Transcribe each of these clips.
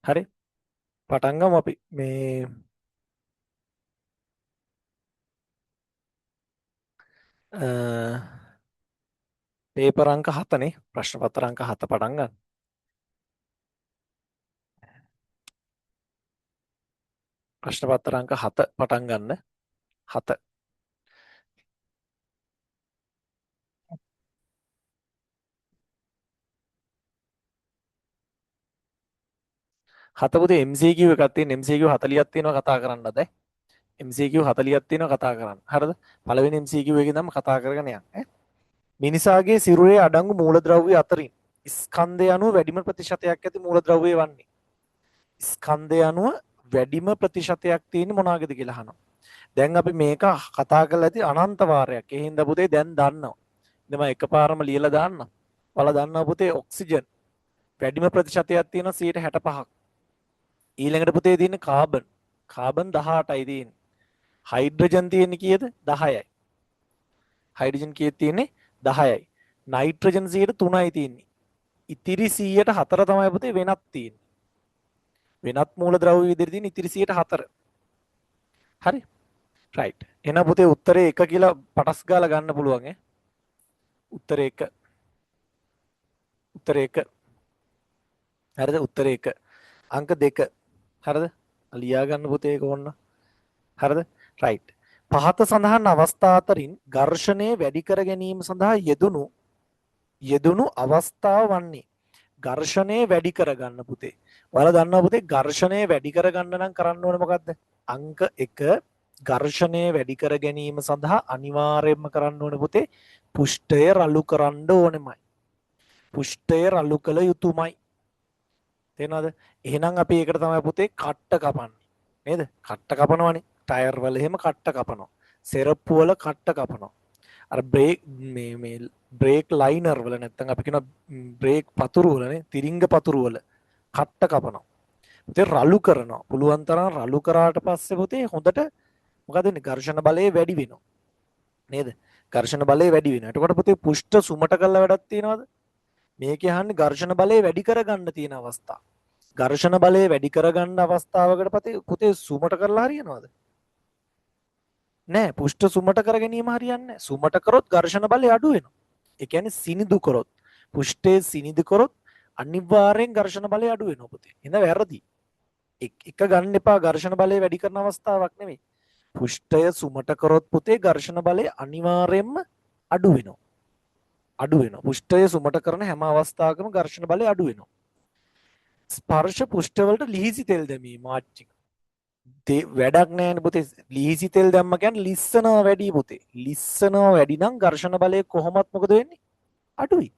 හරි පටන් ගමු අපි මේ පේපර් අංක 7නේ ප්‍රශ්න පත්‍ර අංක 7 පටන් ගන්න. ප්‍රශ්න පත්‍ර අංක 7 පටන් ගන්න. 7 7 පුතේ MCQ එකක් තියෙන MCQ 40ක් තියෙනවා කතා කරන්න අද. MCQ 40ක් තියෙනවා කතා කරන්න. හරිද? පළවෙනි MCQ එකේ නම් කතා කරගෙන යන්න. මිනිසාගේ සිරුරේ අඩංගු මූලද්‍රව්‍ය අතරින් ස්කන්ධය අනුව වැඩිම ප්‍රතිශතයක් ඇති මූලද්‍රව්‍ය වන්නේ. ස්කන්ධය අනුව වැඩිම ප්‍රතිශතයක් තියෙන මොනවාගේද කියලා අහනවා. දැන් අපි මේක කතා කරලා ඇති අනන්ත වාරයක්. ඒ හින්දා පුතේ දැන් දන්නවා. ඉතින් මම එකපාරම ලියලා දාන්නම්. ඔයාලා දන්නවා පුතේ ඔක්සිජන් වැඩිම ප්‍රතිශතයක් තියෙනවා 65%ක්. ඊළඟට පුතේ තියෙන කාබන්. කාබන් 18යි තියෙන්නේ. හයිඩ්‍රජන් තියෙන්නේ කීයද? 10යි. හයිඩ්‍රජන් කීයද තියෙන්නේ? 10යි. නයිට්‍රජන් 3යි තියෙන්නේ. ඉතිරි 104 තමයි පුතේ වෙනත් තියෙන්නේ. වෙනත් මූලද්‍රව්‍ය විදිහට තියෙන ඉතිරි 104. හරි? රයිට්. එහෙනම් පුතේ උත්තරේ 1 කියලා පටස් ගාලා ගන්න පුළුවන් ඈ. උත්තරේ 1. උත්තරේ 1. හරිද? උත්තරේ 1. අංක 2. හරිද? ලියා ගන්න පුතේ ඒක ඕන්න. හරිද? රයිට්. පහත සඳහන් අවස්ථා අතරින් ඝර්ෂණය වැඩි කර ගැනීම සඳහා යෙදුණු අවස්ථාව වන්නේ ඝර්ෂණය වැඩි කර ගන්න පුතේ. ඔයාලා දන්නවා පුතේ ඝර්ෂණය වැඩි කර ගන්න නම් කරන්න ඕනේ මොකද්ද? අංක 1 ඝර්ෂණය වැඩි කර ගැනීම සඳහා අනිවාර්යයෙන්ම කරන්න ඕනේ පුතේ පුෂ්ඨය රළු කරන්න ඕනෙමයි. පුෂ්ඨය රළු කළ යුතුමයි. තේරෙනවද? එහෙනම් අපි ඒකට තමයි පුතේ කට්ට කපන්නේ. නේද? කට්ට කපනවනේ. ටයර් වල එහෙම කට්ට කපනවා. සෙරප්පු වල කට්ට කපනවා. අර මේ බ්‍රේක් ලයිනර් වල නැත්තම් අපි කියන බ්‍රේක් පතුරු වලනේ තිරිංග පතුරු වල කට්ට කපනවා. පුතේ රළු කරනවා. පුළුවන් තරම් රළු කරාට පස්සේ පුතේ හොඳට මොකද වෙන්නේ? ඝර්ෂණ බලය වැඩි වෙනවා. නේද? ඝර්ෂණ බලය වැඩි වෙනවා. එතකොට පුතේ පුෂ්ඨ සුමට කළා වැඩක් තියනවද? මේකේ අහන්නේ ඝර්ෂණ බලය වැඩි කරගන්න තියෙන අවස්ථා. ඝර්ෂණ බලය වැඩි කරගන්න අවස්ථාවකට පුතේ සුමට කරලා හරියනවද? නෑ. පුෂ්ඨ සුමට කර ගැනීම හරියන්නේ නෑ. සුමට කරොත් ඝර්ෂණ බලය අඩු වෙනවා. ඒ කියන්නේ සිනිඳු කරොත් පුෂ්ඨයේ සිනිඳු කරොත් අනිවාර්යෙන් ඝර්ෂණ බලය අඩු වෙනවා පුතේ. එහෙනම් වැරදි. එක ගන්න එපා ඝර්ෂණ බලය වැඩි කරන අවස්ථාවක් නෙමෙයි. පුෂ්ඨය සුමට කරොත් පුතේ ඝර්ෂණ බලය අනිවාර්යෙන්ම අඩු වෙනවා. අඩු වෙනවා. පුෂ්ඨය සුමට කරන හැම අවස්ථාවකම ඝර්ෂණ බලය අඩු වෙනවා. ස්පර්ශ පුෂ්ඨ වලට ලිහිසි තෙල් දැමීම ආච්චි. වැඩක් නෑනේ පුතේ. ලිහිසි තෙල් දැම්ම කියන්නේ ලිස්සනවා වැඩි පුතේ. ලිස්සනවා වැඩි නම් ඝර්ෂණ බලය කොහොමත් මොකද වෙන්නේ? අඩුයි.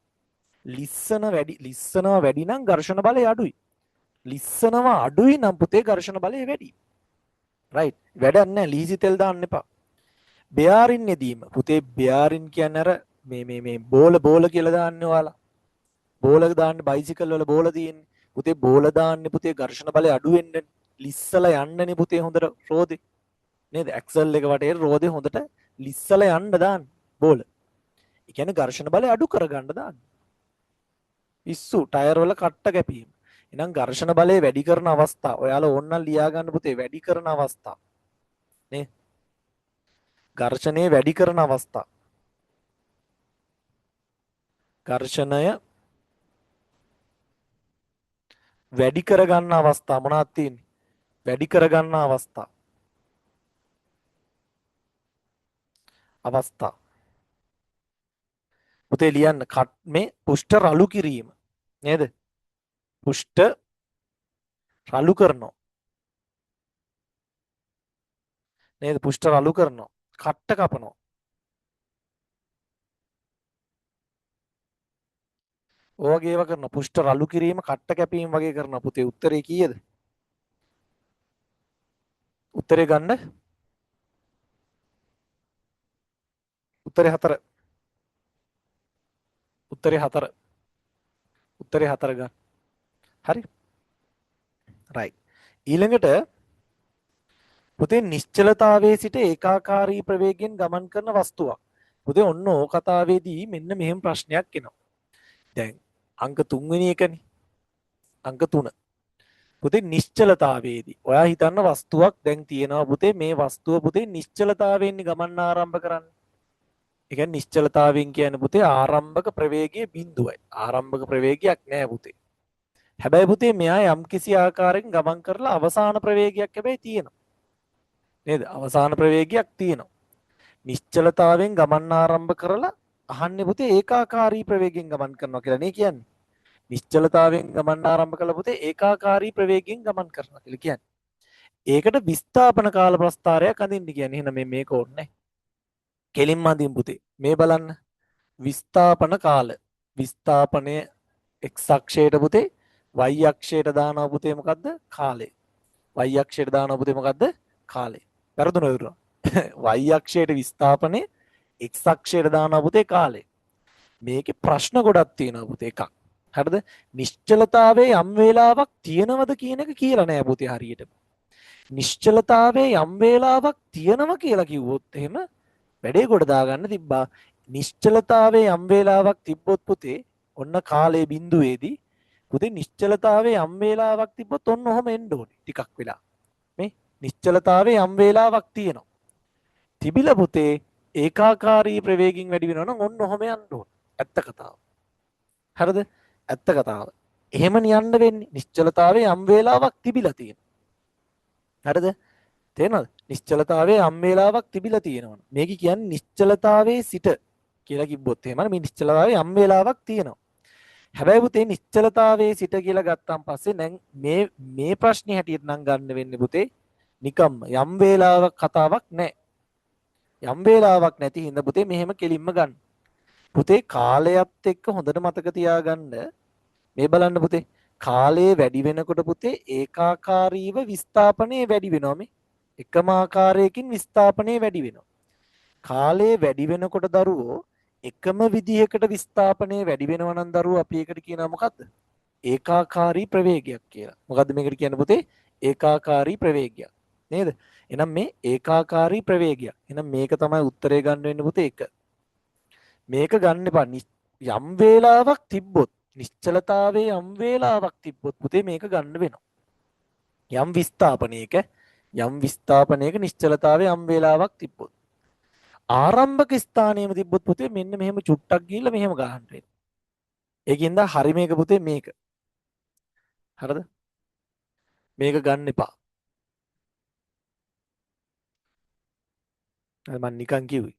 ලිස්සනවා වැඩි නම් ඝර්ෂණ බලය අඩුයි. ලිස්සනවා අඩුයි නම් පුතේ ඝර්ෂණ බලය වැඩි. රයිට්. වැඩක් නෑ ලිහිසි තෙල් දාන්න එපා. බෙයාරින් යෙදීම. පුතේ බෙයාරින් කියන්නේ අර මේ බෝල කියලා දාන්නේ ඔයාලා. බෝල දාන්න බයිසිකල් වල බෝල තියෙන්නේ. පුතේ බෝල දාන්නේ පුතේ ඝර්ෂණ බලය අඩු වෙන්නේ. ලිස්සලා යන්නනේ පුතේ හොඳට රෝදේ. නේද? ඇක්සල් එක වටේ රෝදේ හොඳට ලිස්සලා යන්න දාන්න බෝල. ඒ කියන්නේ ඝර්ෂණ බලය අඩු කරගන්න දාන්න. ඉස්සු ටයර් වල කට්ට කැපීම. එහෙනම් ඝර්ෂණ බලය වැඩි කරන අවස්ථා. ඔයාලා ඕනනම් ලියා ගන්න පුතේ වැඩි කරන අවස්ථා. නේ? ඝර්ෂණය වැඩි කරන අවස්ථා. ඝර්ෂණය වැඩි කරගන්න අවස්ථා මොනවද තියෙන්නේ? වැඩි කරගන්න අවස්ථා. අවස්ථා. පුතේ ලියන්න මේ පුෂ්ඨ රළු කිරීම. නේද? පුෂ්ඨ රළු කරනවා. නේද? පුෂ්ඨ රළු කරනවා. කට්ට කපනවා. ඔයගේ ඒවා කරනවා. පුෂ්ඨ රළු කිරීම, කට්ට කැපීම වගේ කරනවා. පුතේ උත්තරේ කීයද? උත්තරේ ගන්න. උත්තරේ 4. උත්තරේ 4. උත්තරේ 4 ගන්න. හරි? රයිට්. ඊළඟට පුතේ නිශ්චලතාවයේ සිට ඒකාකාරී ප්‍රවේගයෙන් ගමන් කරන වස්තුවක්. පුතේ ඔන්න ඕ කතාවේදී මෙන්න මෙහෙම ප්‍රශ්නයක් එනවා. දැන් අංක 3 වෙනි එකනේ. අංක 3. පුතේ නිශ්චලතාවයේදී. ඔයා හිතන්න වස්තුවක් දැන් තියෙනවා පුතේ මේ වස්තුව පුතේ නිශ්චලතාවයෙන් ගමන් ආරම්භ කරන්නේ. ඒ කියන්නේ නිශ්චලතාවයෙන් කියන්නේ පුතේ ආරම්භක ප්‍රවේගය බිඳුවයි. ආරම්භක ප්‍රවේගයක් නෑ පුතේ. හැබැයි පුතේ මෙයා යම්කිසි ආකාරයකින් ගමන් කරලා අවසාන ප්‍රවේගයක් හැබැයි තියෙනවා. නේද? අවසාන ප්‍රවේගයක් තියෙනවා. නිශ්චලතාවයෙන් ගමන් ආරම්භ කරලා අහන්නේ පුතේ ඒකාකාරී ප්‍රවේගයෙන් ගමන් කරනවා කියලා නේ කියන්නේ. නිශ්චලතාවයෙන් ගමන් ආරම්භ කළ පුතේ ඒකාකාරී ප්‍රවේගයෙන් ගමන් කරනවා කියලා කියන්නේ. ඒකට විස්ථාපන කාල ප්‍රස්ථාරයක් අඳින්න කියන්නේ. එහෙනම් මේක ඕනේ. කෙලින්ම අඳින් පුතේ. මේ බලන්න. විස්ථාපන කාල. විස්ථාපනය x අක්ෂයට පුතේ y අක්ෂයට දානවා පුතේ මොකද්ද? කාලය. y අක්ෂයට දානවා පුතේ මොකද්ද? කාලය. වැරදුන වරුවා. y අක්ෂයට විස්ථාපනය x අක්ෂයට දානවා පුතේ කාලය. මේකේ ප්‍රශ්න ගොඩක් තියෙනවා පුතේ එකක්. හරිද? නිශ්චලතාවයේ යම් වේලාවක් තියෙනවද කියන එක කියලා නෑ පුතේ හරියට. නිශ්චලතාවයේ යම් වේලාවක් තියෙනවා කියලා කිව්වොත් එහෙම වැඩේ ගොඩ දාගන්න තිබ්බා. නිශ්චලතාවයේ යම් වේලාවක් තිබ්බොත් පුතේ ඔන්න කාලයේ බිඳුවේදී පුතේ නිශ්චලතාවයේ යම් වේලාවක් තිබ්බොත් ඔන්න ඔහම එන්න ඕනේ ටිකක් වෙලා. මේ නිශ්චලතාවයේ යම් වේලාවක් තියෙනවා. තිබිලා පුතේ ඒකාකාරී ප්‍රවේගයෙන් වැඩි වෙනවා නම් ඔන්න ඔහම යන්න ඕනේ. ඇත්ත කතාව. හරිද? ඇත්ත කතාව. එහෙම නියන්න වෙන්නේ නිශ්චලතාවයේ යම් වේලාවක් තිබිලා තියෙනවා. හරිද? තේරෙනවද? නිශ්චලතාවයේ යම් වේලාවක් තිබිලා තියෙනවා. මේක කියන්නේ නිශ්චලතාවයේ සිට කියලා කිව්වොත් එහෙම මේ නිශ්චලතාවයේ යම් වේලාවක් තියෙනවා. හැබැයි පුතේ නිශ්චලතාවයේ සිට කියලා ගත්තාන් පස්සේ දැන් මේ ප්‍රශ්නේ හැටියට නම් ගන්න වෙන්නේ පුතේ නිකම්ම යම් වේලාවක් කතාවක් නැහැ. යම් වේලාවක් නැති හින්දා පුතේ මෙහෙම කෙලින්ම ගන්න. පුතේ කාලයත් එක්ක හොඳට මතක තියාගන්න මේ බලන්න පුතේ කාලය වැඩි වෙනකොට පුතේ ඒකාකාරීව විස්ථාපනය වැඩි වෙනවා මේ එකම ආකාරයකින් විස්ථාපනය වැඩි වෙනවා. කාලය වැඩි වෙනකොට දරුවෝ එකම විදිහකට විස්ථාපනය වැඩි වෙනවා නම් දරුවෝ අපි ඒකට කියනවා මොකද්ද? ඒකාකාරී ප්‍රවේගයක් කියලා. මොකද්ද මේකට කියන්නේ පුතේ? ඒකාකාරී ප්‍රවේගයක්. නේද? එහෙනම් මේ ඒකාකාරී ප්‍රවේගයක්. එහෙනම් මේක තමයි උත්තරේ ගන්න වෙන්නේ පුතේ 1. මේක ගන්න එපා. යම් වේලාවක් තිබ්බොත් නිශ්චලතාවයේ යම් වේලාවක් තිබ්බොත් පුතේ මේක ගන්න වෙනවා. යම් විස්ථාපනයක නිශ්චලතාවයේ යම් වේලාවක් තිබ්බොත් ආරම්භක ස්ථානයේම තිබ්බොත් පුතේ මෙන්න මෙහෙම චුට්ටක් ගිහිල්ලා මෙහෙම ගහන්න වෙනවා. ඒකින්ද හරි මේක පුතේ මේක. හරිද? මේක ගන්න එපා. මම නිකන් කිව්වේ.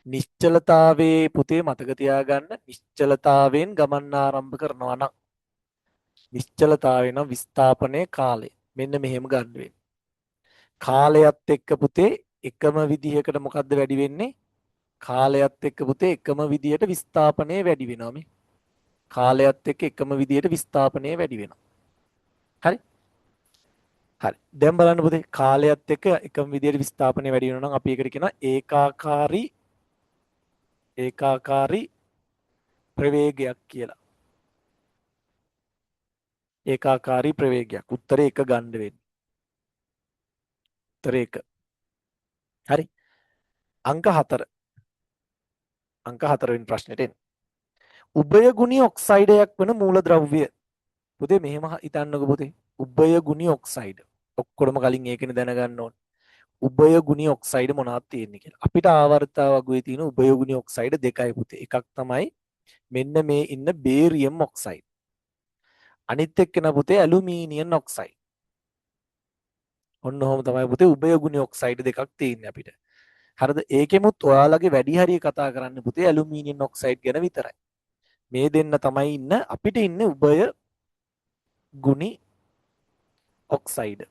නිශ්චලතාවයේ පුතේ මතක තියාගන්න නිශ්චලතාවයෙන් ගමන් ආරම්භ කරනවා නම් නිශ්චලතාවය නම් විස්ථාපනයේ කාලය. මෙන්න මෙහෙම ගන්න වෙන්නේ. කාලයත් එක්ක පුතේ එකම විදිහකට මොකද්ද වැඩි වෙන්නේ? කාලයත් එක්ක පුතේ එකම විදිහට විස්ථාපනය වැඩි වෙනවා මේ. කාලයත් එක්ක එකම විදිහට විස්ථාපනය වැඩි වෙනවා. හරි? හරි. දැන් බලන්න පුතේ කාලයත් එක්ක එකම විදිහට විස්ථාපනය වැඩි වෙනවා නම් අපි ඒකට කියනවා ඒකාකාරී ප්‍රවේගයක් කියලා. ඒකාකාරී ප්‍රවේගයක්. උත්තරේ 1 ගන්න වෙන්නේ. උත්තරේ 1. හරි. අංක 4. අංක 4 වෙනි ප්‍රශ්නෙට එන්න. උභයගුණී ඔක්සයිඩයක් වන මූලද්‍රව්‍ය. පුතේ මෙහෙම හිතන්නකෝ පුතේ. උභයගුණී ඔක්සයිඩ. ඔක්කොම කලින් ඒකනේ දැනගන්න ඕනේ. උභයගුණී ඔක්සයිඩ මොනවද තියෙන්නේ කියලා. අපිට ආවර්තතාව වගුවේ තියෙන උභයගුණී ඔක්සයිඩ දෙකයි පුතේ. එකක් තමයි මෙන්න මේ ඉන්න බේරියම් ඔක්සයිඩ්. අනිත් එක්කන පුතේ ඇලුමිනියම් ඔක්සයිඩ්. ඔන්න ඔහොම තමයි පුතේ උභයගුණී ඔක්සයිඩ් දෙකක් තියෙන්නේ අපිට. හරිද? ඒකෙමුත් ඔයාලගේ වැඩි හරිය කතා කරන්න පුතේ ඇලුමිනියම් ඔක්සයිඩ් ගැන විතරයි. මේ දෙන්න තමයි ඉන්න අපිට ඉන්නේ උභය ගුණි ඔක්සයිඩ්.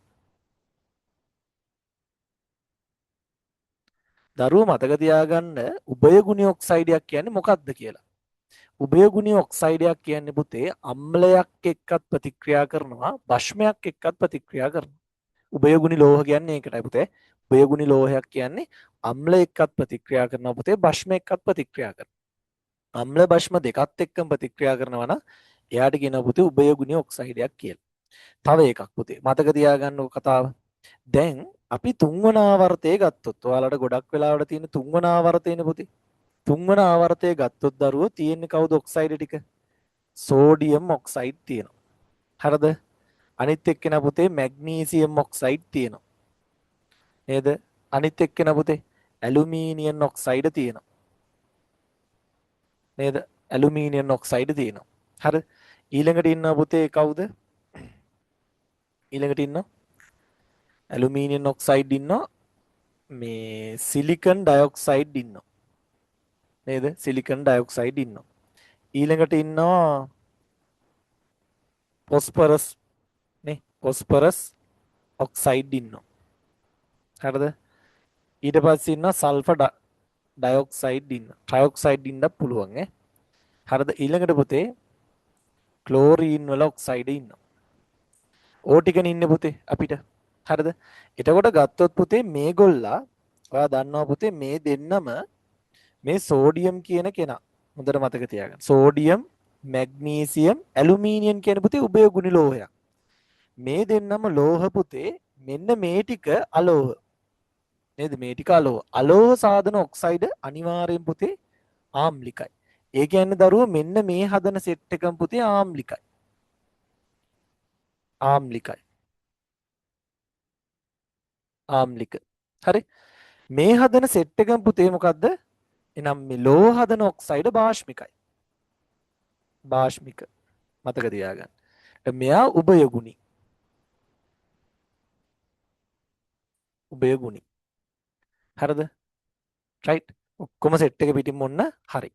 දරුවෝ මතක තියාගන්න උභය ගුණි ඔක්සයිඩයක් කියන්නේ මොකක්ද කියලා. උභය ගුණි ඔක්සයිඩයක් කියන්නේ පුතේ අම්ලයක් එක්කත් ප්‍රතික්‍රියා කරනවා භෂ්මයක් එක්කත් ප්‍රතික්‍රියා කරනවා. උභය ගුණි ලෝහ කියන්නේ ඒකටයි පුතේ. උභය ගුණි ලෝහයක් කියන්නේ අම්ල එක්කත් ප්‍රතික්‍රියා කරනවා පුතේ භෂ්ම එක්කත් ප්‍රතික්‍රියා කරනවා. අම්ල භෂ්ම දෙකත් එක්කම ප්‍රතික්‍රියා කරනවා නම් එයාට කියනවා පුතේ උභය ගුණි ඔක්සයිඩයක් කියලා. තව එකක් පුතේ මතක තියාගන්න ඕක කතාව. දැන් අපි තුන්වන ආවර්තය ගත්තොත් ඔයාලට ගොඩක් වෙලාවට තියෙන තුන්වන ආවර්තයනේ පුතේ. තුන්වන ආවර්තය ගත්තොත් දරුවෝ තියෙන්නේ කවුද ඔක්සයිඩ් ටික? සෝඩියම් ඔක්සයිඩ් තියෙනවා. හරිද? අනිත් එක්කෙනා පුතේ මැග්නීසියම් ඔක්සයිඩ් තියෙනවා. නේද? අනිත් එක්කෙනා පුතේ ඇලුමිනියම් ඔක්සයිඩ් තියෙනවා. නේද? ඇලුමිනියම් ඔක්සයිඩ් තියෙනවා. හරි. ඊළඟට ඉන්නවා පුතේ කවුද? ඊළඟට ඉන්නවා ඇලුමිනියම් ඔක්සයිඩ් ඉන්නවා. මේ සිලිකන් ඩයොක්සයිඩ් ඉන්නවා. නේද? සිලිකන් ඩයොක්සයිඩ් ඉන්නවා. ඊළඟට ඉන්නවා ෆොස්ෆරස් නේ. ෆොස්ෆරස් ඔක්සයිඩ් ඉන්නවා. හරිද? ඊට පස්සේ ඉන්නවා සල්ෆර් ඩයොක්සයිඩ් ඉන්නවා. ට්‍රයොක්සයිඩ් ඉන්නත් පුළුවන් ඈ. හරිද? ඊළඟට පුතේ ක්ලෝරීන් වල ඔක්සයිඩ් ඉන්නවා. ඕ ටිකනේ ඉන්නේ පුතේ අපිට. හරිද? එතකොට ගත්තොත් පුතේ මේගොල්ලා ඔයා දන්නවා පුතේ මේ දෙන්නම මේ සෝඩියම් කියන කෙනා හොඳට මතක තියාගන්න. සෝඩියම්, මැග්නීසියම්, ඇලුමිනියම් කියන පුතේ උභයගුණි ලෝහයක්. මේ දෙන්නම ලෝහ පුතේ. මෙන්න මේ ටික අලෝහ. නේද? මේ ටික අලෝහ. අලෝහ සාධන ඔක්සයිඩ් අනිවාර්යෙන් පුතේ ආම්ලිකයි. ඒ කියන්නේ දරුවෝ මෙන්න මේ හදන සෙට් එකම පුතේ ආම්ලිකයි. ආම්ලිකයි. ආම්ලික. හරි. මේ හදන සෙට් එකම පුතේ මොකද්ද? එනම් මේ ලෝහ හදන ඔක්සයිඩ් භාෂ්මිකයි. භාෂ්මික. මතක තියාගන්න. මෙයා උභයගුණි. උභයගුණි. හරිද? රයිට්. ඔක්කොම සෙට් එක පිටින්ම ඔන්න හරි.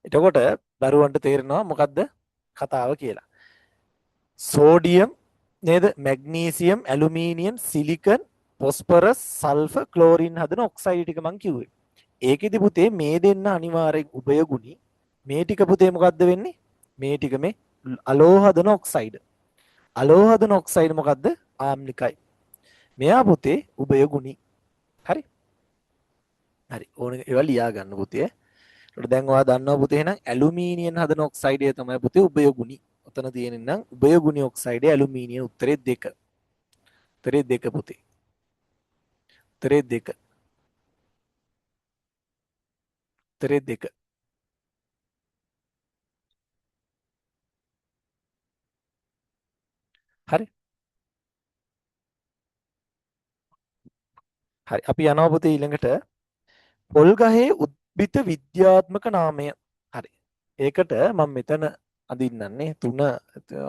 එතකොට දරුවන්ට තේරෙනවා මොකද්ද කතාව කියලා. සෝඩියම් නේද? Magnesium, aluminium, silicon, phosphorus, sulphur, chlorine හදන ඔක්සයිඩ් ටික මං කිව්වේ. ඒකෙදි පුතේ මේ දෙන්න අනිවාර්යෙන් උභයගුණි. මේ ටික පුතේ මොකද්ද වෙන්නේ? මේ ටික මේ අලෝහ හදන ඔක්සයිඩ්. අලෝහ හදන ඔක්සයිඩ් මොකද්ද? ආම්ලිකයි. මෙයා පුතේ උභයගුණි. හරි? හරි. ඕනේ ඒවා ලියා ගන්න පුතේ. ඒකට දැන් ඔයා දන්නවා පුතේ එහෙනම් ඇලුමිනියම් හදන ඔක්සයිඩ් එක තමයි පුතේ උභයගුණි. ඔතන තියෙන්නේ නම් උභයගුණි ඔක්සයිඩ් ඇලුමිනියම් උත්තරේ 2. උත්තරේ 2 පුතේ. උත්තරේ 2. උත්තරේ 2. හරි. හරි. අපි යනවා පුතේ ඊළඟට පොල් ගහේ උද්භිත විද්‍යාත්මක නාමය. හරි. ඒකට මම මෙතන අඳින්නන්නේ 3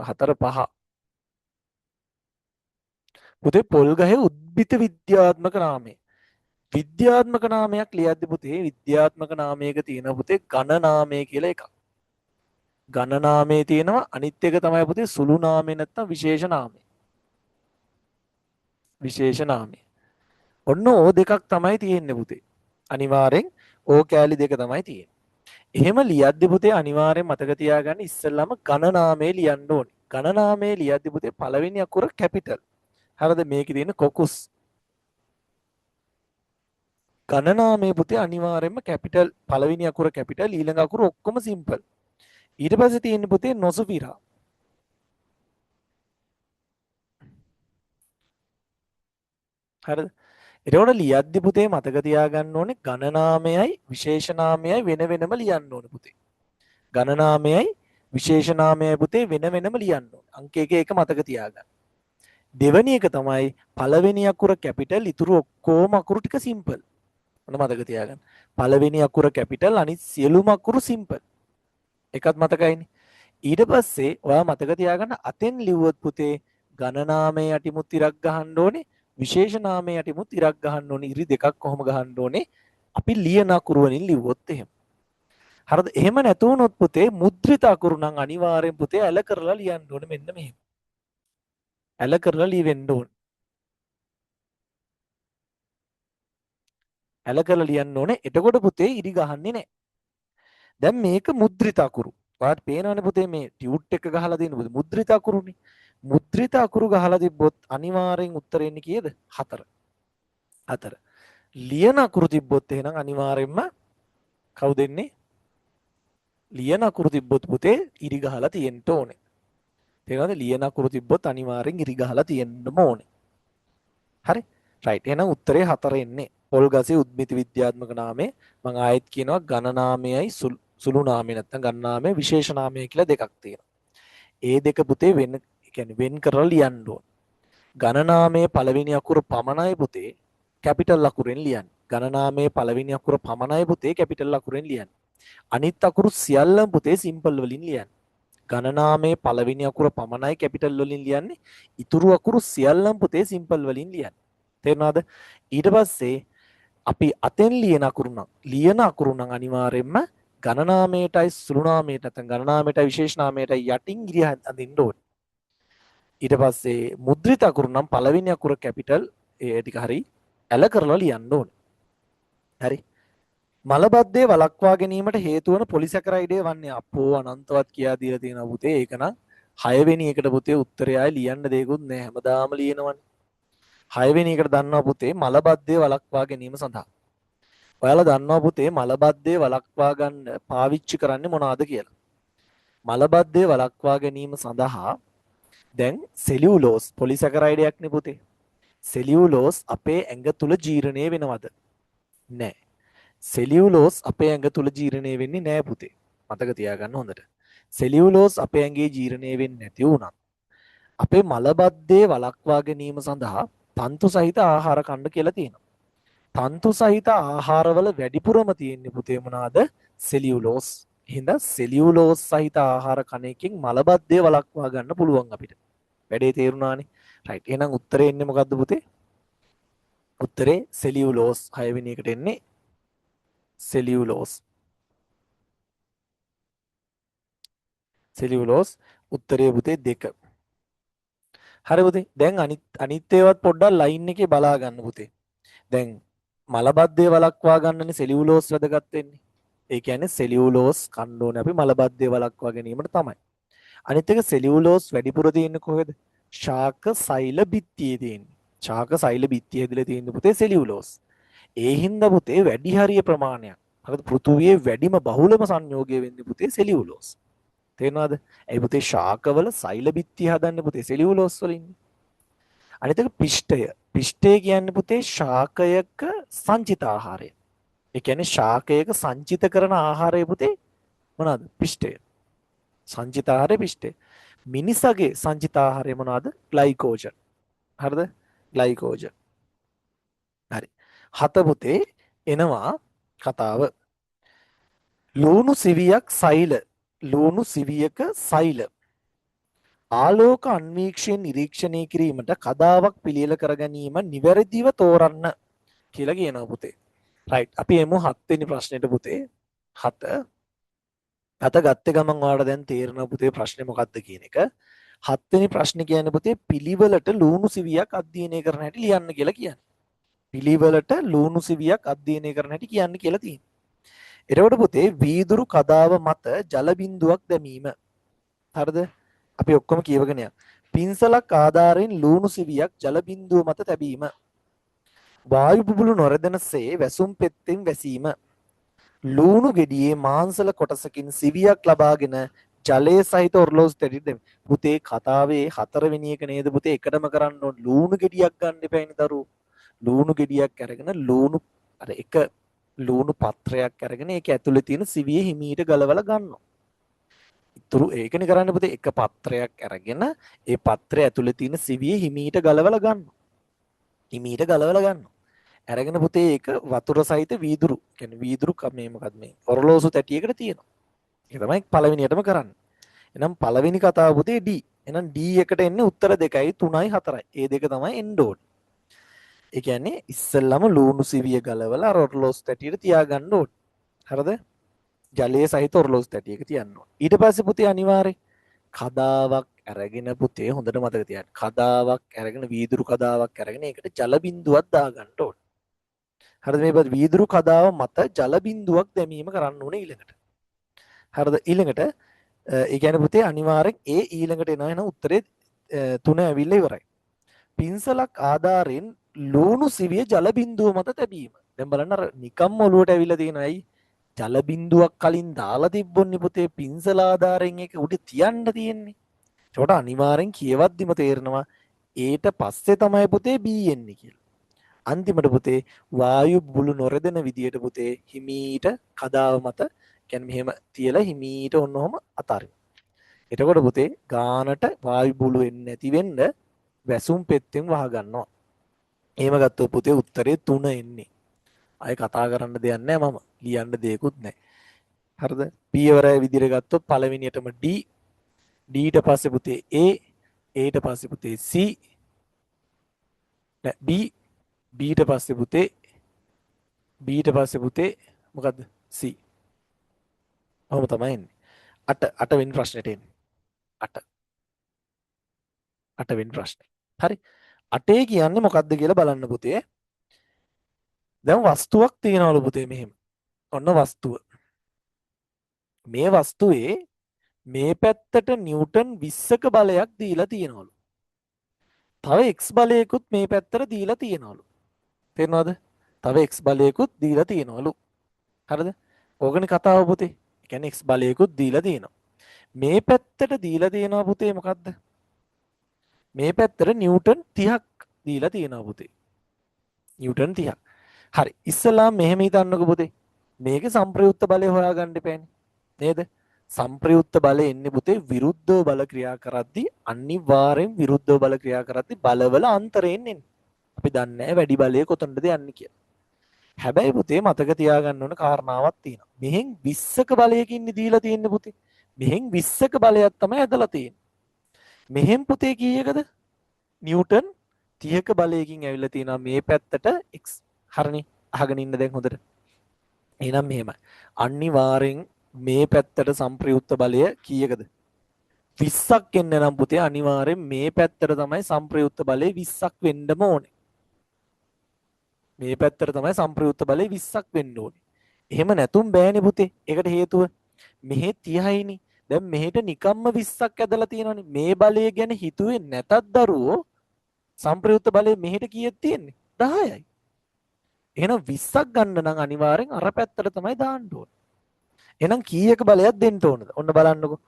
4 5. පුතේ පොල් ගහේ උද්භිත විද්‍යාත්මක නාමය. විද්‍යාත්මක නාමයක් ලියද්දි පුතේ විද්‍යාත්මක නාමයක තියෙන පුතේ ඝන නාමය කියලා එකක්. ඝන නාමයේ තියෙනවා අනිත් එක තමයි පුතේ සුළු නාමය නැත්නම් විශේෂ නාමය. විශේෂ නාමය. ඔන්න ඕ දෙකක් තමයි තියෙන්නේ පුතේ. අනිවාර්යෙන් ඕ කෑලි දෙක තමයි තියෙන්නේ. එහෙම ලියද්දි පුතේ අනිවාර්යෙන් මතක තියාගන්න ඉස්සෙල්ලාම ඝන නාමය ලියන්න ඕනේ. ඝන නාමය ලියද්දි පුතේ පළවෙනි අකුර කැපිටල්. හරිද? මේකේ තියෙන කොකුස්. ඝන නාමයේ පුතේ අනිවාර්යෙන්ම කැපිටල් පළවෙනි අකුර කැපිටල් ඊළඟ අකුර ඔක්කොම සිම්පල්. ඊට පස්සේ තියෙන්නේ පුතේ නොසුපිරා. හරිද? එතකොට ලියද්දි පුතේ මතක තියාගන්න ඕනේ ඝන නාමයයි විශේෂ නාමයයි වෙන වෙනම ලියන්න ඕනේ පුතේ. ඝන නාමයයි විශේෂ නාමයයි පුතේ වෙන වෙනම ලියන්න ඕනේ. අංක 1 මතක තියාගන්න. දෙවෙනි එක තමයි පළවෙනි අකුර කැපිටල් ඉතුරු ඔක්කොම අකුරු ටික සිම්පල්. ඔන්න මතක තියාගන්න. පළවෙනි අකුර කැපිටල් අනිත් සියලුම අකුරු සිම්පල්. එකත් මතකයිනේ. ඊට පස්සේ ඔයා මතක තියාගන්න අතෙන් ලිව්වොත් පුතේ ඝන නාමයේ යටිමුත් ඉරක් ගහන්න ඕනේ. විශේෂ නාමයේ යටිමුත් ඉරක් ගහන්න ඕනේ. ඉරි දෙකක් කොහොම ගහන්න ඕනේ? අපි ලියන අකුරු වලින් ලිව්වොත් එහෙම. හරිද? එහෙම නැතු වුණොත් පුතේ මුද්‍රිත අකුරු නම් අනිවාර්යෙන් පුතේ ඇල කරලා ලියන්න ඕනේ මෙන්න මෙහෙම. ඇල කරලා ලියවෙන්න ඕනේ. ඇල කරලා ලියන්න ඕනේ. එතකොට පුතේ ඉරි ගහන්නේ නැහැ. දැන් මේක මුද්‍රිත අකුරු. ඔයාලට පේනවනේ පුතේ මේ ටියුට් එක ගහලා දෙන්න පුතේ මුද්‍රිත අකුරුනේ. මුද්‍රිත අකුරු ගහලා තිබ්බොත් අනිවාර්යෙන් උත්තර එන්නේ කීයද? 4. 4. ලියන අකුරු තිබ්බොත් එහෙනම් අනිවාර්යෙන්ම කවුද එන්නේ? ලියන අකුරු තිබ්බොත් පුතේ ඉරි ගහලා තියෙන්න ඕනේ. තේරෙනවද? ලියන අකුරු තිබ්බොත් අනිවාර්යෙන් ඉරි ගහලා තියෙන්නම ඕනේ. හරි? රයිට්. එහෙනම් උත්තරේ 4 එන්නේ. පොල් ගසේ උද්භිත විද්‍යාත්මක නාමය මම ආයෙත් කියනවා ඝන නාමයයි සුළු නාමය නැත්නම් ඝන නාමය විශේෂ නාමය කියලා දෙකක් තියෙනවා. ඒ දෙක පුතේ වෙන ඒ කියන්නේ වෙන් කරලා ලියන්න ඕන. ගණනාමයේ පළවෙනි අකුර පමණයි පුතේ කැපිටල් අකුරෙන් ලියන්න. ගණනාමයේ පළවෙනි අකුර පමණයි පුතේ කැපිටල් අකුරෙන් ලියන්න. අනිත් අකුරු සියල්ලම පුතේ සිම්පල් වලින් ලියන්න. ගණනාමයේ පළවෙනි අකුර පමණයි කැපිටල් වලින් ලියන්නේ. ඉතුරු අකුරු සියල්ලම පුතේ සිම්පල් වලින් ලියන්න. තේරුණාද? ඊට පස්සේ අපි අතෙන් ලියන අකුරු නම් අනිවාර්යයෙන්ම ගණනාමයටයි සුළු නාමයට නැත්නම් ගණනාමයටයි විශේෂ නාමයටයි යටින් ගිරිය අඳින්න ඕනේ. ඊට පස්සේ මුද්‍රිත අකුරු නම් පළවෙනි අකුර කැපිටල් ඒ ටික හරි ඇල කරලා ලියන්න ඕනේ. හරි. මලබද්ධය වළක්වා ගැනීමට හේතු වන පොලිසැකරයිඩය වන්නේ අපෝ අනන්තවත් කියා දීලා තියෙනවා පුතේ. ඒක නම් 6 වෙනි එකට පුතේ උත්තරය ආයි ලියන්න දෙයක්වත් නැහැ. හැමදාම ලියනවනේ. 6 වෙනි එකට දන්නවා පුතේ මලබද්ධය වළක්වා ගැනීම සඳහා. ඔයාලා දන්නවා පුතේ මලබද්ධය වළක්වා ගන්න පාවිච්චි කරන්නේ මොනවාද කියලා. මලබද්ධය වළක්වා ගැනීම සඳහා දැන් සෙලියුලෝස් පොලිසැකරයිඩයක් නේ පුතේ. සෙලියුලෝස් අපේ ඇඟ තුල ජීර්ණය වෙනවද? නැහැ. සෙලියුලෝස් අපේ ඇඟ තුල ජීර්ණය වෙන්නේ නැහැ පුතේ. මතක තියාගන්න හොඳට. සෙලියුලෝස් අපේ ඇඟේ ජීර්ණය වෙන්නේ නැති වුණත් අපේ මලබද්ධය වළක්වා ගැනීම සඳහා තන්තු සහිත ආහාර කන්න කියලා තියෙනවා. තන්තු සහිත ආහාරවල වැඩිපුරම තියෙන්නේ පුතේ මොනවාද? සෙලියුලෝස්. එහෙනම් සෙලියුලෝස් සහිත ආහාර කන එකෙන් මලබද්ධය වළක්වා ගන්න පුළුවන් අපිට. වැඩේ තේරුණානේ. රයිට්. එහෙනම් උත්තරේ එන්නේ මොකද්ද පුතේ? උත්තරේ සෙලියුලෝස් 6 වෙනි එකට එන්නේ සෙලියුලෝස්. සෙලියුලෝස් උත්තරේ පුතේ 2. හරි පුතේ. දැන් අනිත් ඒවාත් පොඩ්ඩක් ලයින් එකේ බලා ගන්න පුතේ. දැන් මලබද්ධය වළක්වා ගන්නනේ සෙලියුලෝස් වැදගත් වෙන්නේ. ඒ කියන්නේ සෙලියුලෝස් කන්න ඕනේ අපි මලබද්ධය වළක්වා ගැනීමට තමයි. අනිත් එක සෙලියුලෝස් වැඩිපුර තියෙන්නේ කොහෙද? ශාක සෛල බිත්තියේ තියෙන්නේ. ශාක සෛල බිත්තිය ඇදලා තියෙන්නේ පුතේ සෙලියුලෝස්. ඒ හින්දා පුතේ වැඩි හරිය ප්‍රමාණයක්. හරිද? පෘථුවියේ වැඩිම බහුලම සංයෝගය වෙන්නේ පුතේ සෙලියුලෝස්. තේරෙනවද? ඒ පුතේ ශාකවල සෛල බිත්තිය හදන්නේ පුතේ සෙලියුලෝස් වලින්. අනිත් එක පිෂ්ඨය. පිෂ්ඨය කියන්නේ පුතේ ශාකයක සංචිත ආහාරය. ඒ කියන්නේ ශාකයක සංචිත කරන ආහාරය පුතේ මොනවාද? පිෂ්ඨය. සංචිත ආහාරය පිෂ්ඨය. මිනිසගේ සංචිත ආහාරය මොනවාද? ග්ලයිකෝජන්. හරිද? ග්ලයිකෝජන්. හරි. 7 පුතේ එනවා කතාව. ලූණු සිවියක් සෛල. ලූණු සිවියක සෛල. ආලෝක අන්වීක්ෂයෙන් නිරීක්ෂණය කිරීමට කදාවක් පිළියෙල කර ගැනීම නිවැරදිව තෝරන්න කියලා කියනවා පුතේ. රයිට්. අපි එමු 7 වෙනි ප්‍රශ්නෙට පුතේ. 7 ගත්ත ගමන් ඔයාලට දැන් තේරෙනවා පුතේ ප්‍රශ්නේ මොකක්ද කියන එක. 7 වෙනි ප්‍රශ්නේ කියන්නේ පුතේ පිළිවෙලට ලූණු සිවියක් අධ්‍යයනය කරන හැටි ලියන්න කියලා කියන්නේ. පිළිවෙලට ලූණු සිවියක් අධ්‍යයනය කරන හැටි කියන්න කියලා තියෙනවා. එතකොට පුතේ වීදුරු කදාව මත ජල බිඳුවක් දැමීම. හරිද? අපි ඔක්කොම කියවගෙන යමු. පින්සලක් ආධාරයෙන් ලූණු සිවියක් ජල බිඳුව මත තැබීම. වායු බුබුලු නොරදෙනසේ වැසුම් පෙත්තෙන් වැසීම. ලූණු ගෙඩියේ මාංශල කොටසකින් සිවියක් ලබාගෙන ජලයේ සහිත ඔරලෝසු තැටි දෙමි. පුතේ කතාවේ 4 වෙනි එක නේද පුතේ එකටම කරන්න ඕන ලූණු ගෙඩියක් ගන්න එපායිනේ දරුවෝ. ලූණු ගෙඩියක් අරගෙන ලූණු අර එක ලූණු පත්‍රයක් අරගෙන ඒක ඇතුලේ තියෙන සිවිය හිමීට ගලවලා ගන්නවා. ඉතුරු ඒකනේ කරන්න පුතේ එක පත්‍රයක් අරගෙන ඒ පත්‍රය ඇතුලේ තියෙන සිවිය හිමීට ගලවලා ගන්නවා. හිමීට ගලවලා ගන්නවා. අරගෙන පුතේ ඒක වතුර සහිත වීදුරු කියන්නේ වීදුරු මේ මොකක්ද මේ ඔරලෝසු තැටියකට තියෙනවා. ඒක තමයි පළවෙනියටම කරන්නේ. එහෙනම් පළවෙනි කතාව පුතේ D. එහෙනම් D එකට එන්නේ උත්තර 2යි 3යි 4යි. ඒ දෙක තමයි එන්න ඕනේ. ඒ කියන්නේ ඉස්සෙල්ලම ලූණු සිවිය ගලවලා ඔරලෝසු තැටියට තියාගන්න ඕනේ. හරිද? ජලයේ සහිත ඔරලෝසු තැටියක තියන්න ඕනේ. ඊට පස්සේ පුතේ අනිවාර්යෙන් කදාවක් අරගෙන පුතේ හොඳට මතක තියාගන්න. කදාවක් අරගෙන වීදුරු කදාවක් අරගෙන ඒකට ජල බිඳුවක් දාගන්න ඕනේ. හරිද? මේ වීදුරු කදාව මත ජල බිඳුවක් දැමීම කරන්න ඕනේ ඊළඟට. හරිද? ඊළඟට ඒ කියන්නේ පුතේ අනිවාර්යෙන් ඒ ඊළඟට එනවා එන උත්තරේ 3 ඇවිල්ලා ඉවරයි. පින්සලක් ආධාරයෙන් ලූණු සිවිය ජල බිඳුව මත තැබීම. දැන් බලන්න අර නිකම්ම ඔලුවට ඇවිල්ලා තියෙනවා. ඇයි? ජල බිඳුවක් කලින් දාලා තිබ්බොන්නේ පුතේ පින්සල ආධාරයෙන් ඒක උඩ තියන්න තියෙන්නේ. ඒකට අනිවාර්යෙන් කියවද්දිම තේරෙනවා ඒට පස්සේ තමයි පුතේ B එන්නේ කියලා. අන්තිමට පුතේ වායු බුළු නොරදෙන විදියට පුතේ හිමීට කදාව මත කියන්නේ මෙහෙම තියලා හිමීට ඔන්නෝම අතාරින්න. එතකොට පුතේ ගානට වායු බුළු එන්නේ නැති වෙන්න වැසුම් පෙත්තෙන් වහ ගන්නවා. එහෙම ගත්තොත් පුතේ උත්තරේ 3 එන්නේ. අය කතා කරන්න දෙයක් නැහැ මම. ලියන්න දෙයක්වත් නැහැ. හරිද? පියවරය විදිහට ගත්තොත් පළවෙනියටම D D ඊට පස්සේ පුතේ A A ඊට පස්සේ පුතේ C නෑ B B ඊට පස්සේ පුතේ B ඊට පස්සේ පුතේ මොකද්ද C. ඔහොම තමයි එන්නේ. 8 වෙනි ප්‍රශ්නෙට එන්නේ. 8 වෙනි ප්‍රශ්නේ. හරි. 8 කියන්නේ මොකද්ද කියලා බලන්න පුතේ. දැන් වස්තුවක් තියනවලු පුතේ මෙහෙම. ඔන්න වස්තුව. මේ වස්තුවේ මේ පැත්තට නිව්ටන් 20ක බලයක් දීලා තියෙනවලු. තව x බලයකුත් මේ පැත්තට දීලා තියෙනවලු. තේරෙනවද? තව x බලයකුත් දීලා තියෙනවලු. හරිද? ඕකනේ කතාව පුතේ. ඒ කියන්නේ x බලයකුත් දීලා තියෙනවා. මේ පැත්තට දීලා තියෙනවා පුතේ මොකද්ද? මේ පැත්තට නිව්ටන් 30ක් දීලා තියෙනවා පුතේ. නිව්ටන් 30ක්. හරි. ඉස්සලා මෙහෙම හිතන්නකෝ පුතේ. මේකේ සංප්‍රයුක්ත බලය හොයාගන්න ඉපෑනේ. නේද? සංප්‍රයුක්ත බලය එන්නේ පුතේ විරුද්ධව බල ක්‍රියා කරද්දී අනිවාර්යෙන් විරුද්ධව බල ක්‍රියා කරද්දී බලවල අන්තරයෙන් එන්නේ. අපි දන්නේ නැහැ වැඩි බලය කොතනද යන්නේ කියලා. හැබැයි පුතේ මතක තියාගන්න ඕන කාරණාවක් තියෙනවා. මෙහෙන් 20ක බලයකින් දීලා තියෙන්නේ පුතේ. මෙහෙන් 20ක බලයක් තමයි ඇදලා තියෙන්නේ. මෙහෙන් පුතේ කීයකද? නිව්ටන් 30ක බලයකින් ඇවිල්ලා තියෙනවා මේ පැත්තට x. හරිනේ. අහගෙන ඉන්න දැන් හොඳට. එහෙනම් මෙහෙමයි. අනිවාර්යෙන් මේ පැත්තට සංප්‍රයුක්ත බලය කීයකද? 20ක් එන්න නම් පුතේ අනිවාර්යෙන් මේ පැත්තට තමයි සංප්‍රයුක්ත බලය 20ක් වෙන්නම ඕනේ. මේ පැත්තට තමයි සංප්‍රයුක්ත බලය 20ක් වෙන්න ඕනේ. එහෙම නැතුම් බෑනේ පුතේ. ඒකට හේතුව මෙහෙ 30යිනේ. දැන් මෙහෙට නිකම්ම 20ක් ඇදලා තියෙනවනේ. මේ බලය ගැන හිතුවේ නැතත් දරුවෝ සංප්‍රයුක්ත බලය මෙහෙට කීයක් තියෙන්නේ? 10යි. එහෙනම් 20ක් ගන්න නම් අනිවාර්යෙන් අර පැත්තට තමයි දාන්න ඕනේ. එහෙනම් කීයක බලයක් දෙන්න ඕනද? ඔන්න බලන්නකෝ.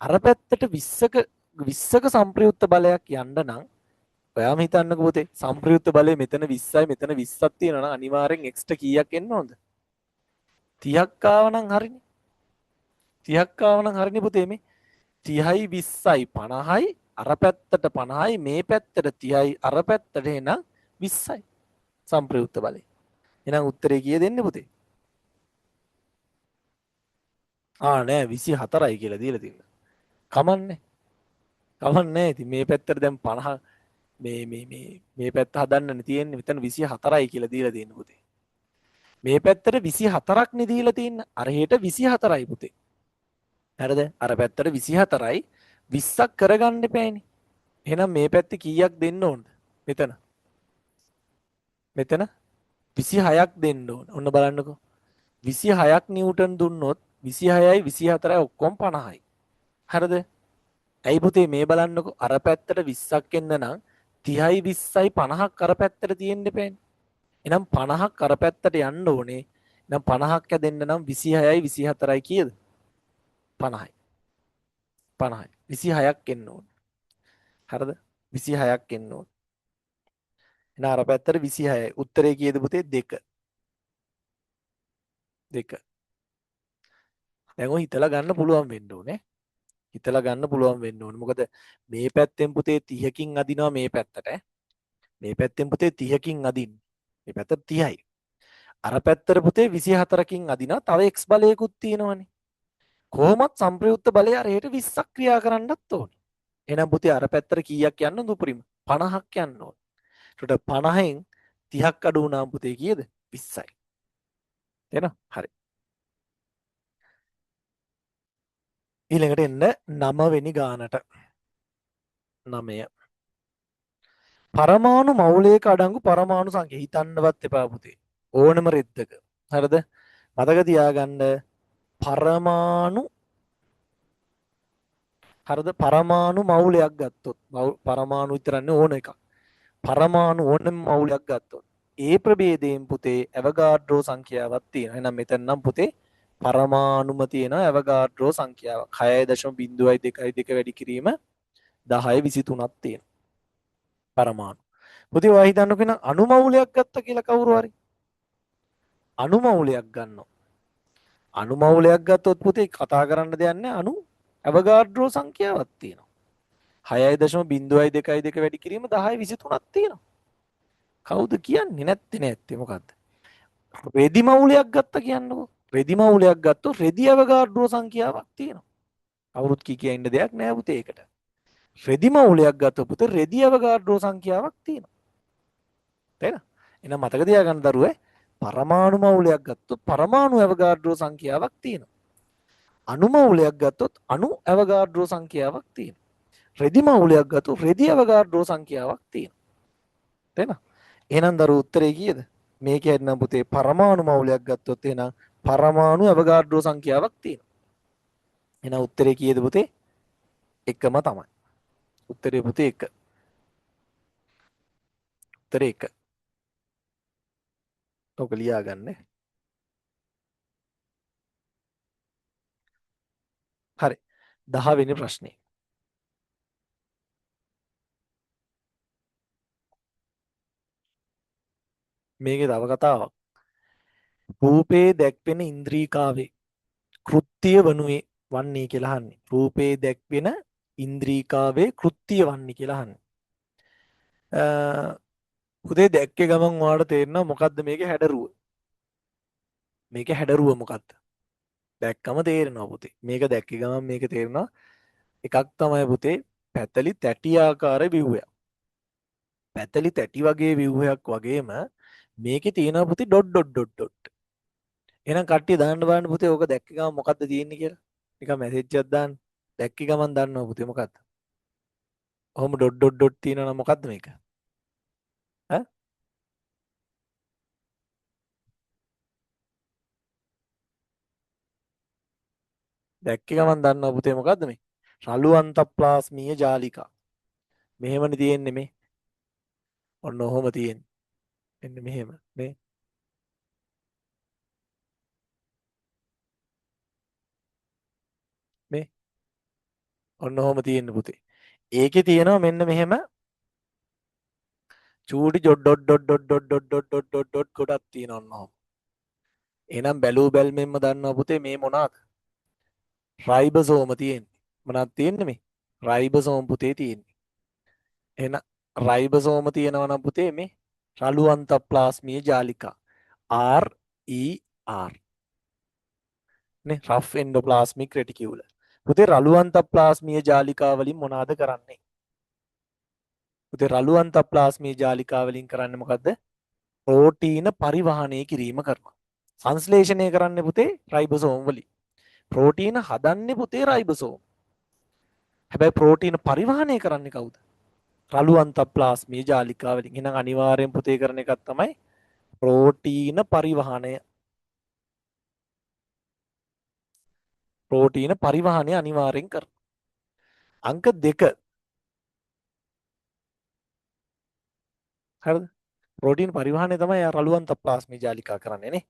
අර පැත්තට 20ක සංප්‍රයුක්ත බලයක් යන්න නම් ඔයාම හිතන්නකෝ පුතේ සංප්‍රයුක්ත බලය මෙතන 20යි මෙතන 20ක් තියෙනවා නම් අනිවාර්යෙන් x ට කීයක් එන්න ඕනද? 30ක් ආව නම් හරිනේ. 30ක් ආව නම් හරිනේ පුතේ මේ 30යි 20යි 50යි අර පැත්තට 50යි මේ පැත්තට 30යි අර පැත්තට එහෙනම් 20යි සංප්‍රයුක්ත බලය. එහෙනම් උත්තරේ කීයද දෙන්නේ පුතේ? නෑ 24යි කියලා දීලා තියෙනවා. කමන්නේ. කමන්නේ. ඉතින් මේ පැත්තට දැන් 50 මේ පැත්ත හදන්නනේ තියෙන්නේ. මෙතන 24යි කියලා දීලා තියෙන පුතේ. මේ පැත්තට 24ක් නේ දීලා තියෙන්නේ. අර හෙට 24යි පුතේ. හරිද? අර පැත්තට 24යි 20ක් කරගන්න එපානේ. එහෙනම් මේ පැත්තේ කීයක් දෙන්න ඕනද? මෙතන 26ක් දෙන්න ඕන. ඔන්න බලන්නකෝ. 26ක් නිව්ටන් දුන්නොත් 26යි 24යි ඔක්කොම 50යි. හරිද? ඇයි පුතේ මේ බලන්නකෝ අර පැත්තට 20ක් එන්න නම් 30යි 20යි 50ක් අර පැත්තට තියෙන්න එපානේ. එහෙනම් 50ක් අර පැත්තට යන්න ඕනේ. එහෙනම් 50ක් හැදෙන්න නම් 26යි 24යි කීයද? 50යි. 50යි. 26ක් එන්න ඕනේ. හරිද? 26ක් එන්න ඕනේ. එහෙනම් අර පැත්තට 26යි. උත්තරේ කීයද පුතේ? 2. 2. දැන් ඔය හිතලා ගන්න පුළුවන් වෙන්න ඕනේ. හිතලා ගන්න පුළුවන් වෙන්න ඕනේ. මොකද මේ පැත්තෙන් පුතේ 30කින් අදිනවා මේ පැත්තට. මේ පැත්තෙන් පුතේ 30කින් අදින්නේ. මේ පැත්ත 30යි. අර පැත්තට පුතේ 24කින් අදිනවා. තව x බලයකුත් තියෙනවනේ. කොහොමත් සංප්‍රයුක්ත බලය අර හෙට 20ක් ක්‍රියා කරන්නත් ඕනේ. එහෙනම් පුතේ අර පැත්තට කීයක් යන්න ඕනද උපරිම? 50ක් යන්න ඕනේ. ඒකට 50න් 30ක් අඩු වුණාම පුතේ කීයද? 20යි. තේරෙනවද? හරි. ඊළඟට එන්න 9 වෙනි ගානට. 9. පරමාණු මවුලයක අඩංගු පරමාණු සංඛ්‍යා හිතන්නවත් එපා පුතේ. ඕනම රෙද්දක. හරිද? මතක තියාගන්න පරමාණු හරිද? පරමාණු මවුලයක් ගත්තොත් පරමාණු විතරන්නේ ඕන එකක්. පරමාණු ඕනම මවුලයක් ගත්තොත් ඒ ප්‍රභේදයෙන් පුතේ ඇවගාඩ්‍රෝ සංඛ්‍යාවක් තියෙනවා. එහෙනම් මෙතන නම් පුතේ පරමාණුම තියෙන ඇවගාඩ්‍රෝ සංඛ්‍යාවක් 6.02 වැඩි කිරීම 1023ක් තියෙනවා. පරමාණු. පුතේ ඔයා හිතන්නකෝ නම් අණු මවුලයක් ගත්ත කියලා කවුරු හරි. අණු මවුලයක් ගන්නවා. අණු මවුලයක් ගත්තොත් පුතේ කතා කරන්න දෙයක් නැහැ අණු ඇවගාඩ්‍රෝ සංඛ්‍යාවක් තියෙනවා. 6.02 වැඩි කිරීම 10.23ක් තියෙනවා. කවුද කියන්නේ නැත්තේ මොකද්ද? රෙදි මවුලයක් ගත්ත කියන්නකෝ. රෙදි මවුලයක් ගත්තොත් රෙදි ඇවගාඩ්‍රෝ සංඛ්‍යාවක් තියෙනවා. අවුරුත් කිය ඉන්න දෙයක් නෑ පුතේ ඒකට. රෙදි මවුලයක් ගත්තොත් පුතේ රෙදි ඇවගාඩ්‍රෝ සංඛ්‍යාවක් තියෙනවා. තේරෙනවද? එහෙනම් මතක තියාගන්න දරුවේ පරමාණු මවුලයක් ගත්තොත් පරමාණු ඇවගාඩ්‍රෝ සංඛ්‍යාවක් තියෙනවා. අණු මවුලයක් ගත්තොත් අණු ඇවගාඩ්‍රෝ සංඛ්‍යාවක් තියෙනවා. රෙදි මවුලයක් ගත්තොත් රෙදි ඇවගාඩ්‍රෝ සංඛ්‍යාවක් තියෙනවා. තේරෙනවද? එහෙනම් දරුවෝ උත්තරේ කීයද? මේක ඇත්නම් පුතේ පරමාණු මවුලයක් ගත්තොත් එහෙනම් පරමාණු ඇවගාඩ්‍රෝ සංඛ්‍යාවක් තියෙනවා. එහෙනම් උත්තරේ කීයද පුතේ? එකම තමයි. උත්තරේ පුතේ 1. උත්තරේ 1. ඔක ලියා ගන්න. හරි. 10 වෙනි ප්‍රශ්නේ. මේකේ තව කතාවක්. රූපේ දැක්වෙන ඉන්ද්‍රිකාවේ කෘත්‍ය වනුයේ වන්නේ කියලා අහන්නේ. රූපේ දැක්වෙන ඉන්ද්‍රිකාවේ කෘත්‍ය වන්නේ කියලා අහන්නේ. පුතේ දැක්කේ ගමන් ඔයාලට තේරෙනවා මොකද්ද මේකේ හැඩරුව? මේකේ හැඩරුව මොකද්ද? දැක්කම තේරෙනවා පුතේ. මේක දැක්කේ ගමන් මේක තේරෙනවා. එකක් තමයි පුතේ පැතලි තැටි ආකාර ව්‍යුහයක්. පැතලි තැටි වගේ ව්‍යුහයක් වගේම මේකේ තියෙනවා පුතේ ඩොට් ඩොට් ඩොට් ඩොට්. එහෙනම් කට්ටිය දාන්න බලන්න පුතේ ඕක දැක්ක ගමන් මොකද්ද තියෙන්නේ කියලා. නිකන් මැසේජ් එකක් දාන්න. දැක්ක ගමන් දන්නවා පුතේ මොකද්ද? ඔහොම ඩොට් ඩොට් ඩොට් තියෙනවා නම් මොකද්ද මේක? ඈ? දැක්ක ගමන් දන්නවා පුතේ මොකද්ද මේ? රළු අන්තප්ලාස්මීය ජාලිකා. මෙහෙමනේ තියෙන්නේ මේ. ඔන්න ඔහොම තියෙන්නේ. මෙන්න මෙහෙම. මේ මේ ඔන්න ඔහොම තියෙන්නේ පුතේ. ඒකේ තියෙනවා මෙන්න මෙහෙම චූටි dot dot dot dot dot dot dot dot dot dot ගොඩක් තියෙනවා ඔන්න ඔහොම. එහෙනම් බැලූ බැල්මෙන්ම දන්නවා පුතේ මේ මොනවාද? රයිබසෝම තියෙන්නේ. මොනවද තියෙන්නේ මේ? රයිබසෝම පුතේ තියෙන්නේ. එහෙනම් රයිබසෝම තියෙනවා නම් පුතේ මේ රළු අන්තප්ලාස්මීය ජාලිකා RER නේ රෆ් එන්ඩෝප්ලාස්මික් රෙටිකියුලර්. පුතේ රළු අන්තප්ලාස්මීය ජාලිකා වලින් මොනවාද කරන්නේ? පුතේ රළු අන්තප්ලාස්මීය ජාලිකා වලින් කරන්නේ මොකද්ද? ප්‍රෝටීන පරිවහනය කිරීම කරනවා. සංශ්ලේෂණය කරන්නේ පුතේ රයිබසෝම් වලින්. ප්‍රෝටීන හදන්නේ පුතේ රයිබසෝම්. හැබැයි ප්‍රෝටීන පරිවහනය කරන්නේ කවුද? රළු අන්තප්ලාස්මීය ජාලිකා වලින්. එහෙනම් අනිවාර්යෙන් පුතේ කරන එකක් තමයි ප්‍රෝටීන පරිවහනය. ප්‍රෝටීන පරිවහනය අනිවාර්යෙන් කරනවා. අංක 2. හරිද? ප්‍රෝටීන පරිවහනය තමයි රළු අන්තප්ලාස්මීය ජාලිකා කරන්නේ නේ.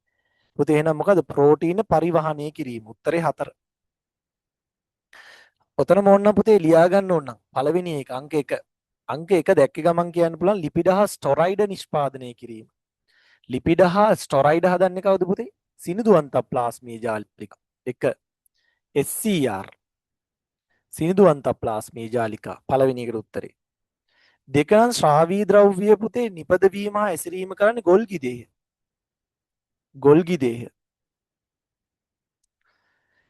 පුතේ එහෙනම් මොකද ප්‍රෝටීන පරිවහනය කිරීම? උත්තරේ 4. ඔතන මොන්න පුතේ ලියා ගන්න ඕන නම් පළවෙනි එක අංක 1. අංක 1 දැක්ක ගමන් කියන්න පුළුවන් ලිපිඩ හා ස්ටොරයිඩ නිෂ්පාදනය කිරීම. ලිපිඩ හා ස්ටොරයිඩ හදන්නේ කවුද පුතේ? සිනිඳු අන්තප්ලාස්මීය ජාලිකා. 1 SCR සිනිඳු අන්තප්ලාස්මීය ජාලිකා පළවෙනි එකට උත්තරේ. 2 නම් ශ්‍රාවී ද්‍රව්‍ය පුතේ නිපදවීම හා ඇසිරීම කරන්නේ ගොල්ගි දේහ. ගොල්ගි දේහ.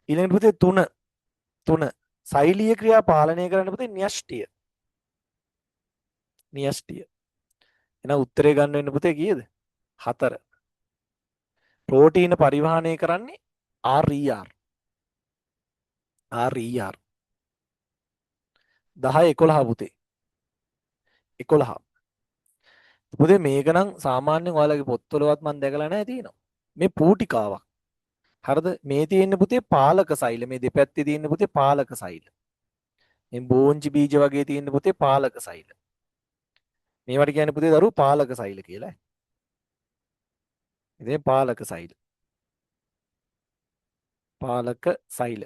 ඊළඟ පුතේ 3 සෛලීය ක්‍රියා පාලනය කරන්න පුතේ න්‍යෂ්ටිය. න්‍යෂ්ටිය. එහෙනම් උත්තරේ ගන්න වෙන පුතේ කීයද? 4. ප්‍රෝටීන පරිවහනය කරන්නේ RER. RER 10 11 පුතේ. 11. පුතේ මේක නම් සාමාන්‍යයෙන් ඔයාලගේ පොත්වලවත් මම දැකලා නැහැ තියෙනවා. මේ පූටිකාවක්. හරිද? මේ තියෙන්නේ පුතේ පාලක සෛල. මේ දෙපැත්තේ තියෙන්නේ පුතේ පාලක සෛල. මේ බෝංචි බීජ වගේ තියෙන්නේ පුතේ පාලක සෛල. මේවට කියන්නේ පුතේ දරුවෝ පාලක සෛල කියලා. ඉතින් පාලක සෛල. පාලක සෛල.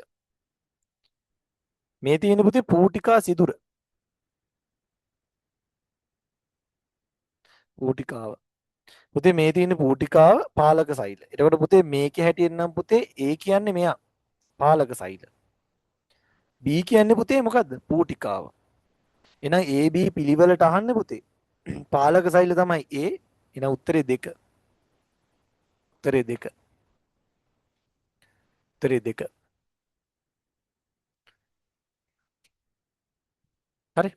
මේ තියෙන්නේ පුතේ පූටිකා සිදුර. පූටිකාව. පුතේ මේ තියෙන පූටිකාව පාලක සෛල. එතකොට පුතේ මේකේ හැටියෙන් නම් පුතේ ඒ කියන්නේ මෙයා පාලක සෛල. B කියන්නේ පුතේ මොකද්ද? පූටිකාව. එහෙනම් AB පිළිවෙලට අහන්නේ පුතේ. පාලක සෛල තමයි A. එහෙනම් උත්තරේ 2. උත්තරේ 2. උත්තරේ 2. හරි.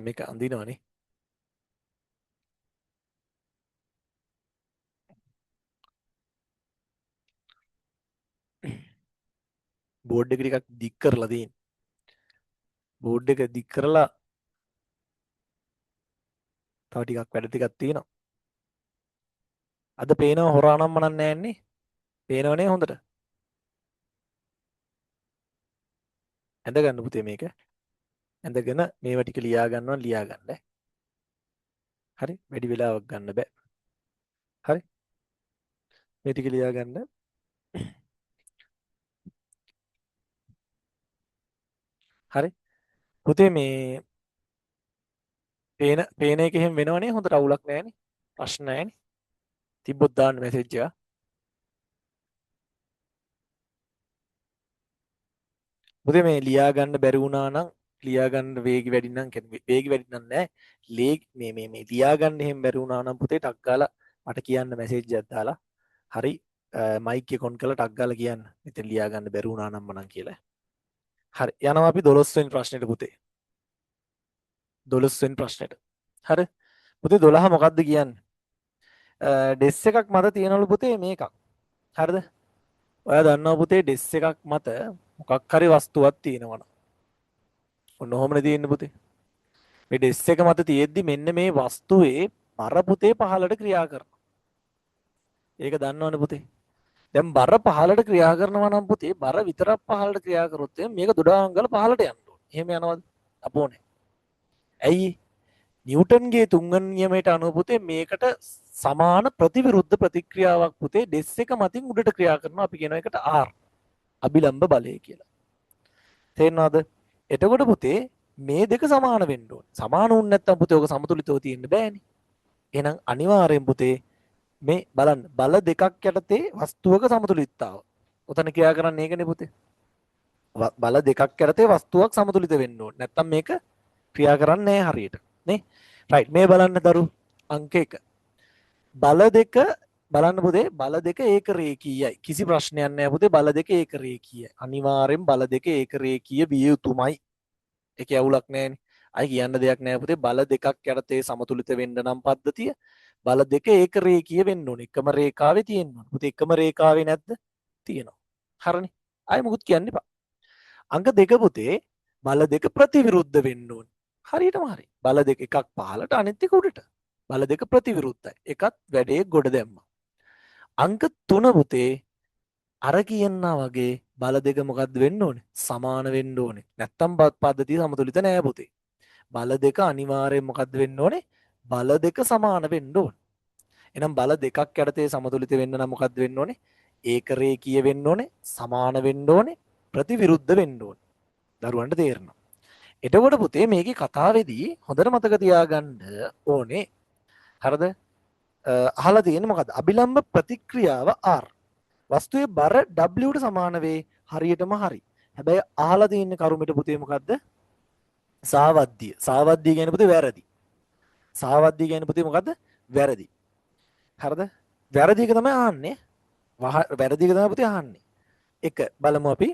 මේක අඳිනවනේ. බෝඩ් එක ටිකක් දික් කරලා තියෙන. බෝඩ් එක දික් කරලා තව ටිකක් වැඩ ටිකක් තියෙනවා. අද පේනව හොරානම් මනක් නෑන්නේ. පේනවනේ හොඳට. ඇඳ ගන්න පුතේ මේක. ඇඳගෙන මේවා ටික ලියා ගන්නවා ලියා ගන්න. හරි. වැඩි වෙලාවක් ගන්න බෑ. හරි. මේ ටික ලියා ගන්න. හරි. පුතේ මේ පේන එක එහෙම වෙනවනේ හොඳට අවුලක් නෑනේ. ප්‍රශ්න නෑනේ. තිබ්බොත් දාන්න මැසේජ් එක. පුතේ මේ ලියා ගන්න බැරි වුණා නම් ලියා ගන්න වේගය වැඩි නම් කියන්නේ වේගය වැඩි නම් නෑ. මේ ලියා ගන්න එහෙම බැරි වුණා නම් පුතේ ටක් ගාලා මට කියන්න මැසේජ් එකක් දාලා හරි මයික් එක ඔන් කරලා ටක් ගාලා කියන්න. මෙතන ලියා ගන්න බැරි වුණා නම් මනම් කියලා. හරි. යනවා අපි 12 වෙනි ප්‍රශ්නෙට පුතේ. 12 වෙනි ප්‍රශ්නෙට. හරි. පුතේ 12 මොකද්ද කියන්නේ? ඩෙස් එකක් මත තියෙනවලු පුතේ මේකක්. හරිද? ඔයා දන්නවා පුතේ ඩෙස් එකක් මත මොකක් හරි වස්තුවක් තියෙනවනම්. ඔන්න ඔහොමනේ තියෙන්නේ පුතේ. මේ ඩෙස් එක මත තියෙද්දි මෙන්න මේ වස්තුවේ බර පුතේ පහළට ක්‍රියා කරනවා. ඒක දන්නවනේ පුතේ. දැන් බර පහළට ක්‍රියා කරනවා නම් පුතේ බර විතරක් පහළට ක්‍රියා කරොත් මේක දොඩාංගල පහළට යන්න ඕනේ. එහෙම යනවද? අපෝනේ. ඇයි? නිව්ටන්ගේ තුන්වෙනි නියමයට අනුව පුතේ මේකට සමාන ප්‍රතිවිරුද්ධ ප්‍රතික්‍රියාවක් පුතේ ඩෙස් එක මතින් උඩට ක්‍රියා කරනවා. අපි කියන එකට R. අභිලම්බ බලය කියලා. තේරෙනවද? එතකොට පුතේ මේ දෙක සමාන වෙන්න ඕනේ. සමාන වුනේ නැත්නම් පුතේ ඔක සමතුලිතව තියෙන්න බෑනේ. එහෙනම් අනිවාර්යෙන් පුතේ මේ බලන්න බල දෙකක් යටතේ වස්තුවක සමතුලිතතාව. උතන ක්‍රියා කරන්නේ ඒකනේ පුතේ. බල දෙකක් යටතේ වස්තුවක් සමතුලිත වෙන්න ඕනේ. නැත්නම් මේක ක්‍රියා කරන්නේ නැහැ හරියට. නේ? රයිට්. මේ බලන්න දරු අංක 1. බල දෙක බලන්න පුතේ බල දෙක ඒක රේඛීයයි. කිසි ප්‍රශ්නයක් නැහැ පුතේ බල දෙක ඒක රේඛීයයි. අනිවාර්යෙන් බල දෙක ඒක රේඛීය විය යුතුමයි. ඒකේ අවුලක් නැහැනේ. අය කියන්න දෙයක් නැහැ පුතේ බල දෙකක් යටතේ සමතුලිත වෙන්න නම් පද්ධතිය බල දෙක ඒක රේඛීය වෙන්න ඕනේ. එකම රේඛාවේ තියෙන්න ඕනේ. පුතේ එකම රේඛාවේ නැද්ද? තියෙනවා. හරිනේ. අය මොකුත් කියන්න එපා. අංක 2 පුතේ බල දෙක ප්‍රතිවිරුද්ධ වෙන්න ඕනේ. හරියටම හරි. බල දෙක එකක් පහළට අනිත් එක උඩට. බල දෙක ප්‍රතිවිරුද්ධයි. එකත් වැඩේ ගොඩ දැම්මා. අංක 3 පුතේ අර කියන්නා වගේ බල දෙක මොකක්ද වෙන්න ඕනේ? සමාන වෙන්න ඕනේ. නැත්තම් පද්ධතිය සමතුලිත නෑ පුතේ. බල දෙක අනිවාර්යෙන් මොකක්ද වෙන්න ඕනේ? බල දෙක සමාන වෙන්න ඕනේ. එහෙනම් බල දෙකක් යටතේ සමතුලිත වෙන්න නම් මොකක්ද වෙන්න ඕනේ? ඒක රේඛීය වෙන්න ඕනේ, සමාන වෙන්න ඕනේ, ප්‍රතිවිරුද්ධ වෙන්න ඕනේ. දරුවන්ට තේරෙනවා. එතකොට පුතේ මේකේ කතාවේදී හොඳට මතක තියාගන්න ඕනේ. හරිද? අහලා තියෙන්නේ මොකද්ද? අභිලම්බ ප්‍රතික්‍රියාව R. වස්තුවේ බර W ට සමාන වේ. හරියටම හරි. හැබැයි අහලා තියෙන කරුමෙට පුතේ මොකද්ද? සාවද්දිය. සාවද්දිය කියන්නේ පුතේ වැරදි. සාවද්දිය කියන්නේ පුතේ මොකද්ද? වැරදි. හරිද? වැරදි එක තමයි අහන්නේ. වැරදි එක තමයි පුතේ අහන්නේ. එක බලමු අපි.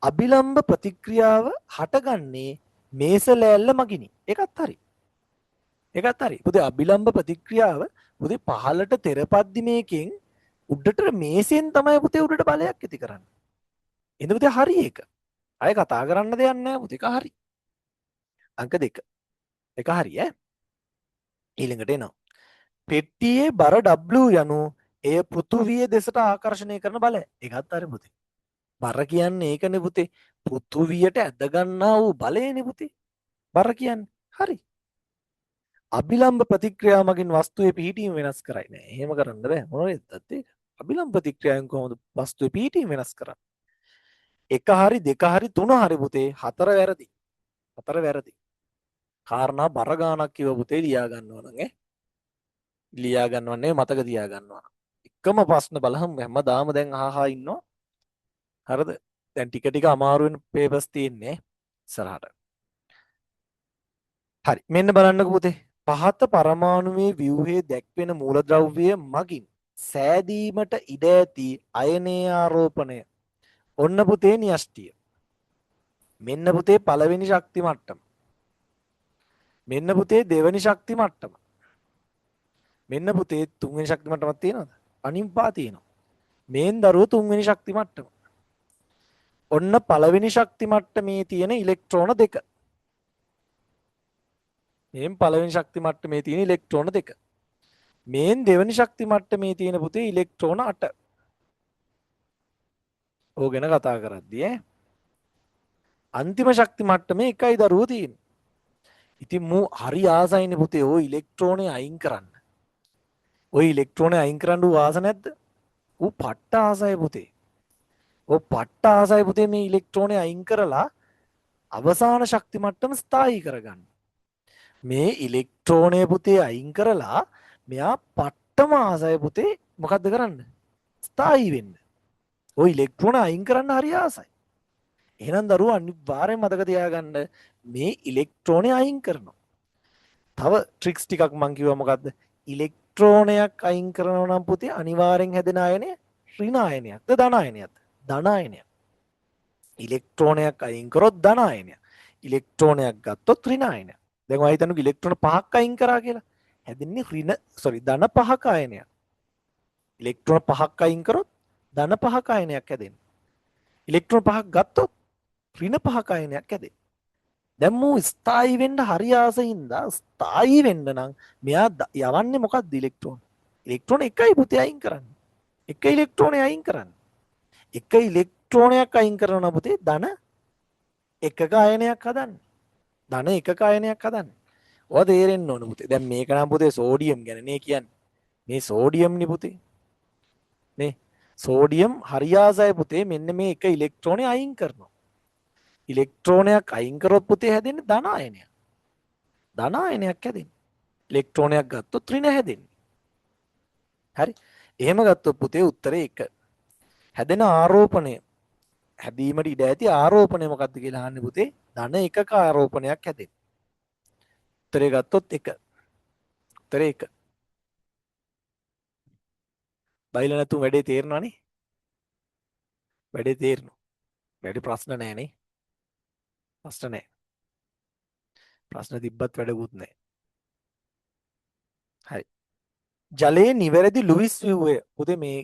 අභිලම්බ ප්‍රතික්‍රියාව හටගන්නේ මේස ලෑල්ල මගිනි. ඒකත් හරි. ඒකත් හරි. පුතේ අභිලම්බ ප්‍රතික්‍රියාව පුතේ පහළට තෙරපද්දි මේකෙන් උඩට මේසෙන් තමයි පුතේ උඩට බලයක් ඇති කරන්නේ. එඳ පුතේ හරි ඒක. අය කතා කරන්න දෙයක් නැහැ පුතේ. ඒක හරි. අංක 2. ඒක හරි ඈ. ඊළඟට එනවා. පෙට්ටියේ බර W යනු එය පෘථුවිය දෙසට ආකර්ෂණය කරන බලය. ඒකත් හරි පුතේ. බර කියන්නේ ඒකනේ පුතේ. පෘථුවියට ඇද ගන්නා වූ බලයනේ පුතේ. බර කියන්නේ. හරි. අභිලම්බ ප්‍රතික්‍රියාව මගින් වස්තුවේ පිහිටීම වෙනස් කරයි නෑ. එහෙම කරන්න බෑ. මොනවද ඒක? අභිලම්බ ප්‍රතික්‍රියාවෙන් කොහොමද වස්තුවේ පිහිටීම වෙනස් කරන්නේ? එක හරි දෙක හරි තුන හරි පුතේ හතර වැරදි. හතර වැරදි. කාරණා බර ගානක් කිව්ව පුතේ ලියා ගන්නවා නම් ලියා ගන්නව නෙවෙයි මතක තියා ගන්නවා. එකම ප්‍රශ්න බලහම හැමදාම දැන් අහහා ඉන්නවා. හරිද? දැන් ටික ටික අමාරු වෙන පේපර්ස් තියෙන්නේ ඉස්සරහට. හරි. මෙන්න බලන්නකෝ පුතේ. පහත පරමාණුවේ ව්‍යුහයේ දැක්වෙන මූලද්‍රව්‍ය මගින් සෑදීමට ඉඩ ඇති අයනීය ආරෝපණය. ඔන්න පුතේ න්‍යෂ්ටිය. මෙන්න පුතේ පළවෙනි ශක්ති මට්ටම. මෙන්න පුතේ දෙවෙනි ශක්ති මට්ටම. මෙන්න පුතේ තුන්වෙනි ශක්ති මට්ටමක් තියෙනවද? අනිම්පා තියෙනවා. මේන් දරුවෝ තුන්වෙනි ශක්ති මට්ටම. ඔන්න පළවෙනි ශක්ති මට්ටමේ තියෙන ඉලෙක්ට්‍රෝන දෙක. මේන් පළවෙනි ශක්ති මට්ටමේ තියෙන ඉලෙක්ට්‍රෝන දෙක. මේන් දෙවෙනි ශක්ති මට්ටමේ තියෙන පුතේ ඉලෙක්ට්‍රෝන 8. ඕක ගැන කතා කරද්දී අන්තිම ශක්ති මට්ටමේ එකයි දරුවෝ තියෙන්නේ. ඉතින් මූ හරි ආසයිනේ පුතේ ওই ඉලෙක්ට්‍රෝනේ අයින් කරන්න. ওই ඉලෙක්ට්‍රෝනේ අයින් කරන්න ඌ ආස නැද්ද? ඌ පට්ට ආසයි පුතේ. ඔය පට්ට ආසයි පුතේ මේ ඉලෙක්ට්‍රෝනේ අයින් කරලා අවසාන ශක්ති මට්ටම ස්ථායී කරගන්න. මේ ඉලෙක්ට්‍රෝනය පුතේ අයින් කරලා මෙයා පට්ටම ආසයි පුතේ මොකද්ද කරන්න? ස්ථායී වෙන්න. ওই ඉලෙක්ට්‍රෝන අයින් කරන්න හරි ආසයි. එහෙනම් දරුවෝ අනිවාර්යෙන් මතක තියාගන්න මේ ඉලෙක්ට්‍රෝනය අයින් කරනවා. තව ට්‍රික්ස් ටිකක් මං කිව්වා මොකද්ද? ඉලෙක්ට්‍රෝනයක් අයින් කරනවා නම් පුතේ අනිවාර්යෙන් හැදෙන අයනය ඍණ අයනයක්ද ධන අයනයක්ද? ධන අයනයක්. ඉලෙක්ට්‍රෝනයක් අයින් කරොත් ධන අයනයක්. ඉලෙක්ට්‍රෝනයක් ගත්තොත් ඍණ අයනයක්. දැන් ඔය හිතන්නකෝ ඉලෙක්ට්‍රෝන 5ක් අයින් කරා කියලා. හැදෙන්නේ ධන 5ක අයනයක්. ඉලෙක්ට්‍රෝන 5ක් අයින් කරොත් ධන 5ක අයනයක් හැදෙන්නේ. ඉලෙක්ට්‍රෝන 5ක් ගත්තොත් ඍණ 5ක අයනයක් හැදෙන්නේ. දැන් මූ ස්ථායී වෙන්න හරි ආසින්දා ස්ථායී වෙන්න නම් මෙයා යවන්නේ මොකක්ද ඉලෙක්ට්‍රෝන? ඉලෙක්ට්‍රෝන එකයි පුතේ අයින් කරන්නේ. එක ඉලෙක්ට්‍රෝනය අයින් කරන්නේ. එක ඉලෙක්ට්‍රෝනයක් අයින් කරනවා පුතේ ධන එකක අයනයක් හදන්නේ. ධන එකක අයනයක් හදන්නේ. ඔය තේරෙන්න ඕන පුතේ. දැන් මේක නම් පුතේ සෝඩියම් ගැන නේ කියන්නේ. මේ සෝඩියම් නේ පුතේ. නේ සෝඩියම් හරියාසයි පුතේ මෙන්න මේ එක ඉලෙක්ට්‍රෝනය අයින් කරනවා. ඉලෙක්ට්‍රෝනයක් අයින් කරොත් පුතේ හැදෙන්නේ ධන අයනයක්. ධන අයනයක් හැදෙන්නේ. ඉලෙක්ට්‍රෝනයක් ගත්තොත් ඍණ හැදෙන්නේ. හරි. එහෙම ගත්තොත් පුතේ උත්තරේ 1. හැදෙන ආරෝපණය හැදීමට ඉඩ ඇති ආරෝපණය මොකක්ද කියලා අහන්නේ පුතේ? ධන එකක ආරෝපණයක් හැදෙන්නේ. උත්තරේ ගත්තොත් 1. උත්තරේ 1. බයිලා නැතුව වැඩේ තේරෙනවනේ. වැඩේ තේරෙනවා. වැඩි ප්‍රශ්න නැහැනේ. ප්‍රශ්න නැහැ. ප්‍රශ්න තිබ්බත් වැඩකුත් නැහැ. හරි. ජලයේ නිවැරදි ලුයිස් ව්‍යුවය. පුතේ මේ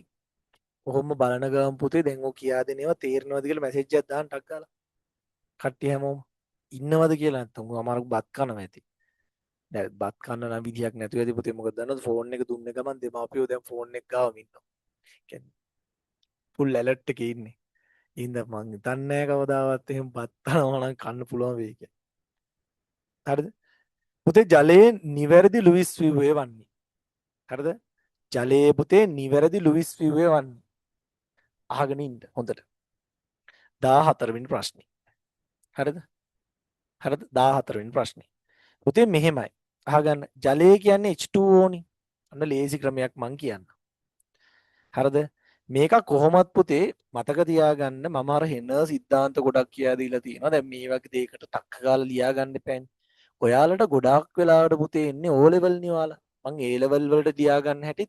කොහොම බලන ගමන් පුතේ දැන් ඔය කියා දෙන ඒවා තේරෙනවද කියලා මැසේජ් එකක් දාන්න ටක් ගාලා. කට්ටිය හැමෝම ඉන්නවද කියලා නැත්නම් අමාරු බත් කනවා ඇති. දැන් බත් කන්න නම් විදියක් නැතුව ඇති පුතේ මොකද දන්නවද ෆෝන් එක දුන්න ගමන් දෙමාපියෝ දැන් ෆෝන් එක ගාවම ඉන්නවා. කියන්නේ ෆුල් ඇලර්ට් එකේ ඉන්නේ. ඉඳ මං හිතන්නේ නැහැ කවදාවත් එහෙම බත් කනවා නම් කන්න පුළුවන් වෙයි කියලා. හරිද? පුතේ ජලයේ නිවැරදි ලුයිස් ව්‍යුවය වන්නේ. හරිද? ජලයේ පුතේ නිවැරදි ලුයිස් ව්‍යුවය වන්නේ. අහගෙන ඉන්න හොඳට. 14 වෙනි ප්‍රශ්නේ. හරිද? හරිද? 14 වෙනි ප්‍රශ්නේ. පුතේ මෙහෙමයි. අහගන්න. ජලය කියන්නේ H2O නේ. අන්න ලේසි ක්‍රමයක් මං කියන්න. හරිද? මේක කොහොමත් පුතේ මතක තියාගන්න මම අර හෙන සිද්ධාන්ත ගොඩක් කියා දීලා තියෙනවා. දැන් මේ වගේ දෙයකට ටක් ගාලා ලියා ගන්න එපානේ. ඔයාලට ගොඩාක් වෙලාවට පුතේ එන්නේ O level නේ ඔයාලා. මං A level වලට තියා ගන්න හැටි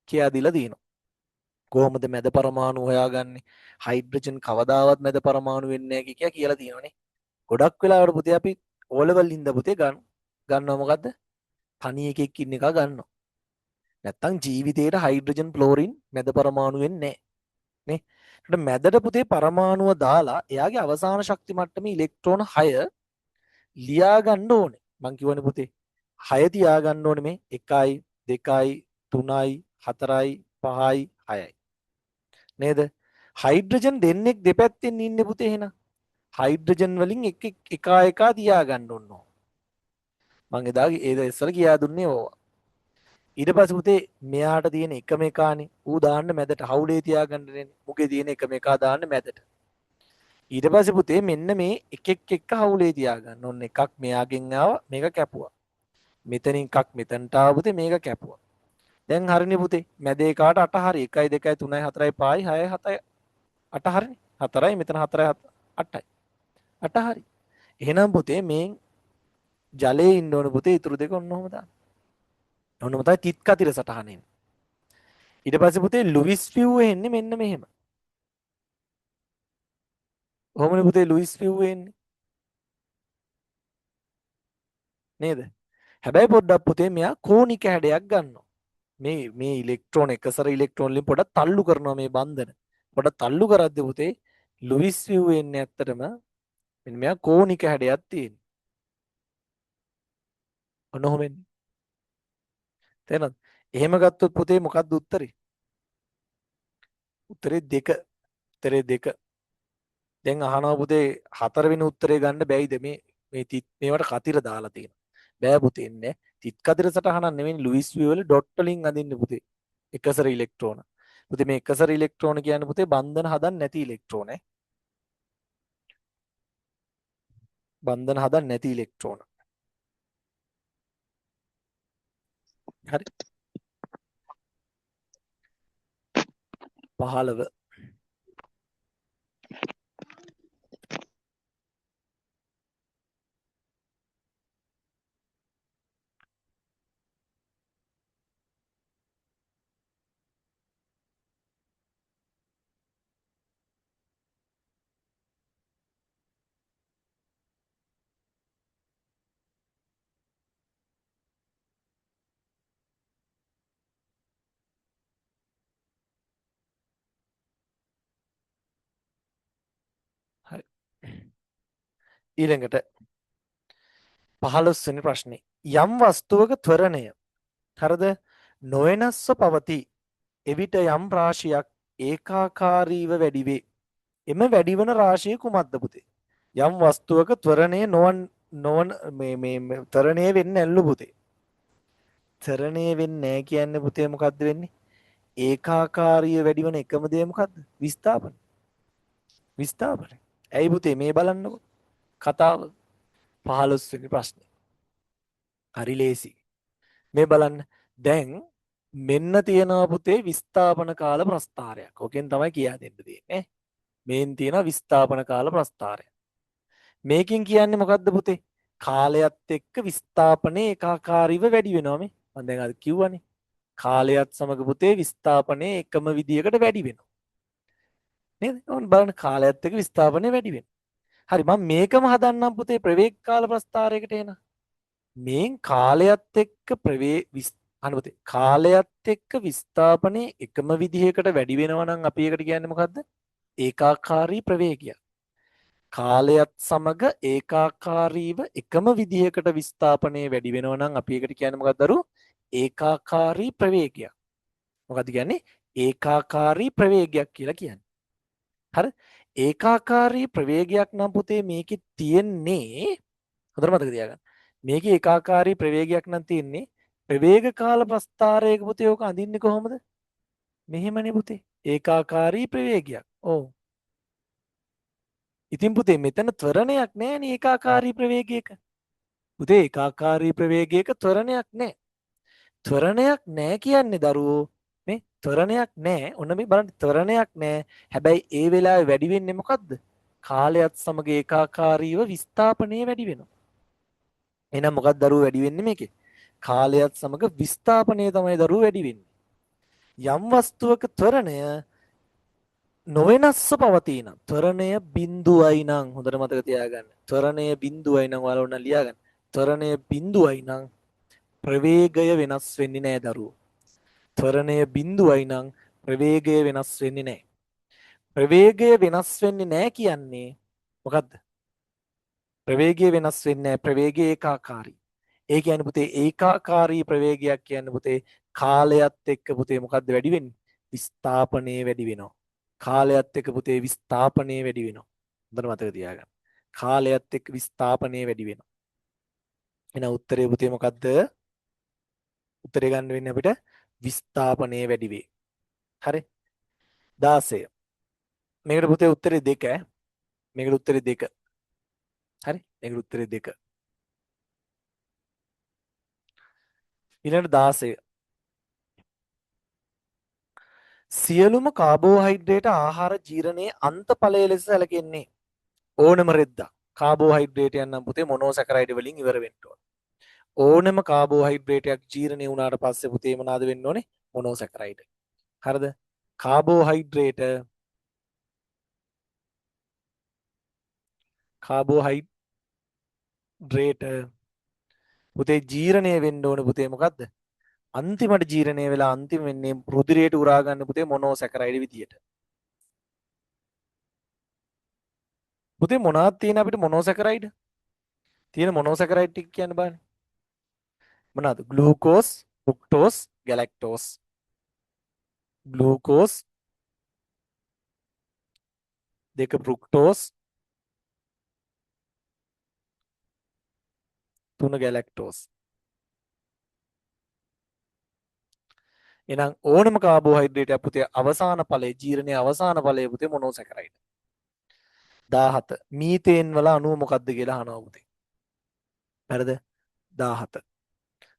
කියා දීලා තියෙනවා. කොහොමද මැද පරමාණු හොයාගන්නේ? හයිඩ්‍රජන් කවදාවත් මැද පරමාණු වෙන්නේ නැහැ කියලා තියෙනවානේ. ගොඩක් වෙලාවට පුතේ අපි O level ඉඳ පුතේ ගන්නවා මොකද්ද? තනි එකෙක් ඉන්න එක ගන්නවා. නැත්තම් ජීවිතේට හයිඩ්‍රජන් ෆ්ලෝරින් මැද පරමාණු වෙන්නේ නැහැ නේ. ඒකට මැදට පුතේ පරමාණුව දාලා එයාගේ අවසාන ශක්ති මට්ටමේ ඉලෙක්ට්‍රෝන 6 ලියා ගන්න ඕනේ. මං කියවනේ පුතේ 6 තියා ගන්න ඕනේ මේ 1යි 2යි 3යි 4යි 5යි 6යි. නේද? හයිඩ්‍රජන් දෙන්නෙක් දෙපැත්තෙන් ඉන්නේ පුතේ එහෙනම්. හයිඩ්‍රජන් වලින් එක තියා ගන්න ඕන. මං එදා ඉස්සර කියා දුන්නේ ඕවා. ඊට පස්සේ පුතේ මෙයාට තියෙන එකම එකානේ ඌ දාන්න මැදට හවුලේ තියාගන්න දෙන්නේ. මුගේ තියෙන එකම එකා දාන්න මැදට. ඊට පස්සේ පුතේ මෙන්න මේ එක හවුලේ තියාගන්න. ඔන්න එකක් මෙයාගෙන් ආවා මේක කැපුවා. මෙතනින් එකක් මෙතනට ආවා පුතේ මේක කැපුවා. දැන් හරිනේ පුතේ. මැද එකාට 8 හරි. 1යි 2යි 3යි 4යි 5යි 6යි 7යි 8 හරිනේ. 4යි මෙතන 4යි 8යි. 8 හරි. එහෙනම් පුතේ මේ ජලයේ ඉන්න ඕන පුතේ ඉතුරු දෙක ඔන්න ඔහම දාන්න. ඔන්නම තමයි තිත් කතිර සටහනෙන්. ඊට පස්සේ පුතේ ලුයිස් ෆිව් එන්නේ මෙන්න මෙහෙම. කොහොමද පුතේ ලුයිස් ෆිව් එන්නේ? නේද? හැබැයි පොඩ්ඩක් පුතේ මෙයා කෝණික හැඩයක් ගන්නවා. මේ ඉලෙක්ට්‍රෝන එකසර ඉලෙක්ට්‍රෝන වලින් පොඩක් තල්ලු කරනවා මේ බන්ධන. පොඩක් තල්ලු කරද්දී පුතේ ලුයිස් ෆිව් එන්නේ ඇත්තටම මෙන්න මෙයා කෝණික හැඩයක් තියෙනවා. ඔන්න ඔහොම එන්නේ. තේරෙනවද? එහෙම ගත්තොත් පුතේ මොකක්ද උත්තරේ? උත්තරේ 2. උත්තරේ 2. දැන් අහනවා පුතේ 4 වෙනි උත්තරේ ගන්න බැයිද මේ තිත් මේවට කතිර දාලා තියෙනවා. බෑ පුතේ ඉන්නේ. තිත් කතිර සටහනක් නෙවෙයි ලුයිස් වී වල ඩොට් වලින් අදින්න පුතේ. එකසර ඉලෙක්ට්‍රෝන. පුතේ මේ එකසර ඉලෙක්ට්‍රෝන කියන්නේ පුතේ බන්ධන හදන්න නැති ඉලෙක්ට්‍රෝන ඈ. බන්ධන හදන්න නැති ඉලෙක්ට්‍රෝන. හරි. 15. හරි. ඊළඟට 15 වෙනි ප්‍රශ්නේ. යම් වස්තුවක ත්වරණය හරිද නොවෙනස්ව පවතී. එවිට යම් රාශියක් ඒකාකාරීව වැඩි වේ. එම වැඩිවන රාශිය කුමක්ද පුතේ? යම් වස්තුවක ත්වරණය නොවන මේ ත්වරණය වෙන්නේ නැල්ලු පුතේ. ත්වරණය වෙන්නේ නැහැ කියන්නේ පුතේ මොකද්ද වෙන්නේ? ඒකාකාරීව වැඩිවන එකම දේ මොකද්ද? විස්ථාපන. විස්ථාපන. ඇයි පුතේ මේ බලන්නකෝ. කතාව 15 වෙනි ප්‍රශ්නේ. හරි ලේසි. මේ බලන්න. දැන් මෙන්න තියෙනවා පුතේ විස්ථාපන කාල ප්‍රස්ථාරයක්. ඕකෙන් තමයි කියා දෙන්න තියෙන්නේ. මේන් තියෙනවා විස්ථාපන කාල ප්‍රස්ථාරය. මේකෙන් කියන්නේ මොකද්ද පුතේ? කාලයත් එක්ක විස්ථාපනයේ ඒකාකාරීව වැඩි වෙනවා මේ. මම දැන් අර කිව්වනේ. කාලයත් සමග පුතේ විස්ථාපනයේ එකම විදියකට වැඩි වෙනවා. නේද? ඕන බලන්න කාලයත් එක්ක විස්ථාපනය වැඩි වෙනවා. හරි මම මේකම හදන්නම් පුතේ ප්‍රවේග කාල ප්‍රස්ථාරයකට එන. මේන් කාලයත් එක්ක අනුපතේ කාලයත් එක්ක විස්ථාපනයේ එකම විදිහකට වැඩි වෙනවා නම් අපි ඒකට කියන්නේ මොකද්ද? ඒකාකාරී ප්‍රවේගයක්. කාලයත් සමග ඒකාකාරීව එකම විදිහකට විස්ථාපනය වැඩි වෙනවා නම් අපි ඒකට කියන්නේ මොකක්ද දරු? ඒකාකාරී ප්‍රවේගයක්. මොකද්ද කියන්නේ? ඒකාකාරී ප්‍රවේගයක් කියලා කියන්නේ. හරි? ඒකාකාරී ප්‍රවේගයක් නම් පුතේ මේකේ තියෙන්නේ හොඳට මතක තියාගන්න. මේකේ ඒකාකාරී ප්‍රවේගයක් නම් තියෙන්නේ ප්‍රවේග කාල ප්‍රස්ථාරයක පුතේ ඕක අඳින්නේ කොහොමද? මෙහෙමනේ පුතේ. ඒකාකාරී ප්‍රවේගයක්. ඔව්. ඉතින් පුතේ මෙතන ත්වරණයක් නෑනේ ඒකාකාරී ප්‍රවේගයක. පුතේ ඒකාකාරී ප්‍රවේගයක ත්වරණයක් නෑ. ත්වරණයක් නෑ කියන්නේ දරුවෝ මේ ත්වරණයක් නෑ. ඔන්න මේ බලන්න ත්වරණයක් නෑ. හැබැයි ඒ වෙලාවේ වැඩි වෙන්නේ මොකද්ද? කාලයත් සමග ඒකාකාරීව විස්ථාපනය වැඩි වෙනවා. එහෙනම් මොකක්ද දරුවෝ වැඩි වෙන්නේ මේකේ? කාලයත් සමග විස්ථාපනය තමයි දරුවෝ වැඩි වෙන්නේ. යම් වස්තුවක ත්වරණය නොවෙනස්ව පවතින ත්වරණය බිඳුවයි නම් හොඳට මතක තියාගන්න. ත්වරණය බිඳුවයි නම් ඔයාලා උන ලියාගන්න. ත්වරණය බිඳුවයි නම් ප්‍රවේගය වෙනස් වෙන්නේ නැහැ දරුවෝ. ත්වරණය බිඳුවයි නම් ප්‍රවේගය වෙනස් වෙන්නේ නැහැ. ප්‍රවේගය වෙනස් වෙන්නේ නැහැ කියන්නේ මොකද්ද? ප්‍රවේගය වෙනස් වෙන්නේ නැහැ. ප්‍රවේගය ඒකාකාරී. ඒ කියන්නේ පුතේ ඒකාකාරී ප්‍රවේගයක් කියන්නේ පුතේ කාලයත් එක්ක පුතේ මොකද්ද වැඩි වෙන්නේ? විස්ථාපනය වැඩි වෙනවා. කාලයත් එක්ක පුතේ විස්ථාපනය වැඩි වෙනවා. හොඳට මතක තියාගන්න. කාලයත් එක්ක විස්ථාපනය වැඩි වෙනවා. එහෙනම් උත්තරේ පුතේ මොකද්ද? උත්තරේ ගන්න වෙන්නේ අපිට විස්ථාපනය වැඩි වේ. හරි? 16. මේකට පුතේ උත්තරේ 2 ඈ. මේකට උත්තරේ 2. හරි? මේකට උත්තරේ 2. ඊළඟට 16. සියලුම කාබෝහයිඩ්‍රේට ආහාර ජීර්ණයේ අන්තඵලය ලෙස සැලකෙන්නේ. ඕනම රෙද්දක් කාබෝහයිඩ්‍රේටයක් නම් පුතේ මොනෝසැකරයිඩ් වලින් ඉවර වෙන්න ඕන. ඕනම කාබෝහයිඩ්‍රේටයක් ජීර්ණය වුණාට පස්සේ පුතේ මොනවාද වෙන්න ඕනේ? මොනෝසැකරයිඩ්. හරිද? කාබෝහයිඩ්‍රේට පුතේ ජීර්ණය වෙන්න ඕනේ පුතේ මොකද්ද? අන්තිමට ජීර්ණය වෙලා අන්තිම වෙන්නේ රුධිරයට උරා ගන්න පුතේ මොනෝසැකරයිඩ් විදියට. පුතේ මොනවද තියෙන අපිට මොනෝසැකරයිඩ්? තියෙන මොනෝසැකරයිඩ් ටික කියන්න බෑනේ. මොනවාද? ග්ලූකෝස්, ෆ්‍රුක්ටෝස්, ගැලැක්ටෝස්. ග්ලූකෝස් දෙක ෆ්‍රුක්ටෝස් තුන ගැලැක්ටෝස්. එහෙනම් ඕනම කාබෝහයිඩ්‍රේටයක් පුතේ අවසාන ඵලයේ ජීර්ණයේ අවසාන ඵලයේ පුතේ මොනෝසැකරයිඩ්. 17 මීතේන් වල අණුව මොකක්ද කියලා අහනවා පුතේ. හරිද? 17.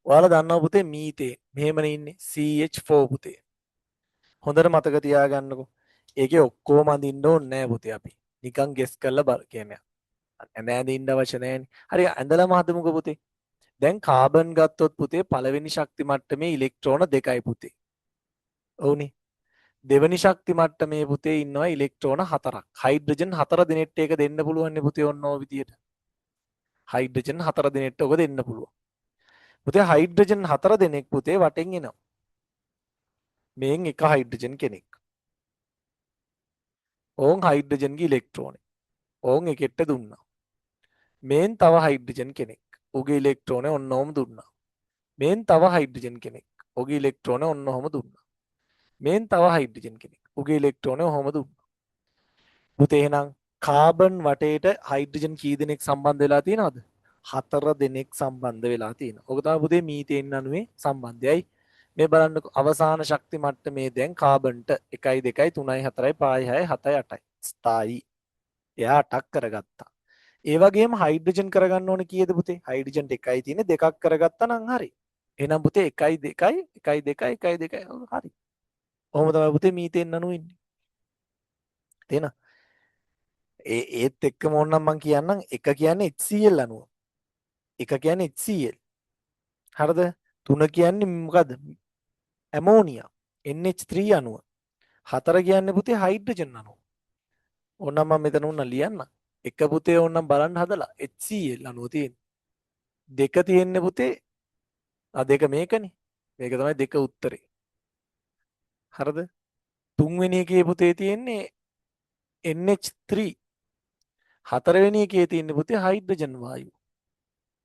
ඔයාලා දන්නවා පුතේ මීතේන්. මෙහෙමනේ ඉන්නේ CH4 පුතේ. හොඳට මතක තියාගන්නකෝ. ඒකේ ඔක්කොම අඳින්න ඕනේ නෑ පුතේ අපි. නිකන් ගෙස් කරලා බල කියන්නේ. ඇඳ ඇඳින්න අවශ්‍ය නෑනේ. හරි ඇඳලාම හදමුකෝ පුතේ. දැන් කාබන් ගත්තොත් පුතේ පළවෙනි ශක්ති මට්ටමේ ඉලෙක්ට්‍රෝන දෙකයි පුතේ. ඔව්නේ. දෙවනි ශක්ති මට්ටමේ පුතේ ඉන්නවා ඉලෙක්ට්‍රෝන හතරක්. හයිඩ්‍රජන් 4 දිනෙට ඒක දෙන්න පුළුවන් නේ පුතේ ඔන්න ඔය විදියට. හයිඩ්‍රජන් 4 දිනෙට ඔක දෙන්න පුළුවන්. පුතේ හයිඩ්‍රජන් 4 දෙනෙක් පුතේ වටෙන් එනවා. මේන් එක හයිඩ්‍රජන් කෙනෙක්. ඕන් හයිඩ්‍රජන්ගේ ඉලෙක්ට්‍රෝනේ. ඕන් එකෙට්ට දුන්නා. මේන් තව හයිඩ්‍රජන් කෙනෙක්. උගේ ඉලෙක්ට්‍රෝනේ ඔන්න ඔහම දුන්නා. මේන් තව හයිඩ්‍රජන් කෙනෙක්. උගේ ඉලෙක්ට්‍රෝනේ ඔන්න ඔහම දුන්නා. මේන් තව හයිඩ්‍රජන් කෙනෙක්. උගේ ඉලෙක්ට්‍රෝනේ ඔහම දුන්නා. පුතේ එහෙනම් කාබන් වටේට හයිඩ්‍රජන් කී දෙනෙක් සම්බන්ධ වෙලා තියෙනවද? 4 දෙනෙක් සම්බන්ධ වෙලා තියෙනවා. ඔක තමයි පුතේ මීතේන් අණුවේ සම්බන්ධයයි. මේ බලන්නකො අවසාන ශක්ති මට්ටමේ දැන් කාබන්ට 1 2 3 4 5 6 7 8යි. ස්ථායි. එයා 8ක් කරගත්තා. ඒ වගේම හයිඩ්‍රජන් කරගන්න ඕනේ කීයද පුතේ? හයිඩ්‍රජන්ට 1යි තියෙන්නේ 2ක් කරගත්තා නම් හරි. එහෙනම් පුතේ 1 2 1 2 1 2 හරි. ඔහොම තමයි පුතේ මීතේන් අණුව ඉන්නේ. තේන? ඒත් එක්කම ඕනනම් මම කියන්නම් එක කියන්නේ HCl අණුව. එක කියන්නේ HCl. හරිද? තුන කියන්නේ මොකද්ද? Ammonia NH3 අණුව. හතර කියන්නේ පුතේ හයිඩ්‍රජන් අණුව. ඕනනම් මම මෙතන උන්න ලියන්න. එක පුතේ ඕනනම් බලන්න හදලා HCl අණුව තියෙන. දෙක තියෙන්නේ පුතේ දෙක මේකනේ. මේක තමයි දෙක උත්තරේ. හරිද? තුන්වෙනි එකේ පුතේ තියෙන්නේ NH3. හතරවෙනි එකේ තියෙන්නේ පුතේ හයිඩ්‍රජන් වායුව.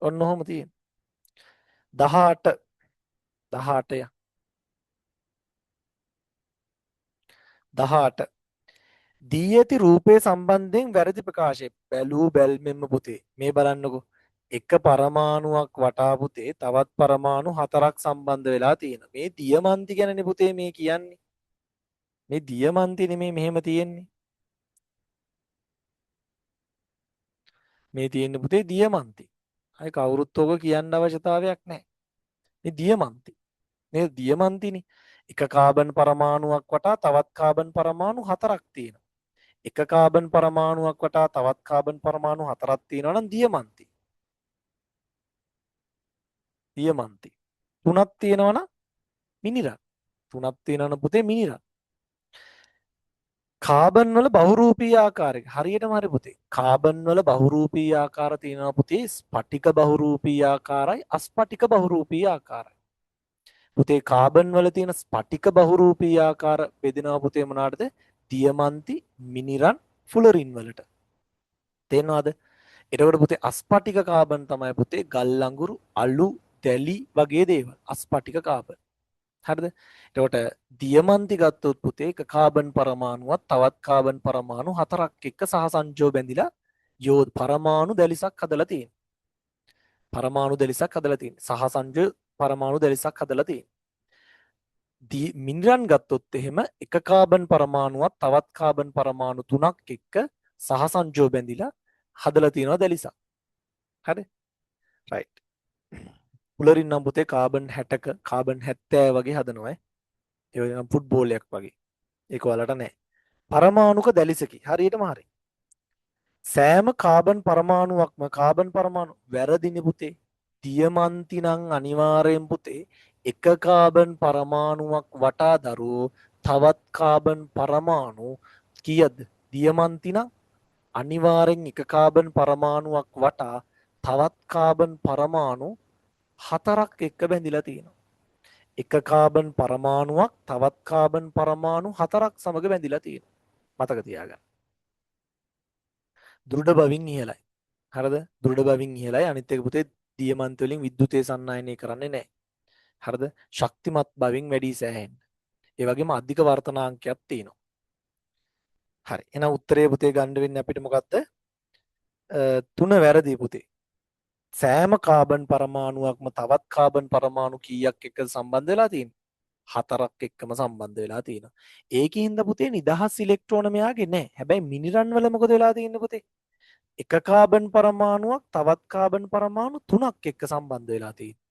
ඔන්න ඔහොම තියෙන. 18 18 18 දී ඇති රූපය සම්බන්ධයෙන් වැරදි ප්‍රකාශය බැලූ බැල්මෙන්ම පුතේ මේ බලන්නකෝ එක පරමාණුවක් වටා පුතේ තවත් පරමාණු 4ක් සම්බන්ධ වෙලා තියෙනවා. මේ දියමන්ති ගැනනේ පුතේ මේ කියන්නේ. මේ දියමන්ති නෙමේ මෙහෙම තියෙන්නේ. මේ තියෙන්නේ පුතේ දියමන්ති. අය කවුරුත් ඔක කියන්න අවශ්‍යතාවයක් නැහැ. මේ දියමන්ති. මේ දියමන්තිනේ. එක කාබන් පරමාණුවක් වටා තවත් කාබන් පරමාණු 4ක් තියෙනවා. එක කාබන් පරමාණුවක් වටා තවත් කාබන් පරමාණු 4ක් තියෙනවා නම් දියමන්ති. දියමන්ති. තුනක් තියෙනවා නම් මිනිරන්. තුනක් තියෙනවා නම් පුතේ මිනිරන්. කාබන් වල බහුරූපී ආකාරය හරියටම හරි පුතේ. කාබන් වල බහුරූපී ආකාර තියෙනවා පුතේ ස්පටික බහුරූපී ආකාරයි අස්පටික බහුරූපී ආකාරයි. පුතේ කාබන් වල තියෙන ස්පටික බහුරූපී ආකාර බෙදෙනවා පුතේ මොනවාටද? දියමන්ති, මිනිරන්, ෆ්ලොරින් වලට. තේරෙනවද? එතකොට පුතේ අස්පටික කාබන් තමයි පුතේ ගල් අඟුරු, අලු, දැලි වගේ දේවල්. අස්පටික කාබන්. හරිද? එතකොට දියමන්ති ගත්තොත් පුතේ එක කාබන් පරමාණුවක් තවත් කාබන් පරමාණු 4ක් එක්ක සහසංජෝ බැඳිලා පරමාණු දැලිසක් හදලා තියෙනවා. පරමාණු දැලිසක් හදලා තියෙනවා. සහසංජෝ පරමාණු දැලිසක් හදලා තියෙනවා. මිනිරන් ගත්තොත් එහෙම එක කාබන් පරමාණුවක් තවත් කාබන් පරමාණු 3ක් එක්ක සහසංජෝ බැඳිලා හදලා තියෙනවා දැලිසක්. හරි? රයිට්. ෆ්ලොරින් නම් පුතේ කාබන් 60ක කාබන් 70 වගේ හදනවා. ඒ වගේ නම් ෆුට්බෝලයක් වගේ. ඒක ඔයාලට නැහැ. පරමාණුක දැලිසකි. හරියටම හරි. සෑම කාබන් පරමාණුවක්ම කාබන් පරමාණු වැරදිනේ පුතේ. දියමන්ති නම් අනිවාර්යෙන් පුතේ එක කාබන් පරමාණුවක් වටා දරුවෝ තවත් කාබන් පරමාණු කීයද? දියමන්ති නම් අනිවාර්යෙන් එක කාබන් පරමාණුවක් වටා තවත් කාබන් පරමාණු හතරක් එක්ක බැඳිලා තියෙනවා. එක කාබන් පරමාණුවක් තවත් කාබන් පරමාණු හතරක් සමග බැඳිලා තියෙනවා. මතක තියාගන්න. දෘඩ බවින් ඉහළයි. හරිද? දෘඩ බවින් ඉහළයි. අනිත් එක පුතේ දියමන්ති වලින් විද්‍යුතය සන්නායනය කරන්නේ නැහැ. හරිද? ශක්තිමත් බවින් වැඩි සෑහෙන්න. ඒ වගේම අධික වර්තනාංකයක් තියෙනවා. හරි. එහෙනම් උත්තරේ පුතේ ගන්න වෙන්නේ අපිට මොකද්ද? තුන වැරදි පුතේ. සෑම කාබන් පරමාණුවක්ම තවත් කාබන් පරමාණු කීයක් එක්ක සම්බන්ධ වෙලා තියෙන්නේ? හතරක් එක්කම සම්බන්ධ වෙලා තියෙනවා. ඒකින්ද පුතේ නිදහස් ඉලෙක්ට්‍රෝන මෙයාගේ නැහැ. හැබැයි මිනිරන් වල මොකද වෙලා තියෙන්නේ පුතේ? එක කාබන් පරමාණුවක් තවත් කාබන් පරමාණු තුනක් එක්ක සම්බන්ධ වෙලා තියෙනවා.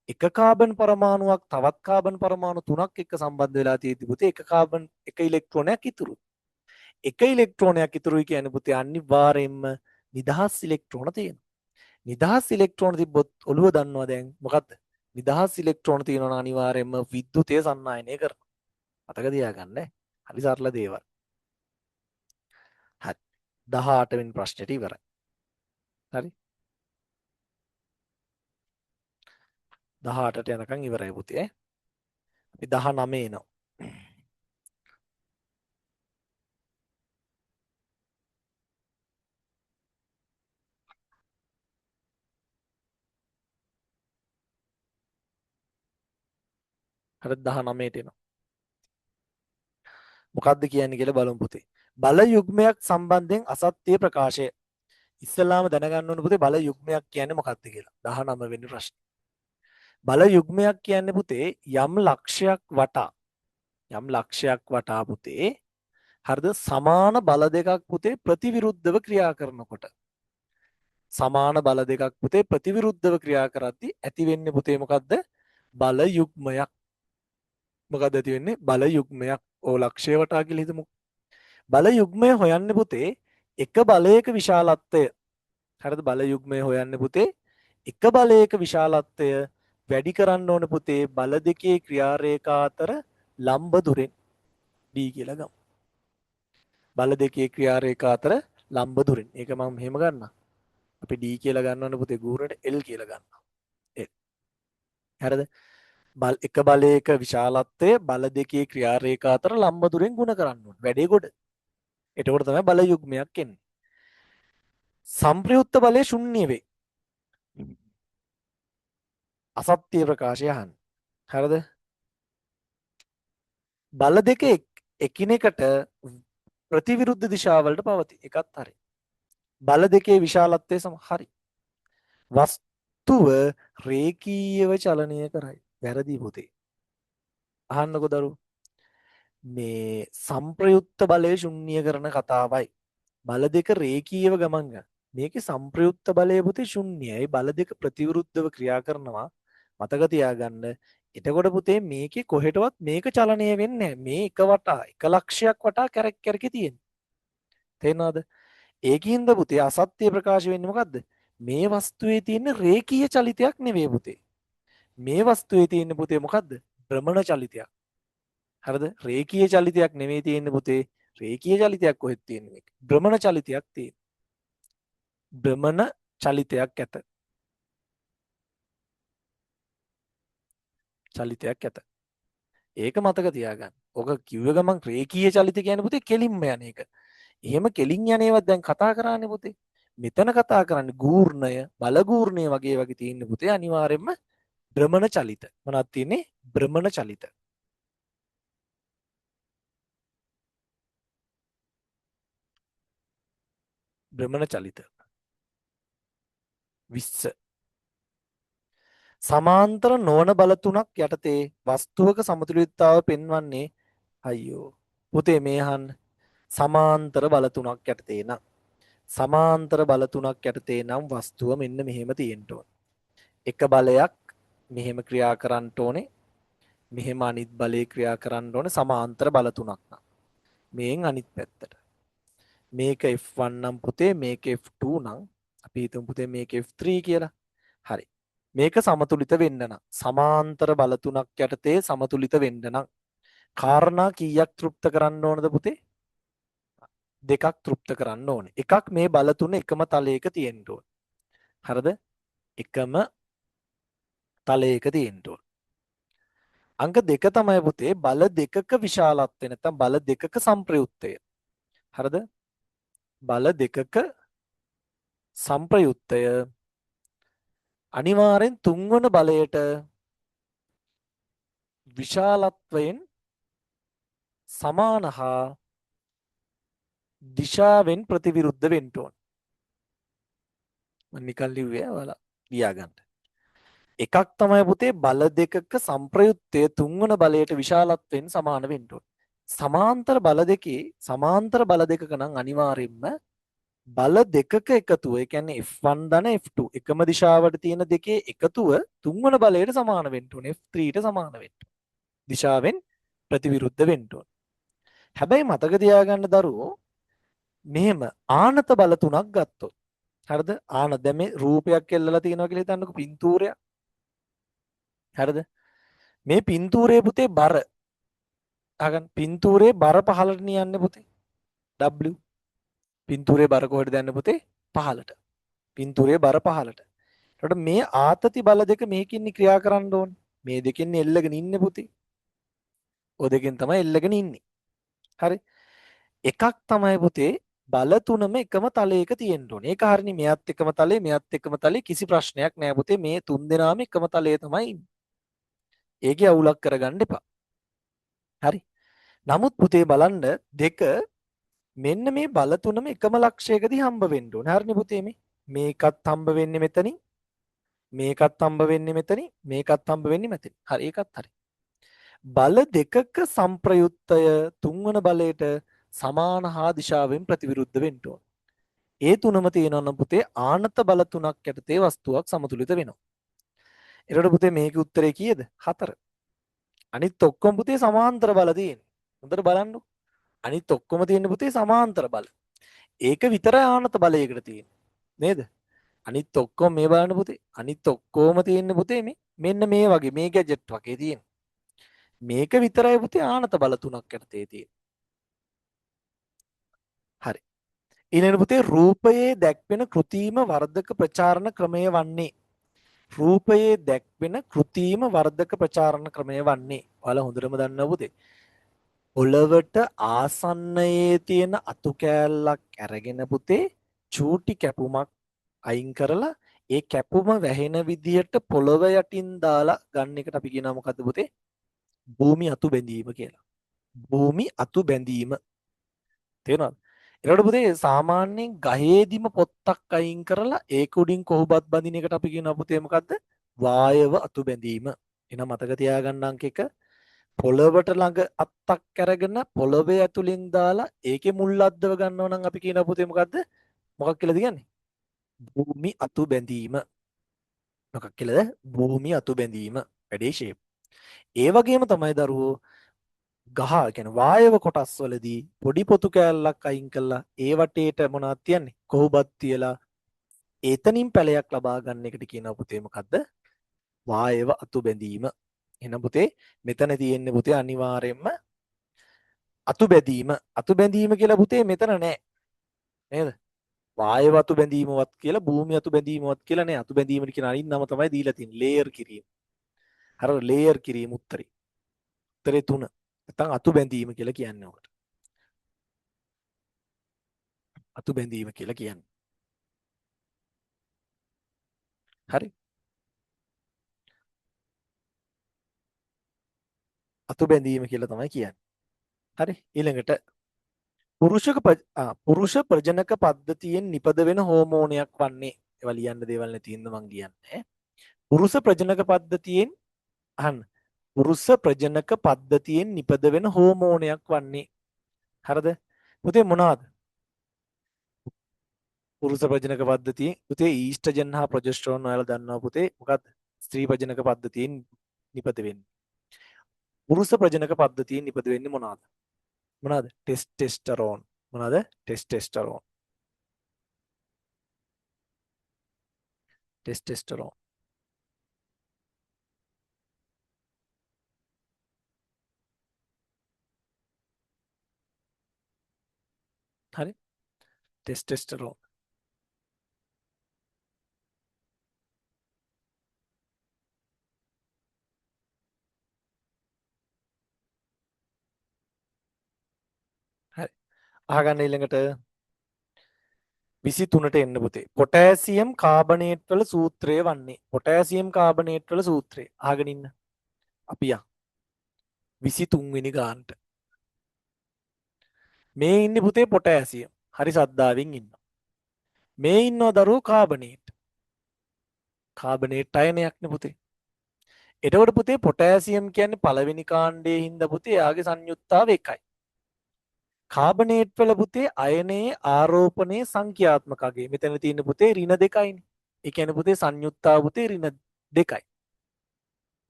එක කාබන් පරමාණුවක් තවත් කාබන් පරමාණු තුනක් එක්ක සම්බන්ධ වෙලා තියෙද්දි පුතේ එක ඉලෙක්ට්‍රෝනයක් ඉතුරු. එක ඉලෙක්ට්‍රෝනයක් ඉතුරුයි කියන්නේ පුතේ අනිවාර්යයෙන්ම නිදහස් ඉලෙක්ට්‍රෝන තියෙනවා. නිදහස් ඉලෙක්ට්‍රෝන තිබ්බොත් ඔළුව දන්නවා දැන් මොකද්ද? නිදහස් ඉලෙක්ට්‍රෝන තියෙනවා නම් අනිවාර්යයෙන්ම විද්‍යුතය සන්නායනය කරනවා. මතක තියාගන්න. හරි සරල දේවල්. හරි. 18 වෙනි ප්‍රශ්නෙට ඉවරයි. හරි. 18ට යනකම් ඉවරයි පුතේ. අපි 19 එනවා. හරි 19ට එනවා. මොකක්ද කියන්නේ කියලා බලමු පුතේ. බල යුග්මයක් සම්බන්ධයෙන් අසත්‍ය ප්‍රකාශය. ඉස්සෙල්ලාම දැනගන්න ඕන පුතේ බල යුග්මයක් කියන්නේ මොකක්ද කියලා. 19 වෙනි ප්‍රශ්න. බල යුග්මයක් කියන්නේ පුතේ යම් ලක්ෂයක් වටා පුතේ හරිද සමාන බල දෙකක් පුතේ ප්‍රතිවිරුද්ධව ක්‍රියා කරනකොට සමාන බල දෙකක් පුතේ ප්‍රතිවිරුද්ධව ක්‍රියා කරද්දී ඇති වෙන්නේ පුතේ මොකද්ද? බල යුග්මයක්. මොකක්ද ඇති වෙන්නේ? බල යුග්මයක්. ඕ ලක්ෂය වටා කියලා හිතමු. බල යුග්මය හොයන්නේ පුතේ එක බලයක විශාලත්වය. හරිද? බල යුග්මය හොයන්නේ පුතේ එක බලයක විශාලත්වය වැඩි කරන්න ඕන පුතේ බල දෙකේ ක්‍රියාරේඛා අතර ලම්බ දුරෙන් D කියලා ගමු. බල දෙකේ ක්‍රියාරේඛා අතර ලම්බ දුරෙන්. ඒක මම මෙහෙම ගන්නම්. අපි D කියලා ගන්නවනේ පුතේ ගුරුරට L කියලා ගන්නවා. L. හරිද? එක බලයක විශාලත්වය බල දෙකේ ක්‍රියාරේඛා අතර ලම්බ දුරෙන් ගුණ කරන්න ඕනේ. වැඩේ ගොඩ. එතකොට තමයි බල යුග්මයක් එන්නේ. සංප්‍රයුක්ත බලය ශුන්‍ය වේ. අසත්‍ය ප්‍රකාශය අහන්න. හරිද? බල දෙක එකිනෙකට ප්‍රතිවිරුද්ධ දිශාවලට පවතී. එකත් හරි. බල දෙකේ විශාලත්වය සම හරි. වස්තුව රේඛීයව චලනය කරයි. වැරදි පුතේ. අහන්නකො දරුවෝ. මේ සංප්‍රයුක්ත බලය ශුන්‍ය කරන කතාවයි. බල දෙක රේඛීයව ගමන් ගන්න. මේකේ සංප්‍රයුක්ත බලය පුතේ ශුන්‍යයි. බල දෙක ප්‍රතිවිරුද්ධව ක්‍රියා කරනවා. මතක තියාගන්න. එතකොට පුතේ මේකේ කොහෙටවත් මේක චලනය වෙන්නේ නැහැ. මේ එක වටා එක ලක්ෂයක් වටා කැරක් කැරකේ තියෙන්නේ. තේරෙනවද? ඒකින්ද පුතේ අසත්‍ය ප්‍රකාශ වෙන්නේ මොකද්ද? මේ වස්තුවේ තියෙන රේඛීය චලිතයක් නෙවෙයි පුතේ. මේ වස්තුවේ තියෙන පුතේ මොකද්ද? භ්‍රමණ චලිතයක්. හරිද? රේඛීය චලිතයක් නෙවෙයි තියෙන්නේ පුතේ. රේඛීය චලිතයක් කොහෙද තියෙන්නේ මේක? භ්‍රමණ චලිතයක් තියෙන. භ්‍රමණ චලිතයක් ඇත. චලිතයක් ඇත. ඒක මතක තියාගන්න. ඔක කිව්ව ගමන් රේඛීය චලිත කියන්නේ පුතේ කෙලින්ම යන එක. එහෙම කෙලින් යන ඒවා දැන් කතා කරානේ පුතේ. මෙතන කතා කරන්නේ ගූර්ණය, බලගූර්ණය වගේ තියෙන පුතේ අනිවාර්යයෙන්ම භ්‍රමණ චලිත. මොනවද තියෙන්නේ? භ්‍රමණ චලිත. භ්‍රමණ චලිත. 20. සමාන්තර නොවන බල තුනක් යටතේ වස්තුවක සමතුලිතතාව පෙන්වන්නේ අයියෝ. පුතේ මේ අහන්න. සමාන්තර බල තුනක් යටතේ නම් සමාන්තර බල තුනක් යටතේ නම් වස්තුව මෙන්න මෙහෙම තියෙන්න ඕන. එක බලයක් මෙහෙම ක්‍රියා කරන්න ඕනේ. මෙහෙම අනිත් බලේ ක්‍රියා කරන්න ඕනේ සමාන්තර බල තුනක් නම්. මේෙන් අනිත් පැත්තට. මේක F1 නම් පුතේ මේක F2 නම් අපි හිතමු පුතේ මේක F3 කියලා. හරි. මේක සමතුලිත වෙන්න නම් සමාන්තර බල තුනක් යටතේ සමතුලිත වෙන්න නම් කාරණා කීයක් තෘප්ත කරන්න ඕනද පුතේ? දෙකක් තෘප්ත කරන්න ඕනේ. එකක් මේ බල තුන එකම තලයක තියෙන්න ඕනේ. හරිද? එකම තලයක තියෙන්න ඕනේ. අංක දෙක තමයි පුතේ බල දෙකක විශාලත්වය නැත්නම් බල දෙකක සංප්‍රයුක්තය. හරිද? බල දෙකක සංප්‍රයුක්තය අනිවාර්යෙන් තුන්වන බලයට විශාලත්වයෙන් සමාන හා දිශාවෙන් ප්‍රතිවිරුද්ධ වෙන්න ඕන. මම නිකන් ලිව්වේ ඔයාලා ලියා ගන්න. එකක් තමයි පුතේ බල දෙකක සංප්‍රයුක්තය තුන්වන බලයට විශාලත්වයෙන් සමාන වෙන්න ඕන. සමාන්තර බල දෙකේ සමාන්තර බල දෙකක නම් අනිවාර්යෙන්ම බල දෙකක එකතුව ඒ කියන්නේ F1 ධන F2 එකම දිශාවට තියෙන දෙකේ එකතුව තුන්වන බලයට සමාන වෙන්න ඕනේ F3ට සමාන වෙන්න. දිශාවෙන් ප්‍රතිවිරුද්ධ වෙන්න ඕනේ. හැබැයි මතක තියාගන්න දරුවෝ මෙහෙම ආනත බල තුනක් ගත්තොත් හරිද? දැන් මේ රූපයක් එල්ලලා තියෙනවා කියලා හිතන්නකෝ පින්තූරයක්. හරිද? මේ පින්තූරයේ පුතේ බර අහගන්න පින්තූරයේ බර පහළට නියන්නේ පුතේ. W පින්තූරයේ බර කොහෙද යන්නේ පුතේ? පහළට. පින්තූරයේ බර පහළට. එතකොට මේ ආතති බල දෙක මේකින් ක්‍රියා කරන්න ඕනේ. මේ දෙකෙන් එල්ලගෙන ඉන්නේ පුතේ. ඔය දෙකෙන් තමයි එල්ලගෙන ඉන්නේ. හරි. එකක් තමයි පුතේ බල තුනම එකම තලයක තියෙන්න ඕනේ. ඒක හරිනේ මෙයත් එකම තලයේ මෙයත් එකම තලයේ කිසි ප්‍රශ්නයක් නෑ පුතේ. මේ තුන් දෙනාම එකම තලයේ තමයි ඉන්නේ. ඒකේ අවුලක් කරගන්න එපා. හරි. නමුත් පුතේ බලන්න දෙක මෙන්න මේ බල තුනම එකම ලක්ෂයකදී හම්බ වෙන්න ඕනේ. හරිනේ පුතේ මේ. මේකත් හම්බ වෙන්නේ මෙතනින්. මේකත් හම්බ වෙන්නේ මෙතනින්. මේකත් හම්බ වෙන්නේ මෙතනින්. හරි ඒකත් හරි. බල දෙකක සංප්‍රයුක්තය තුන්වන බලයට සමාන හා දිශාවෙන් ප්‍රතිවිරුද්ධ වෙන්න ඕන. ඒ තුනම තියෙනවා නම් පුතේ ආනත බල තුනක් යටතේ වස්තුවක් සමතුලිත වෙනවා. එතකොට පුතේ මේකේ උත්තරේ කීයද? 4. අනිත් ඔක්කොම පුතේ සමාන්තර බල තියෙන්නේ. හොඳට බලන්න. අනිත් ඔක්කොම තියෙන්නේ පුතේ සමාන්තර බල. ඒක විතරයි ආනත බලයකට තියෙන්නේ. නේද? අනිත් ඔක්කොම මේ බලන්න පුතේ. අනිත් ඔක්කොම තියෙන්නේ පුතේ මේ මෙන්න මේ වගේ මේ ගැජට් වගේ තියෙන්නේ. මේක විතරයි පුතේ ආනත බල තුනක් යටතේ තියෙන්නේ. හරි. ඊළඟ පුතේ රූපයේ දැක්වෙන කෘතිම වර්ධක ප්‍රචාරණ ක්‍රමය වන්නේ රූපයේ දැක්වෙන කෘතිම වර්ධක ප්‍රචාරණ ක්‍රමය වන්නේ ඔයාලා හොඳටම දන්නවා පුතේ. පොළවට ආසන්නයේ තියෙන අතු කෑල්ලක් අරගෙන පුතේ චූටි කැපුමක් අයින් කරලා ඒ කැපුම වැහෙන විදිහට පොළව යටින් දාලා ගන්න එකට අපි කියනවා මොකද්ද පුතේ? භූමි අතු බැඳීම කියලා. භූමි අතු බැඳීම. තේරෙනවද? ඒකට පුතේ සාමාන්‍යයෙන් ගහේදිම පොත්තක් අයින් කරලා ඒක උඩින් කොහොබත් බඳින එකට අපි කියනවා පුතේ මොකද්ද? වායව අතු බැඳීම. එහෙනම් මතක තියාගන්න අංක 1 පොළවට ළඟ අත්තක් අරගෙන පොළවේ ඇතුලෙන් දාලා ඒකේ මුල් අද්දව ගන්නවා නම් අපි කියනවා පුතේ මොකද්ද? මොකක් කියලාද කියන්නේ? භූමි අතු බැඳීම. මොකක් කියලාද? භූමි අතු බැඳීම. වැඩේ ෂේප්. ඒ වගේම තමයි දරුවෝ ගහ කියන්නේ වායව කොටස් වලදී පොඩි පොතු කෑල්ලක් අයින් කළා ඒ වටේට මොනවද තියන්නේ? කොහොබත් තියලා එතනින් පැලයක් ලබා ගන්න එකට කියනවා පුතේ මොකද්ද? වායව අතු බැඳීම. එහෙනම් පුතේ මෙතන තියෙන්නේ පුතේ අනිවාර්යයෙන්ම අතු බැඳීම. අතු බැඳීම කියලා පුතේ මෙතන නෑ. නේද? වායව අතු බැඳීමවත් කියලා භූමි අතු බැඳීමවත් කියලා නෑ. අතු බැඳීමට කියන අනිත් නම තමයි දීලා තියෙන්නේ. ලේයර් කිරීම. හරිද? ලේයර් කිරීම උත්තරේ. උත්තරේ 3. නැත්නම් අතු බැඳීම කියලා කියන්නේ ඔකට. අතු බැඳීම කියලා කියන්නේ. හරි? අතු බැඳීම කියලා තමයි කියන්නේ. හරි? ඊළඟට පුරුෂ ප්‍රජනක පද්ධතියෙන් නිපද වෙන හෝමෝනයක් වන්නේ ඒවා ලියන්න දේවල් නැති හින්දා මං ලියන්නේ. පුරුෂ ප්‍රජනක පද්ධතියෙන් අහන්න. පුරුෂ ප්‍රජනක පද්ධතියෙන් නිපද වෙන හෝමෝනයක් වන්නේ. හරිද? පුතේ මොනවාද? පුරුෂ ප්‍රජනක පද්ධතියෙන් පුතේ ඊස්ට්‍රජන් හා ප්‍රොජෙස්ටරෝන් ඔයාලා දන්නවා පුතේ මොකක්ද? ස්ත්‍රී ප්‍රජනක පද්ධතියෙන් නිපද වෙන්නේ. පුරුෂ ප්‍රජනක පද්ධතියෙන් නිපද වෙන්නේ මොනවාද? මොනවාද? ටෙස්ටෙස්ටරෝන්. මොනවාද? ටෙස්ටෙස්ටරෝන්. ටෙස්ටෙස්ටරෝන්. හරි. ටෙස්ටෙස්ටරෝන්. හරි. අහගන්න ඊළඟට 23ට එන්න පුතේ. පොටෑසියම් කාබනේට් වල සූත්‍රය වන්නේ. පොටෑසියම් කාබනේට් වල සූත්‍රය. අහගෙන ඉන්න. අපි යන් 23 වෙනි ගානට. මේ ඉන්නේ පුතේ පොටෑසියම්. හරි සද්දාවෙන් ඉන්නවා. මේ ඉන්නවා දරුවෝ කාබනේට්. කාබනේට් අයනයක් නේ පුතේ. එතකොට පුතේ පොටෑසියම් කියන්නේ පළවෙනි කාණ්ඩයේ හින්දා පුතේ එයාගේ සංයුත්තාව එකයි. කාබනේට් වල පුතේ අයනයේ ආරෝපණයේ සංඛ්‍යාත්මක අගය. මෙතන තියෙන පුතේ ඍණ දෙකයිනේ. ඒ කියන්නේ පුතේ සංයුත්තාව පුතේ ඍණ දෙකයි.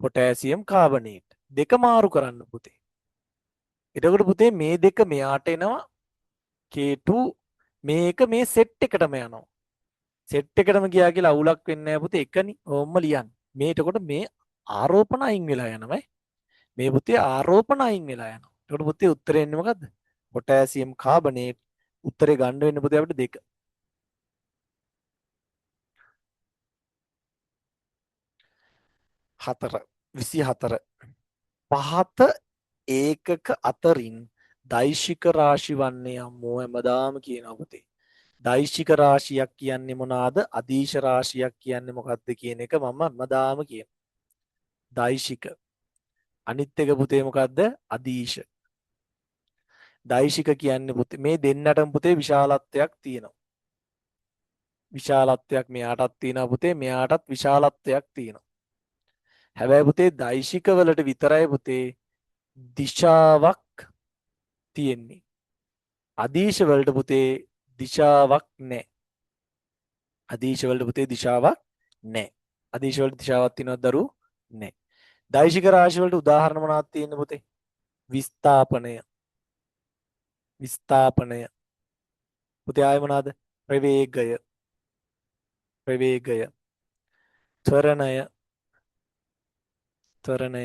පොටෑසියම් කාබනේට් දෙක මාරු කරන්න පුතේ. එතකොට පුතේ මේ දෙක මෙයාට එනවා K2 මේක මේ සෙට් එකටම යනවා. සෙට් එකටම ගියා කියලා අවුලක් වෙන්නේ නැහැ පුතේ එකනේ. ඕම්ම ලියන්න. මේ එතකොට මේ ආරෝපණ අයින් වෙලා යනවා. මේ පුතේ ආරෝපණ අයින් වෙලා යනවා. එතකොට පුතේ උත්තරේ එන්නේ මොකද්ද? Potassium carbonate. උත්තරේ ගන්න වෙන්නේ පුතේ අපිට දෙක. හතර 24 පහත ඒකක අතරින් දෛශික රාශි වන්නේ අම්මෝ හැමදාම කියනවා පුතේ. දෛශික රාශියක් කියන්නේ මොනවාද? අදීශ රාශියක් කියන්නේ මොකක්ද කියන එක මම හැමදාම කියනවා. දෛශික. අනිත් එක පුතේ මොකද්ද? අදීශ. දෛශික කියන්නේ පුතේ මේ දෙන්නටම පුතේ විශාලත්වයක් තියෙනවා. විශාලත්වයක් මෙයාටත් තියෙනවා පුතේ මෙයාටත් විශාලත්වයක් තියෙනවා. හැබැයි පුතේ දෛශික වලට විතරයි පුතේ දිශාවක් තියෙන්නේ. අදීශ වලට පුතේ දිශාවක් නැහැ. අදීශ වලට පුතේ දිශාවක් නැහැ. අදීශ වලට දිශාවක් තියෙනවද දරුවෝ? නැහැ. දෛශික රාශි වලට උදාහරණ මොනවද තියෙන්නේ පුතේ? විස්ථාපනය. විස්ථාපනය. පුතේ ආයෙ මොනවද? ප්‍රවේගය. ප්‍රවේගය. ත්වරණය. ත්වරණය.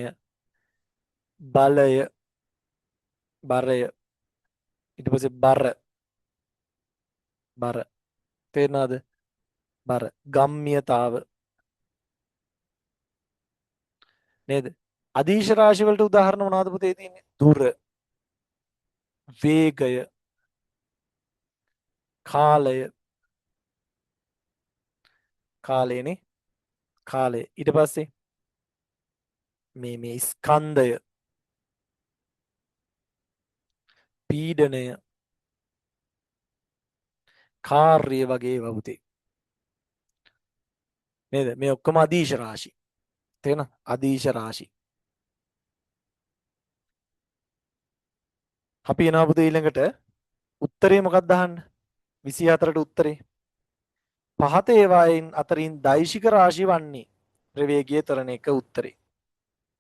බලය. බරය. ඊට පස්සේ බර. බර. තේරෙනවද? බර. ගම්ම්‍යතාව. නේද? අදීශ රාශි වලට උදාහරණ මොනවද පුතේ තියෙන්නේ? දුර. වේගය. කාලය. කාලයනේ. කාලය. ඊට පස්සේ මේ ස්කන්ධය. පීඩනය. කාර්ය වගේ ඒවා පුතේ. නේද? මේ ඔක්කොම අදීශ රාශි. තේරෙනවද? අදීශ රාශි. අපි එනවා පුතේ ඊළඟට උත්තරේ මොකක්ද අහන්න? 24ට උත්තරේ. පහත ඒවායින් අතරින් දෛශික රාශි වන්නේ ප්‍රවේගයේ තරණ එක උත්තරේ.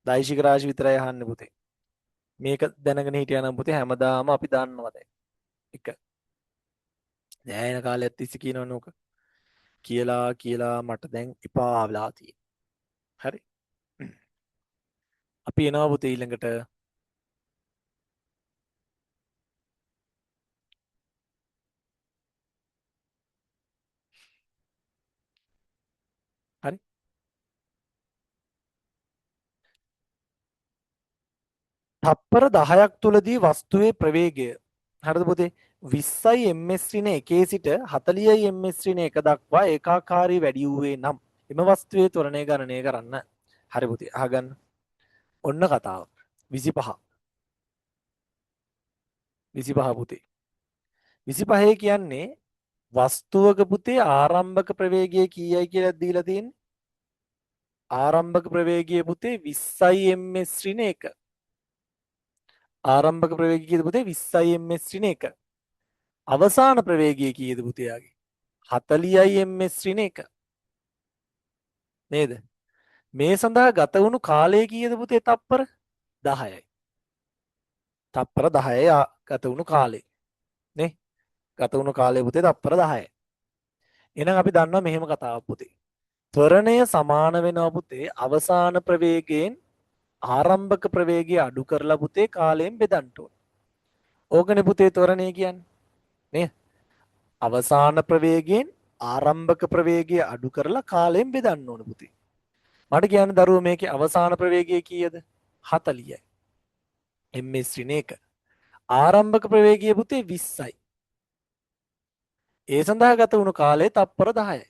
දෛශික රාශි විතරයි අහන්නේ පුතේ. මේක දැනගෙන හිටියානම් පුතේ හැමදාම අපි දන්නවා දැන්. එක. දැන් කාලයක් තිස්සේ කියනවනේ ඕක. කියලා මට දැන් එපා වෙලා තියෙනවා. හරි. අපි එනවා පුතේ ඊළඟට හරි. තප්පර 10ක් තුලදී වස්තුවේ ප්‍රවේගය. හරිද පුතේ? 20යි ms ඍණ 1 සිට 40යි ms ඍණ 1 දක්වා ඒකාකාරී වැඩි වූයේ නම් එම වස්තුවේ ත්වරණය ගණනය කරන්න. හරි පුතේ අහගන්න. ඔන්න කතාව. 25. 25 පුතේ. 25 කියන්නේ වස්තුවක පුතේ ආරම්භක ප්‍රවේගය කීයයි කියලා දීලා තියෙන්නේ. ආරම්භක ප්‍රවේගය පුතේ 20යි ms ඍණ 1. ආරම්භක ප්‍රවේගය කීයද පුතේ? 20යි ms ඍණ 1. අවසාන ප්‍රවේගය කීයද පුතේ යාගේ? 40යි ms ඍණ 1. නේද? මේ සඳහා ගත වුණු කාලය කීයද පුතේ? තප්පර 10යි. තප්පර 10යි ගත වුණු කාලේ. නේ? ගත වුණු කාලේ පුතේ තප්පර 10යි. එහෙනම් අපි දන්නවා මෙහෙම කතාවක් පුතේ. ත්වරණය සමාන වෙනවා පුතේ අවසාන ප්‍රවේගයෙන් ආරම්භක ප්‍රවේගය අඩු කරලා පුතේ කාලයෙන් බෙදන්න ඕන. ඕකනේ පුතේ ත්වරණය කියන්නේ. නේ? අවසාන ප්‍රවේගයෙන් ආරම්භක ප්‍රවේගය අඩු කරලා කාලයෙන් බෙදන්න ඕන පුතේ. මට කියන්න දරුවෝ මේකේ අවසාන ප්‍රවේගය කීයද? 40යි. ms ඍණ 1. ආරම්භක ප්‍රවේගය පුතේ 20යි. ඒ සඳහා ගත වුණු කාලය තප්පර 10යි.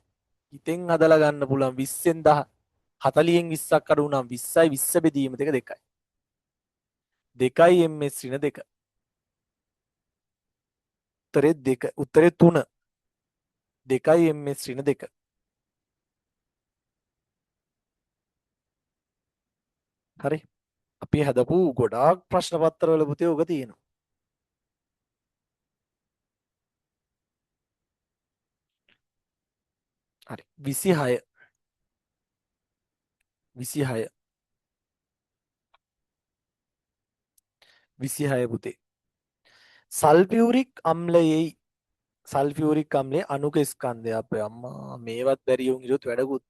හිතෙන් හදලා ගන්න පුළුවන් 20න් 10 40න් 20ක් අඩු වුණාම 20යි 20 බෙදීම දෙක 2යි. 2යි ms ඍණ 2. උත්තරේ 2. උත්තරේ 3. 2යි ms ඍණ 2. හරි. අපි හදපු ගොඩාක් ප්‍රශ්න පත්‍රවල පුතේ ඔක තියෙනවා. හරි. 26 26 26 පුතේ. සල්ෆියුරික් අම්ලයේ සල්ෆියුරික් අම්ලයේ අණුක ස්කන්ධය අපේ අම්මා මේවත් බැරි වුන් ඉරුත් වැඩකුත්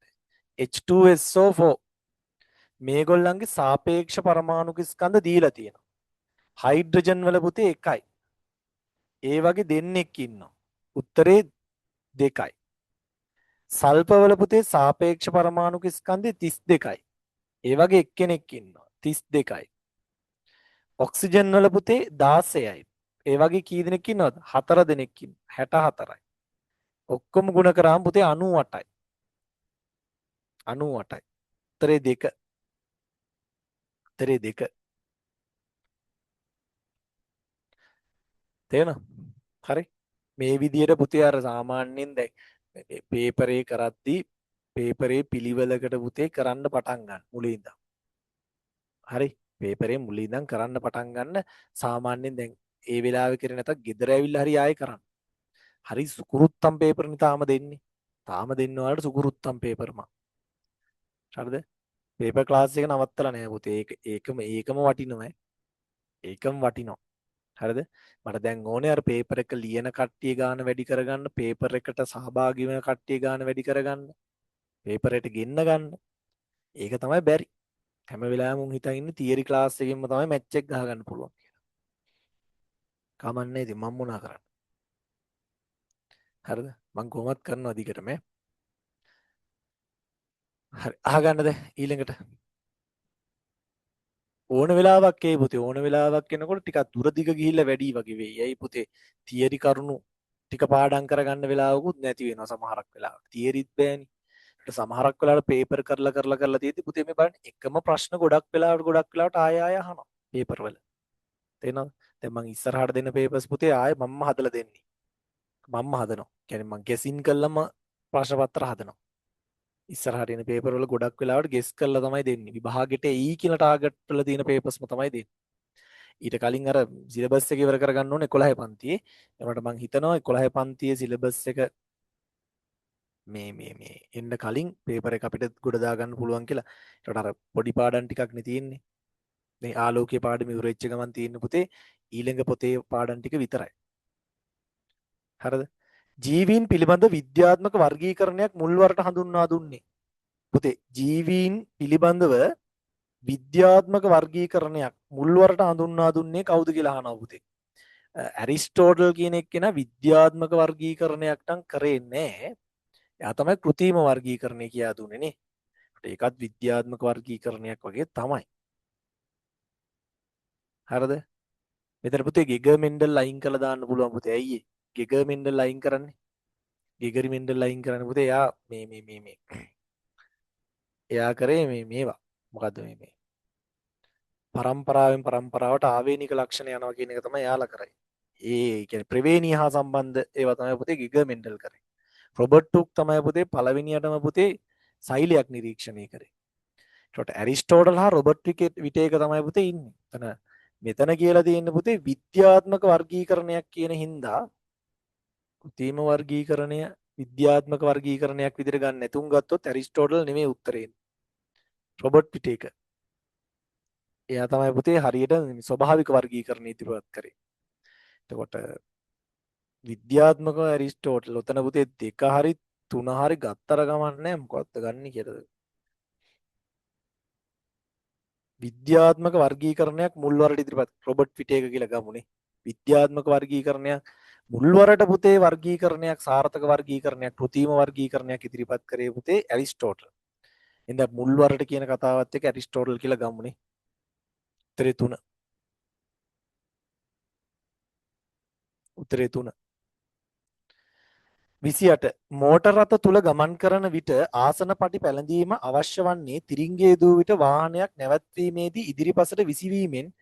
H2SO4 මේගොල්ලන්ගේ සාපේක්ෂ පරමාණුක ස්කන්ධ දීලා තියෙනවා. හයිඩ්‍රජන් වල පුතේ 1යි. ඒ වගේ දෙන්නෙක් ඉන්නවා. උත්තරේ 2යි. සල්ප වල පුතේ සාපේක්ෂ පරමාණුක ස්කන්ධය 32යි. ඒ වගේ එක්කෙනෙක් ඉන්නවා 32යි. ඔක්සිජන් වල පුතේ 16යි. ඒ වගේ කී දෙනෙක් ඉන්නවද? 4 දෙනෙක් ඉන්නවා 64යි. ඔක්කොම ගුණ කරාම පුතේ 98යි. 98යි. උත්තරේ 2. උත්තරේ 2. තේරෙනවද? හරි. මේ විදියට පුතේ අර සාමාන්‍යයෙන් දැන් පේපරේ කරද්දී පේපරේ පිළිවෙලකට පුතේ කරන්න පටන් ගන්න මුලින් ඉඳන්. හරි. පේපරේ මුලින් ඉඳන් කරන්න පටන් ගන්න සාමාන්‍යයෙන් දැන් ඒ වෙලාවේ කරේ නැතත් ගෙදර ඇවිල්ලා හරි ආයෙ කරන්න. හරි සුකුරුත්තම් පේපර්නේ තාම දෙන්නේ. තාම දෙන්න ඔයාලට සුකුරුත්තම් පේපර්ම. හරිද? පේපර් ක්ලාස් එක නවත්තලා නෑ පුතේ. ඒකම වටිනවා. ඒකම වටිනවා. හරිද? මට දැන් ඕනේ අර පේපර් එක ලියන කට්ටිය ගාන වැඩි කරගන්න, පේපර් එකට සහභාගී වෙන කට්ටිය ගාන වැඩි කරගන්න, පේපර් එකට ගෙන්න ගන්න. ඒක තමයි බැරි. හැම වෙලාවෙම උන් හිතන් ඉන්නේ තියරි ක්ලාස් එකෙන්ම තමයි මැච් එක ගහගන්න පුළුවන් කියලා. කමන්නේ ඉතින් මම මොනා කරන්නේ? හරිද? මං කොහොමත් කරනවා දිගටම. හරි. අහගන්නද ඊළඟට? ඕන වෙලාවක් ඒ පුතේ ඕන වෙලාවක් එනකොට ටිකක් දුර දිග ගිහිල්ලා වැඩි වගේ වෙයි. ඇයි පුතේ තියරි කරුණු ටික පාඩම් කරගන්න වෙලාවකුත් නැති වෙනවා සමහරක් වෙලාවට. තියරිත් බෑනේ. ඒත් සමහරක් වෙලාවට පේපර් කරලා තියෙද්දි පුතේ මේ බලන්න එකම ප්‍රශ්න ගොඩක් වෙලාවට ආය අහනවා පේපර් වල. තේරෙනවද? දැන් මං ඉස්සරහට දෙන පේපර්ස් පුතේ ආයේ මම්ම හදලා දෙන්නේ. මම්ම හදනවා. කියන්නේ මං ගෙසින් කළාම ප්‍රශ්න පත්‍ර හදනවා. ඉස්සරහට එන පේපර් වල ගොඩක් වෙලාවට ගෙස් කරලා තමයි දෙන්නේ. විභාගෙට එයි කියලා ටාගට් වල තියෙන පේපර්ස්ම තමයි දෙන්නේ. ඊට කලින් අර සිලබස් එක ඉවර කරගන්න ඕනේ 11 පන්තියේ. ඒකට මං හිතනවා 11 පන්තියේ සිලබස් එක මේ එන්න කලින් පේපර් එක අපිට ගොඩ දාගන්න පුළුවන් කියලා. ඒකට අර පොඩි පාඩම් ටිකක් නේ තියෙන්නේ. මේ ආලෝකයේ පාඩම ඉවර වෙච්ච ගමන් තියෙන පුතේ ඊළඟ පොතේ පාඩම් ටික විතරයි. හරිද? ජීවීන් පිළිබඳ විද්‍යාත්මක වර්ගීකරණයක් මුල්වරට හඳුන්වා දුන්නේ. පුතේ ජීවීන් පිළිබඳව විද්‍යාත්මක වර්ගීකරණයක් මුල්වරට හඳුන්වා දුන්නේ කවුද කියලා අහනවා පුතේ. ඇරිස්ටෝටල් කියන එක්කෙනා විද්‍යාත්මක වර්ගීකරණයක් නම් කරේ නැහැ. එයා තමයි කෘතිම වර්ගීකරණය කියා දුන්නේ නේ. ඒකත් විද්‍යාත්මක වර්ගීකරණයක් වගේ තමයි. හරිද? මෙතන පුතේ ගෙගර් මෙන්ඩල් අයින් කරලා දාන්න පුළුවන් පුතේ. ඇයි ඒ? ගෙගර් මෙන්ඩල් අයින් කරන්නේ? ගෙගර් මෙන්ඩල් අයින් කරන්නේ පුතේ එයා මේ එයා කරේ මේවා. මොකද්ද මේ පරම්පරාවෙන් පරම්පරාවට ආවේනික ලක්ෂණ යනවා කියන එක තමයි යාලා කරේ. ඒ කියන්නේ ප්‍රවේණිය හා සම්බන්ධ ඒවා තමයි පුතේ ගිගර් මෙන්ඩල් කරේ. රොබර්ට් හුක් තමයි පුතේ පළවෙනියටම පුතේ සෛලයක් නිරීක්ෂණය කරේ. ඒකට ඇරිස්ටෝටල් හා රොබර්ට් විටේක තමයි පුතේ ඉන්නේ. මෙතන කියලා තියෙන පුතේ විද්‍යාත්මක වර්ගීකරණයක් කියන හින්දා කෘත්‍රිම වර්ගීකරණය විද්‍යාත්මක වර්ගීකරණයක් විදිහට ගන්න නැතුන් ගත්තොත් ඇරිස්ටෝටල් නෙමෙයි උත්තරේ. රොබර්ට් විටේක. එයා තමයි පුතේ හරියට ස්වභාවික වර්ගීකරණ ඉදිරිපත් කරේ. එතකොට විද්‍යාත්මකව ඇරිස්ටෝටල් ඔතන පුතේ දෙක හරි තුන හරි ගත්තර ගමන් නැහැ මොකක්ද ගන්න කියලාද? විද්‍යාත්මක වර්ගීකරණයක් මුල්වරට ඉදිරිපත් රොබර්ට් ෆිටේක කියලා ගමුනේ. විද්‍යාත්මක වර්ගීකරණයක් මුල්වරට පුතේ වර්ගීකරණයක් සාර්ථක වර්ගීකරණයක් කෘතිම වර්ගීකරණයක් ඉදිරිපත් කරේ පුතේ ඇරිස්ටෝටල්. එහෙනම් මුල්වරට කියන කතාවත් එක්ක ඇරිස්ටෝටල් කියලා ගමුනේ. උත්තරේ 3. උත්තරේ 3. 28 මෝටර් රථ තුල ගමන් කරන විට ආසන පටි පැළඳීම අවශ්‍ය වන්නේ තිරිංගේ දූ විට වාහනයක් නැවැත්වීමේදී ඉදිරිපසට විසිවීමෙන්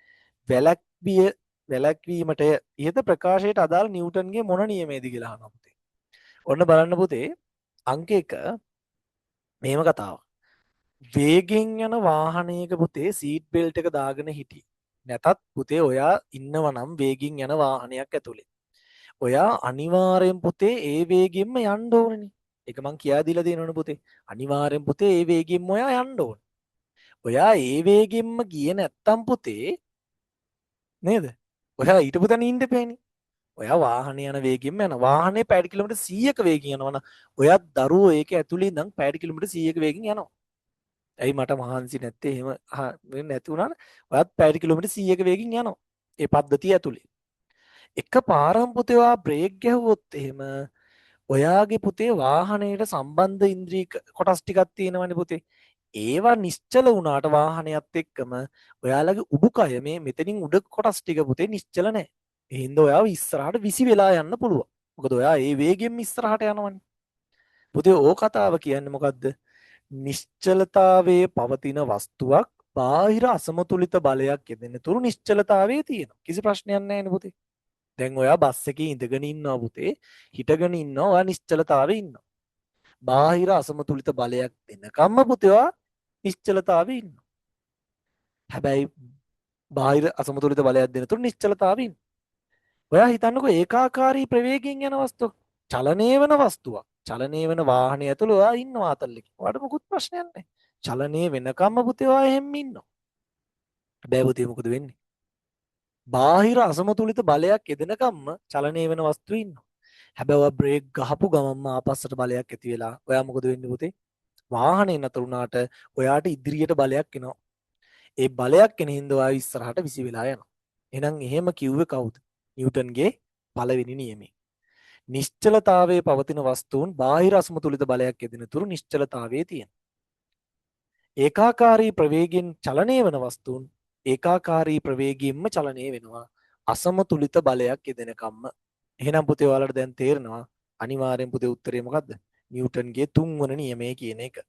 වැළැක්වීමටය. ඉහත ප්‍රකාශයට අදාළ නිව්ටන්ගේ මොන නියමයේද කියලා අහනවා පුතේ. ඔන්න බලන්න පුතේ අංක 1 මේම කතාව. වේගෙන් යන වාහනයක පුතේ සීට් බෙල්ට් එක දාගෙන හිටියේ. නැතත් පුතේ ඔයා ඉන්නව නම් වේගින් යන වාහනයක් ඇතුලේ. ඔයා අනිවාර්යෙන් පුතේ ඒ වේගෙන්ම යන්න ඕනනේ. ඒක මං කියා දීලා දෙනවනේ පුතේ. අනිවාර්යෙන් පුතේ ඒ වේගෙන්ම ඔයා යන්න ඕන. ඔයා ඒ වේගෙන්ම ගියේ නැත්තම් පුතේ නේද? ඔයා ඊටපු තැන ඉන්න බෑනේ. ඔයා වාහනේ යන වේගෙන්ම යන. වාහනේ පැය කිලෝමීටර් 100ක වේගෙන් යනවනම් ඔයාත් දරුවෝ ඒක ඇතුලේ ඉඳන් පැය කිලෝමීටර් 100ක වේගෙන් යනවා. ඇයි මට මහන්සි නැත්තේ එහෙම වෙන්නේ නැති වුණාට ඔයාත් පැය කිලෝමීටර් 100ක වේගෙන් යනවා. ඒ පද්ධතිය ඇතුලේ. එක පාරම් පුතේ ඔයා බ්‍රේක් ගැහුවොත් එහෙම ඔයාගේ පුතේ වාහනයට සම්බන්ධ ඉන්ද්‍රිය කොටස් ටිකක් තියෙනවනේ පුතේ. ඒවා නිශ්චල වුණාට වාහනයත් එක්කම ඔයාලගේ උඩුකය මේ මෙතනින් උඩ කොටස් ටික පුතේ නිශ්චල නැහැ. ඒ හින්දා ඔයාව ඉස්සරහට විසි වෙලා යන්න පුළුවන්. මොකද ඔයා ඒ වේගෙන් ඉස්සරහට යනවනේ. පුතේ ඕ කතාව කියන්නේ මොකද්ද? නිශ්චලතාවයේ පවතින වස්තුවක් බාහිර අසමතුලිත බලයක් යෙදෙන තුරු නිශ්චලතාවයේ තියෙනවා. කිසි ප්‍රශ්නයක් නැහැ නේ පුතේ. දැන් ඔයා බස් එකේ ඉඳගෙන ඉන්නවා පුතේ. හිටගෙන ඉන්නවා. ඔයා නිශ්චලතාවයේ ඉන්නවා. බාහිර අසමතුලිත බලයක් දෙනකම්ම පුතේ ඔයා නිශ්චලතාවයේ ඉන්නවා. හැබැයි බාහිර අසමතුලිත බලයක් දෙන තුරු නිශ්චලතාවයේ ඉන්නවා. ඔයා හිතන්නකෝ ඒකාකාරී ප්‍රවේගයෙන් යන වස්තුවක් චලනය වෙන වස්තුවක්. චලනය වෙන වාහනේ ඇතුළේ ඔයා ඉන්නවා අතල්ලේ. ඔයාට මොකුත් ප්‍රශ්නයක් නැහැ. චලනය වෙනකම්ම පුතේ ඔයා එහෙම ඉන්නවා. හැබැයි පුතේ මොකද වෙන්නේ? බාහිර අසමතුලිත බලයක් එදෙනකම්ම චලනය වෙන වස්තුවේ ඉන්නවා. හැබැයි ඔයා බ්‍රේක් ගහපු ගමන්ම ආපස්සට බලයක් ඇති වෙලා ඔයා මොකද වෙන්නේ පුතේ? වාහනේ නතර වුණාට ඔයාට ඉදිරියට බලයක් එනවා. ඒ බලයක් එන හින්දා ඔයා ඉස්සරහට විසි වෙලා යනවා. එහෙනම් එහෙම කිව්වේ කවුද? නිව්ටන්ගේ පළවෙනි නියමය. නිශ්චලතාවයේ පවතින වස්තුන් බාහිර අසමතුලිත බලයක් යෙදෙන තුරු නිශ්චලතාවයේ තියෙන. ඒකාකාරී ප්‍රවේගයෙන් චලනය වෙන වස්තුන් ඒකාකාරී ප්‍රවේගයෙන්ම චලනය වෙනවා. අසමතුලිත බලයක් යෙදෙනකම්ම. එහෙනම් පුතේ ඔයාලට දැන් තේරෙනවා අනිවාර්යෙන් පුතේ උත්තරේ මොකද්ද? නිව්ටන්ගේ තුන්වන නියමය කියන එක.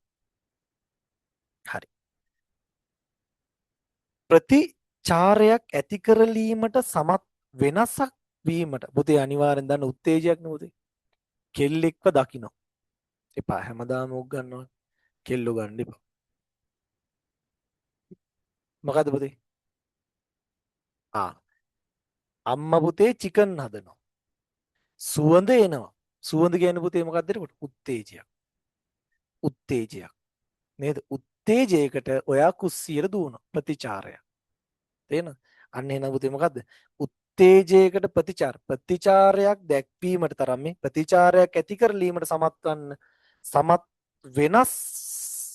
හරි. ප්‍රතිචාරයක් ඇති කරලීමට සමත් වෙනසක් වීමට පුතේ අනිවාර්යෙන් දන්න උත්තේජයක් නෙවෙයි. කෙල්ලෙක්ව දකින්න. එපා හැමදාම උක් ගන්නවා. කෙල්ලෝ ගන්න එපා. මොකද්ද පුතේ? අම්මා පුතේ චිකන් හදනවා. සුවඳ එනවා. සුවඳ කියන්නේ පුතේ මොකක්ද එතකොට? උත්තේජයක්. උත්තේජයක්. නේද? උත්තේජයකට ඔයා කුස්සියට දුවන ප්‍රතිචාරයක්. තේරෙනවද? අන්න එන පුතේ මොකද්ද? උත්තේජයකට ප්‍රතිචාරයක් දැක්වීමට තරම් මේ ප්‍රතිචාරයක් ඇති කරලීමට සමත් වෙනස්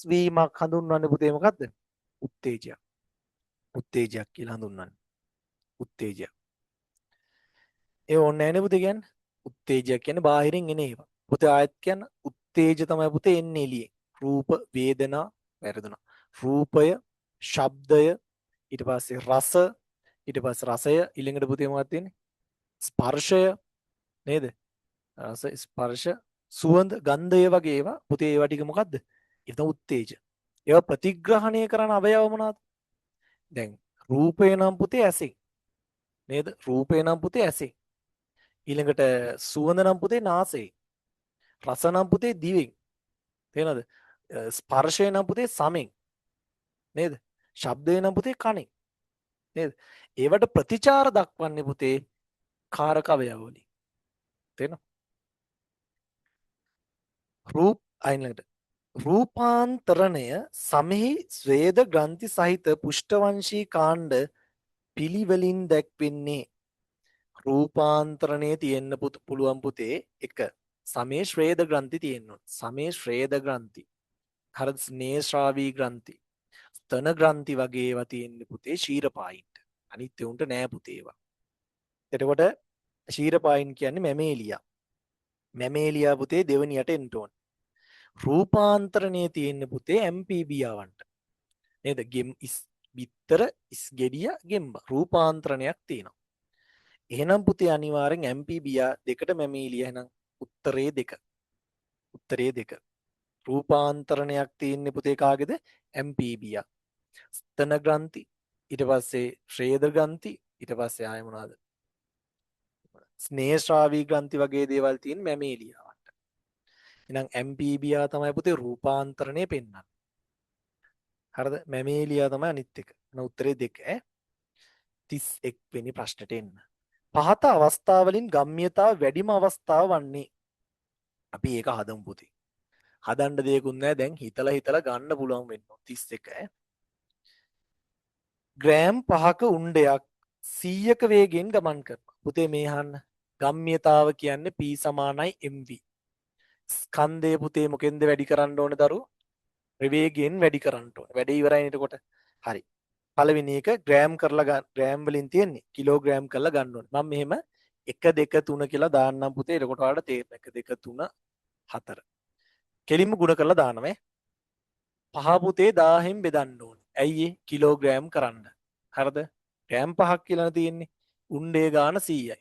වීමක් හඳුන්වන්නේ පුතේ මොකද්ද? උත්තේජයක්. උත්තේජයක් කියලා හඳුන්වන්නේ. උත්තේජයක්. ඒ ඕනේ නැනේ පුතේ කියන්නේ. උත්තේජයක් කියන්නේ බාහිරින් එන ඒවා. පුතේ ආයත් කියන උත්තේජ තමයි පුතේ එන්නේ එළියේ. රූප, වේදනා, වැරදුනා. රූපය, ශබ්දය, ඊට පස්සේ රස, ඊට පස්සේ රසය ඊළඟට පුතේ මොකක්ද තියෙන්නේ? ස්පර්ශය නේද? රස, ස්පර්ශ, සුවඳ, ගන්ධය වගේ ඒවා පුතේ ඒවා ටික මොකද්ද? ඒක තමයි උත්තේජ. ඒවා ප්‍රතිග්‍රහණය කරන අවයව මොනවාද? දැන් රූපය නම් පුතේ ඇසෙන්. නේද? රූපය නම් පුතේ ඇසෙන්. ඊළඟට සුවඳ නම් පුතේ නාසයෙන්. රස නම් පුතේ දිවෙන්. තේරෙනවද? ස්පර්ශය නම් පුතේ සමෙන්. නේද? ශබ්දය නම් පුතේ කනෙන්. නේද? ඒවට ප්‍රතිචාර දක්වන්නේ පුතේ කාරක අවයව වලින්. තේරෙනවද? රූප ඊළඟට රූපාන්තරණය සමෙහි ස්වේද ග්‍රන්ථි සහිත පුෂ්ඨවංශී කාණ්ඩ පිළිවෙලින් දැක්වෙන්නේ. රූපාන්තරණයේ තියෙන්න පුළුවන් පුතේ එක සමේ ශ්‍රේද ග්‍රන්ථි තියෙන්න ඕන. සමේ ශ්‍රේද ග්‍රන්ථි. හරිද? ස්නේහශ්‍රාවී ග්‍රන්ථි. ස්තන ග්‍රන්ථි වගේ ඒවා තියෙන්න පුතේ ශීරපායින්ට. අනිත් උන්ට නෑ පුතේ ඒවා. එතකොට ශීරපායින් කියන්නේ මැමේලියා. මැමේලියා පුතේ දෙවනියට එන්න ඕන. රූපාන්තරණයේ තියෙන්න පුතේ ඇම්පීබියාවන්ට. නේද? ගෙම් ඉස් බිත්තර ඉස් ගෙඩිය ගෙම්බ රූපාන්තරණයක් තියෙනවා. එහෙනම් පුතේ අනිවාර්යෙන් ඇම්පීබියා දෙකට මැමීලිය එහෙනම් උත්තරේ දෙක. උත්තරේ දෙක. රූපාන්තරණයක් තියෙන්නේ පුතේ කාගේද? ඇම්පීබියා. ස්තන ග්‍රන්ථි ඊට පස්සේ ශ්‍රේද ග්‍රන්ථි ඊට පස්සේ ආයෙ මොනවාද? ස්නේහශ්‍රාවී ග්‍රන්ථි වගේ දේවල් තියෙන මැමීලියාවට. එහෙනම් ඇම්පීබියා තමයි පුතේ රූපාන්තරණය පෙන්වන්නේ. හරිද? මැමීලියා තමයි අනිත් එක. එහෙනම් උත්තරේ දෙක ඈ. 31 වෙනි ප්‍රශ්නට එන්න. පහත අවස්ථාවලින් ගම්ම්‍යතාව වැඩිම අවස්ථාව වන්නේ. අපි ඒක හදමු පුතේ. හදන්න දෙයක්වත් නැහැ දැන් හිතලා ගන්න පුළුවන් වෙන්න 31 ග්‍රෑම් 5ක උණ්ඩයක් 100ක වේගෙන් ගමන් කරනවා. පුතේ මේ අහන්න. ගම්ම්‍යතාව කියන්නේ P = mv. ස්කන්ධය පුතේ මොකෙන්ද වැඩි කරන්න ඕනේ දරුවෝ? ප්‍රවේගයෙන් වැඩි කරන්න ඕනේ. වැඩේ ඉවරයි නේද කොට? හරි. පළවෙනි එක ග්‍රෑම් කරලා ග්‍රෑම් වලින් තියෙන්නේ කිලෝග්‍රෑම් කරලා ගන්න ඕනේ. මම මෙහෙම 1 2 3 කියලා දාන්නම් පුතේ. එතකොට ඔයාලට තේරෙනවා. 1 2 3 4. කෙලින්ම ගුණ කරලා දානවා. පහ පුතේ 1000න් බෙදන්න ඕනේ. ඇයි ඒ? කිලෝග්‍රෑම් කරන්න. හරිද? ග්‍රෑම් 5ක් කියලා තියෙන්නේ. උණ්ඩේ ගාන 100යි.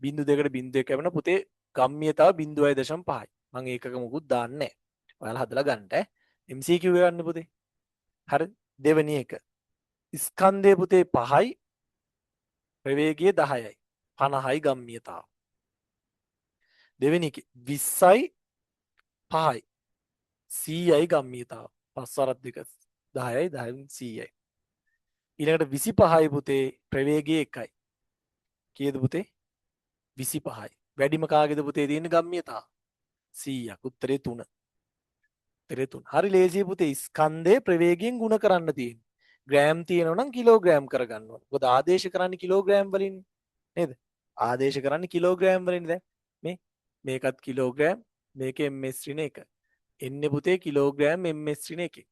බිංදු දෙකට බිංදුවක් කැවෙන පුතේ ගම්ම්‍යතාව 0.5යි. මම ඒකක මුකුත් දාන්නේ නැහැ. ඔයාලා හදලා ගන්න ඈ. MCQ ගන්න පුතේ. හරි. දෙවෙනි එක. ස්කන්ධය පුතේ 5යි. ප්‍රවේගය 10යි. 50යි ගම්ම්‍යතාව. දෙවෙනි එක 20යි 5යි. 100යි ගම්ම්‍යතාව. පස් වරක් දෙක 10යි 10න් 100යි. ඊළඟට 25යි පුතේ ප්‍රවේගය 1යි. කීයද පුතේ? 25යි. වැඩිම කාගේද පුතේ තියෙන ගම්ම්‍යතාව? 100ක්. උත්තරේ 3. උත්තරේ 3. හරි ලේසියි පුතේ. ස්කන්ධේ ප්‍රවේගයෙන් ගුණ කරන්න තියෙන්නේ. ග්‍රෑම් තියෙනවා නම් කිලෝග්‍රෑම් කරගන්න ඕනේ. මොකද ආදේශ කරන්නේ කිලෝග්‍රෑම් වලින් නේද? ආදේශ කරන්නේ කිලෝග්‍රෑම් වලින් දැන් මේකත් කිලෝග්‍රෑම් මේක ms ඍණ 1. එන්නේ පුතේ කිලෝග්‍රෑම් ms ඍණ 1.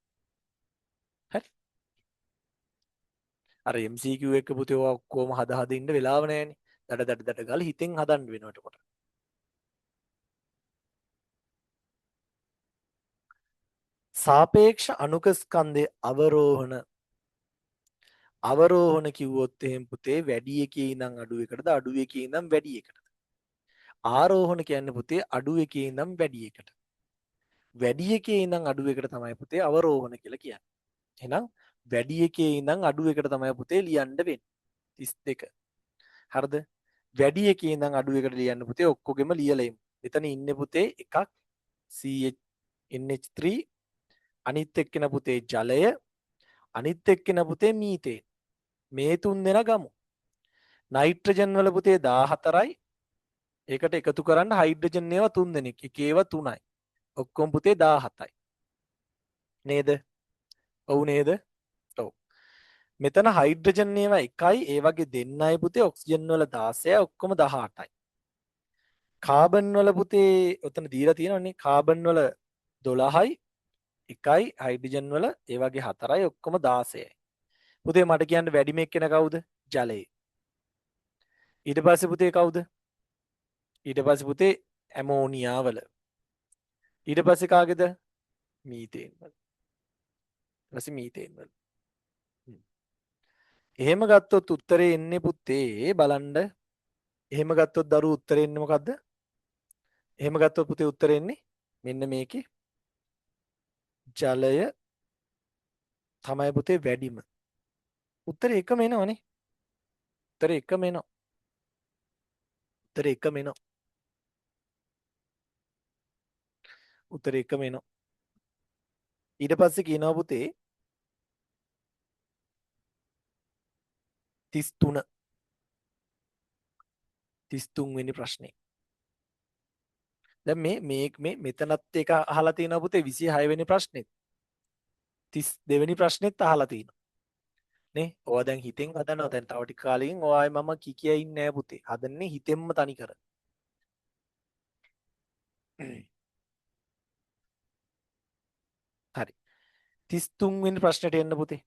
හරි. අර MCQ එක පුතේ ඔය ඔක්කොම හදා ඉන්න වෙලාව නැහැනේ. දඩ ගාලා හිතෙන් හදන්න වෙනවා එතකොට. සාපේක්ෂ අණුක ස්කන්ධයේ අවරෝහණ කිව්වොත් එහෙම පුතේ වැඩි එකේ ඉඳන් අඩු එකටද අඩු එකේ ඉඳන් වැඩි එකටද? ආරෝහණ කියන්නේ පුතේ අඩු එකේ ඉඳන් වැඩි එකට. වැඩි එකේ ඉඳන් අඩු එකට තමයි පුතේ අවරෝහණ කියලා කියන්නේ. එහෙනම් වැඩි එකේ ඉඳන් අඩු එකට තමයි පුතේ ලියන්න වෙන්නේ. 32. හරිද? වැඩි එකේ ඉඳන් අඩු එකට ලියන්න පුතේ ඔක්කොගෙම ලියලා එමු. එතන ඉන්නේ පුතේ එකක් CH NH3 අනිත් එක්කෙන පුතේ ජලය අනිත් එක්කෙන පුතේ මීතේන්. මේ තුන් දෙනා ගමු. නයිට්‍රජන් වල පුතේ 14යි. ඒකට එකතු කරන්න හයිඩ්‍රජන් ඒවා 3 දෙනෙක්. එකේව 3යි. ඔක්කොම පුතේ 17යි. නේද? ඔව් නේද? ඔව්. මෙතන හයිඩ්‍රජන් ඒවා එකයි ඒ වගේ දෙන්නයි පුතේ ඔක්සිජන් වල 16යි ඔක්කොම 18යි. කාබන් වල පුතේ ඔතන දීලා තියෙනවනේ කාබන් වල 12යි එකයි හයිඩ්‍රජන් වල ඒ වගේ 4යි ඔක්කොම 16යි. පුතේ මට කියන්න වැඩිම එක්කෙන කවුද? ජලය. ඊට පස්සේ පුතේ කවුද? ඊට පස්සේ පුතේ ඇමෝනියා වල. ඊට පස්සේ කාගේද? මීතේන් වල. ඊපස්සේ මීතේන් වල. එහෙම ගත්තොත් උත්තරේ එන්නේ පුතේ බලන්න. එහෙම ගත්තොත් දරුවෝ උත්තරේ එන්නේ මොකද්ද? එහෙම ගත්තොත් පුතේ උත්තරේ එන්නේ මෙන්න මේකේ ජලය තමයි පුතේ වැඩිම. උත්තරේ එකම එනවනේ. උත්තරේ එකම එනවා. උත්තරේ එකම එනවා. උත්තරේ එකම එනවා. ඊට පස්සේ කියනවා පුතේ 33 33 වෙනි ප්‍රශ්නේ. දැන් මේ මෙතනත් එක අහලා තියෙනවා පුතේ 26 වෙනි ප්‍රශ්නෙත් 32 වෙනි ප්‍රශ්නෙත් අහලා තියෙනවා නේ. ඔයා දැන් හිතෙන් හදනවා. දැන් තව ටික කාලෙකින් ඔයායි මම කිය ඉන්නේ නැහැ පුතේ. හදන්නේ හිතෙන්ම තනි කර. හරි. 33 වෙනි ප්‍රශ්නට එන්න පුතේ.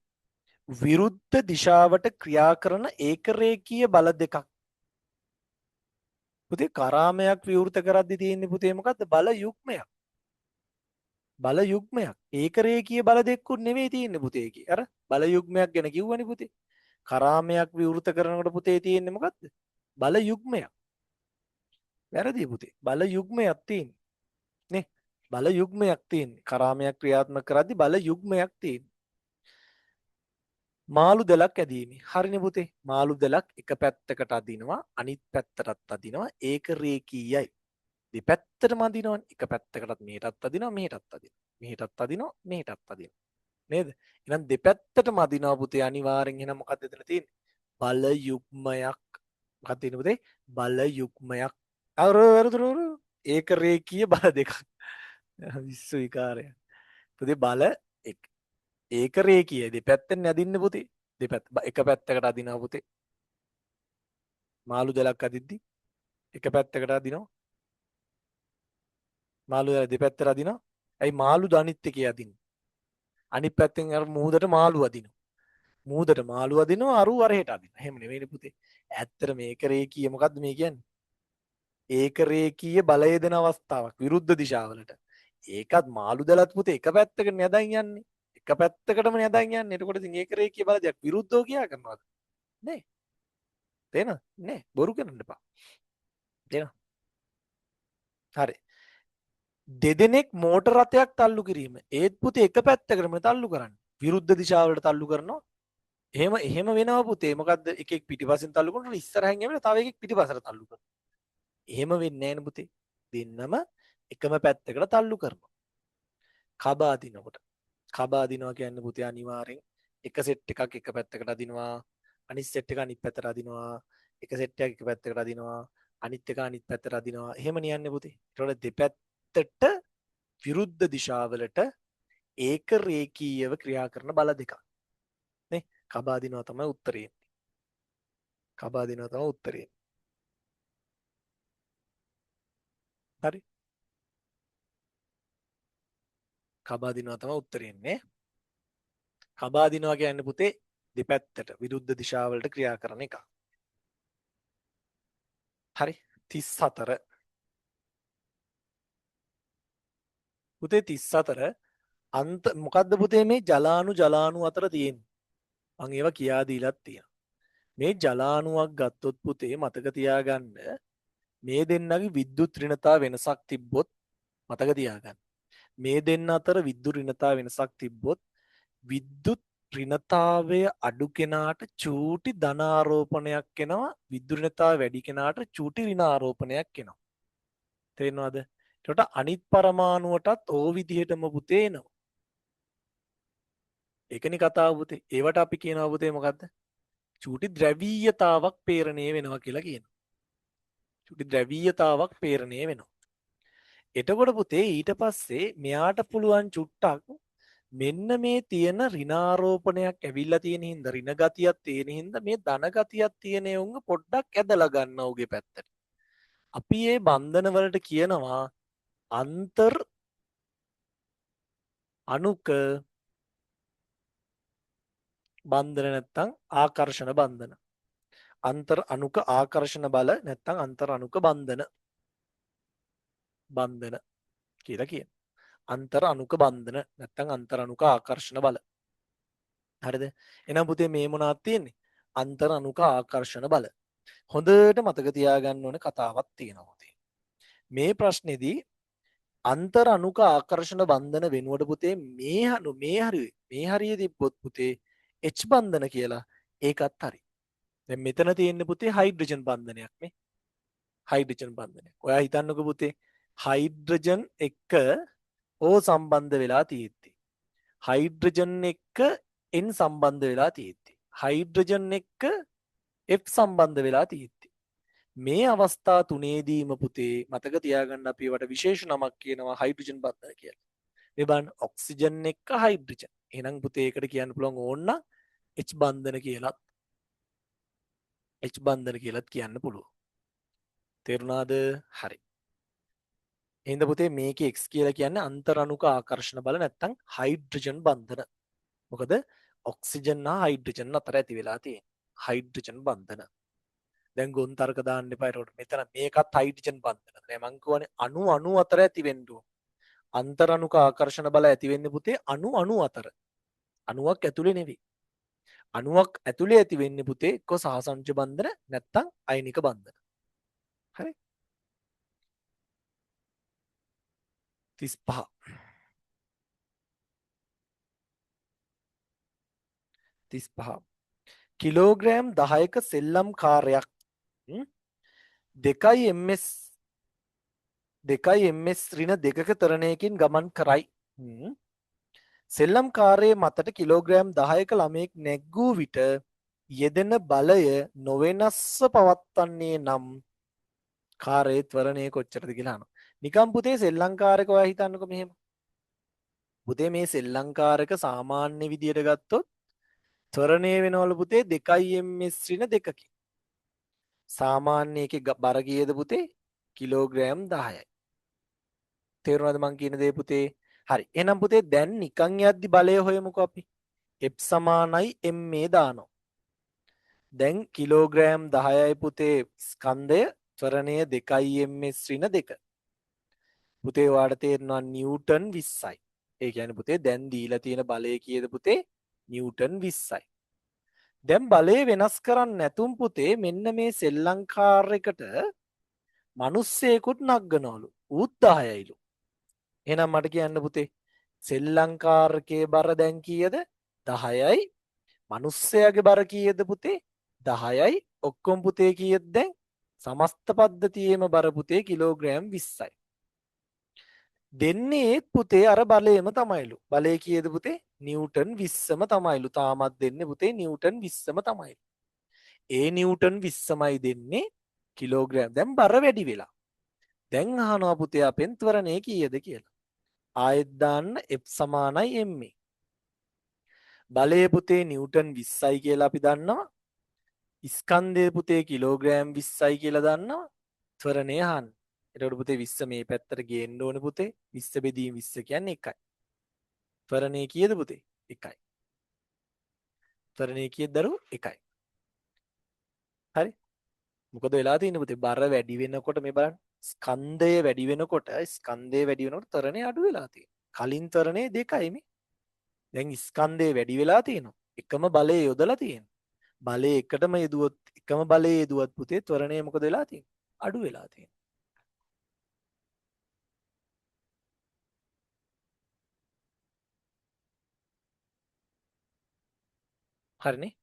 විරුද්ධ දිශාවට ක්‍රියා කරන ඒකරේඛීය බල දෙකක්. පුතේ කරාමයක් විවෘත කරද්දී තියෙන්නේ පුතේ මොකද්ද? බල යුග්මයක්. බල යුග්මයක්. ඒකරේඛීය බල දෙකකුත් නෙවෙයි තියෙන්නේ පුතේ ඒකේ. අර බල යුග්මයක් ගැන කිව්වනේ පුතේ. කරාමයක් විවෘත කරනකොට පුතේ තියෙන්නේ මොකද්ද? බල යුග්මයක්. වැරදි පුතේ. බල යුග්මයක් තියෙන්නේ. නේ? බල යුග්මයක් තියෙන්නේ. කරාමයක් ක්‍රියාත්මක කරද්දී බල යුග්මයක් තියෙන්නේ. මාළු දෙලක් ඇදීමේ. හරිනේ පුතේ. මාළු දෙලක් එක පැත්තකට අදිනවා අනිත් පැත්තටත් අදිනවා. ඒක රේඛීයයි. දෙපැත්තටම අදිනවනේ. එක පැත්තකටත් මෙහෙටත් අදිනවා මෙහෙටත් අදිනවා. මෙහෙටත් අදිනවා මෙහෙටත් අදිනවා. නේද? එහෙනම් දෙපැත්තටම අදිනවා පුතේ අනිවාර්යෙන්. එහෙනම් මොකක්ද එතන තියෙන්නේ? බල යුග්මයක්. මොකක්ද තියෙන්නේ පුතේ? බල යුග්මයක්. ඒක රේඛීය බල දෙකක්. විශ්ව විකාරය. පුතේ බල ඒක රේඛීය. දෙපැත්තෙන් අදින්න පුතේ. දෙපැත්ත එක පැත්තකට අදිනවා පුතේ. මාළු දෙලක් අදිද්දි එක පැත්තකට අදිනවා. මාළු දෙල දෙපැත්තට අදිනවා. ඇයි මාළු අනිත් එකේ අදින්නේ? අනිත් පැත්තෙන් අර මූදට මාළු අදිනවා. මූදට මාළු අදිනවා අරු වරහෙට අදිනවා. එහෙම නෙවෙයිනේ පුතේ. ඇත්තට මේක රේඛීය මොකද්ද මේ කියන්නේ? ඒක රේඛීය බලය දෙන අවස්ථාවක් විරුද්ධ දිශාවලට. ඒකත් මාළු දලත් පුතේ එක පැත්තකට නෑදන් යන්නේ. එක පැත්තකටම නෑදන් යන්නේ. එතකොට ඉතින් ඒක රේඛීය බලයක් විරුද්ධව කියා කරනවද? නේ? තේන? නේ? බොරු කරන්න එපා. තේන? හරි. දෙදෙනෙක් මෝටර රථයක් තල්ලු කිරීම. ඒත් පුතේ එක පැත්තකටම තල්ලු කරන්නේ. විරුද්ධ දිශාවලට තල්ලු කරනවා. එහෙම වෙනවා පුතේ. මොකද්ද? එකෙක් පිටිපස්සෙන් තල්ලු කරනවා ඉස්සරහින් යමින තව එකෙක් පිටිපස්සට තල්ලු කරනවා. එහෙම වෙන්නේ නැහැ නේ පුතේ. දෙන්නම එකම පැත්තකට තල්ලු කරනවා. කබා දිනකොට. කබා දිනවා කියන්නේ පුතේ අනිවාර්යෙන් එක සෙට් එකක් එක පැත්තකට අදිනවා. අනිත් සෙට් එක අනිත් පැත්තට අදිනවා. එක සෙට් එකක් එක පැත්තකට අදිනවා. අනිත් එක අනිත් පැත්තට අදිනවා. එහෙම නියන්නේ පුතේ. ඒතකොට දෙපැත්තට විරුද්ධ දිශාවලට ඒක රේඛීයව ක්‍රියා කරන බල දෙකක්. නේ? කබා දිනවා තමයි උත්තරේ. කබා දිනවා තමයි උත්තරේ. හරි? කබා දිනවා තමයි උත්තරේ ඉන්නේ. කබා දිනවා කියන්නේ පුතේ දෙපැත්තට විරුද්ධ දිශාවලට ක්‍රියා කරන එක. හරි? 34 පුතේ 34 අන්ත මොකද්ද පුතේ මේ ජලාණු අතර තියෙන්නේ? මම ඒවා කියා දීලත් තියෙනවා. මේ ජලාණුවක් ගත්තොත් පුතේ මතක තියාගන්න මේ දෙන්නගේ විද්‍යුත් ඍණතා වෙනසක් තිබ්බොත් මතක තියාගන්න. මේ දෙන්න අතර විද්‍යුත් ඍණතා වෙනසක් තිබ්බොත් විද්‍යුත් ඍණතාවය අඩු කෙනාට චූටි ධන ආරෝපණයක් එනවා. විද්‍යුත් ඍණතාවය වැඩි කෙනාට චූටි ඍණ ආරෝපණයක් එනවා. තේරෙනවද? ඒකට අනිත් පරමාණුවටත් ඕ විදිහටම පුතේ එනවා. ඒකනේ කතාව පුතේ. ඒවට අපි කියනවා පුතේ මොකද්ද? චූටි ද්‍රවීයතාවක් පේරණය වෙනවා කියලා කියනවා. චූටි ද්‍රවීයතාවක් පේරණය වෙනවා. එතකොට පුතේ ඊට පස්සේ මෙයාට පුළුවන් චුට්ටක් මෙන්න මේ තියෙන ඍණාරෝපණයක් ඇවිල්ලා තියෙන හින්දා ඍණ ගතියක් තියෙන හින්දා මේ ධන ගතියක් තියෙන උංග පොඩ්ඩක් ඇදලා ගන්න උගේ පැත්තට. අපි මේ බන්ධන වලට කියනවා අන්තර් අණුක බන්ධන නැත්තම් ආකර්ෂණ බන්ධන. අන්තර් අණුක ආකර්ෂණ බල නැත්තම් අන්තර් අණුක බන්ධන කියලා කියනවා. අන්තර් අණුක බන්ධන නැත්තම් අන්තර් අණුක ආකර්ෂණ බල. හරිද? එහෙනම් පුතේ මේ මොනවද තියෙන්නේ? අන්තර් අණුක ආකර්ෂණ බල. හොඳට මතක තියාගන්න ඕනේ කතාවක් තියෙනවා පුතේ. මේ ප්‍රශ්නේදී අන්තර් අණුක ආකර්ෂණ බන්ධන වෙනුවට පුතේ මේ හරිය තිබ්බොත් පුතේ H බන්ධන කියලා ඒකත් හරි. දැන් මෙතන තියෙන්නේ පුතේ හයිඩ්‍රජන් බන්ධනයක් නේ. හයිඩ්‍රජන් බන්ධනයක්. ඔයා හිතන්නකෝ පුතේ හයිඩ්‍රජන් එක්ක O සම්බන්ධ වෙලා තියෙද්දි. හයිඩ්‍රජන් එක්ක N සම්බන්ධ වෙලා තියෙද්දි. හයිඩ්‍රජන් එක්ක F සම්බන්ධ වෙලා තියෙද්දි. මේ අවස්ථා තුනේදීම පුතේ මතක තියාගන්න අපි ඒවට විශේෂ නමක් කියනවා හයිඩ්‍රජන් බන්ධන කියලා. මේ බලන්න ඔක්සිජන් එක්ක හයිඩ්‍රජන්. එහෙනම් පුතේ ඒකට කියන්න පුළුවන් ඕන්න H බන්ධන කියලාත් H බන්ධන කියලාත් කියන්න පුළුවන්. තේරුණාද? හරි. එහෙනම් පුතේ මේකේ X කියලා කියන්නේ අන්තරණුක ආකර්ෂණ බල නැත්තම් හයිඩ්‍රජන් බන්ධන. මොකද ඔක්සිජන් හා හයිඩ්‍රජන් අතර ඇති වෙලා තියෙන හයිඩ්‍රජන් බන්ධන. දැන් ගොන් තර්ක දාන්න එපා. ඒකට මෙතන මේකත් හයිඩ්‍රජන් බන්ධන. නෑ මං කියවනේ අණු අතර ඇති වෙන්න ඕන. අන්තරණුක ආකර්ෂණ බල ඇති වෙන්නේ පුතේ අණු අතර. අණුවක් ඇතුලේ නෙවෙයි. අණුවක් ඇතුලේ ඇති වෙන්නේ පුතේ එක්ක සහසංජ බන්ධන නැත්තම් අයනික බන්ධන. හරි? 35 35 කිලෝග්‍රෑම් 10ක සෙල්ලම් කාර්යයක් 2 ms ඍණ 2ක තරණයකින් ගමන් කරයි. සෙල්ලම් කාර්යයේ මතට කිලෝග්‍රෑම් 10ක ළමයෙක් නැග්ගූ විට යෙදෙන බලය නොවෙනස්ව පවත්වන්නේ නම් කාර්යයේ ත්වරණය කොච්චරද කියලා අහනවා. නිකම් පුතේ සෙල්ලංකාරක ඔයා හිතන්නකො මෙහෙම. පුතේ මේ සෙල්ලංකාරක සාමාන්‍ය විදියට ගත්තොත් ත්වරණය වෙනවලු පුතේ 2 ms ඍණ 2කින්. සාමාන්‍ය එකේ බර කීයද පුතේ? කිලෝග්‍රෑම් 10යි. තේරුණාද මං කියන දේ පුතේ? හරි. එහෙනම් පුතේ දැන් නිකන් යද්දි බලය හොයමුකෝ අපි. F සමානයි ma දානවා. දැන් කිලෝග්‍රෑම් 10යි පුතේ ස්කන්ධය ත්වරණය 2 ms ඍණ 2. පුතේ ඔයාලට තේරෙනවා නිව්ටන් 20යි. ඒ කියන්නේ පුතේ දැන් දීලා තියෙන බලය කීයද පුතේ? නිව්ටන් 20යි. දැන් බලය වෙනස් කරන්න නැතුම් පුතේ මෙන්න මේ සෙල්ලංකාරයකට මිනිස්සෙකුත් නග්ගනවලු. ඌත් 10යිලු. එහෙනම් මට කියන්න පුතේ සෙල්ලංකාරකයේ බර දැන් කීයද? 10යි. මිනිස්සයාගේ බර කීයද පුතේ? 10යි. ඔක්කොම පුතේ කීයද දැන්? සමස්ත පද්ධතියේම බර පුතේ කිලෝග්‍රෑම් 20යි. දෙන්නේ පුතේ අර බලයම තමයිලු. බලය කීයද පුතේ? නිව්ටන් 20ම තමයිලු. තාමත් දෙන්නේ පුතේ නිව්ටන් 20ම තමයිලු. ඒ නිව්ටන් 20මයි දෙන්නේ කිලෝග්‍රෑම්. දැන් බර වැඩි වෙලා. දැන් අහනවා පුතේ අපෙන් ත්වරණය කීයද කියලා. ආයෙත් දාන්න F සමානයි ma. බලය පුතේ නිව්ටන් 20යි කියලා අපි දන්නවා. ස්කන්ධය පුතේ කිලෝග්‍රෑම් 20යි කියලා දන්නවා. ත්වරණය අහන්න. එතකොට පුතේ 20 මේ පැත්තට ගේන්න ඕනේ පුතේ. 20 බෙදීම 20 කියන්නේ 1යි. ත්වරණය කීයද පුතේ? 1යි. ත්වරණය කීයද දරුවෝ? 1යි. හරි? මොකද වෙලා තියෙන්නේ පුතේ? බර වැඩි වෙනකොට මේ බලන්න. ස්කන්ධය වැඩි වෙනකොට ත්වරණය අඩු වෙලා තියෙනවා. කලින් ත්වරණය 2යි මේ. දැන් ස්කන්ධය වැඩි වෙලා තියෙනවා. එකම බලය යොදලා තියෙනවා. බලය එකටම යෙදුවොත් එකම බලය යෙදුවත් පුතේ ත්වරණය මොකද වෙලා තියෙන්නේ? අඩු වෙලා තියෙනවා. හරිනේ?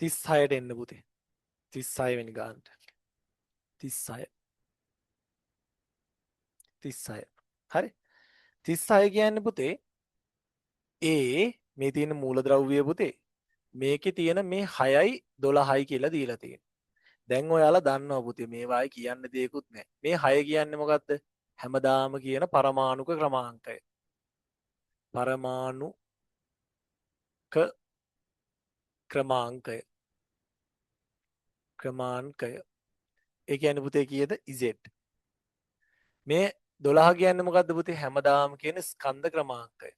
තිස් හයට එන්න පුතේ. 36 වෙනි ගානට. 36. 36. හරි. 36 කියන්නේ පුතේ මේ තියෙන මූලද්‍රව්‍ය පුතේ. මේකේ තියෙන මේ 6යි 12යි කියලා දීලා තියෙනවා. දැන් ඔයාලා දන්නවා පුතේ මේවායි කියන්න දෙයක්වත් නැහැ. මේ 6 කියන්නේ මොකද්ද? හැමදාම කියන පරමාණුක ක්‍රමාංකය. පරමාණුක ක්‍රමාංකය. ඒ කියන්නේ පුතේ කීයද? Z. මේ 12 කියන්නේ මොකද්ද පුතේ? හැමදාම කියන ස්කන්ධ ක්‍රමාංකය.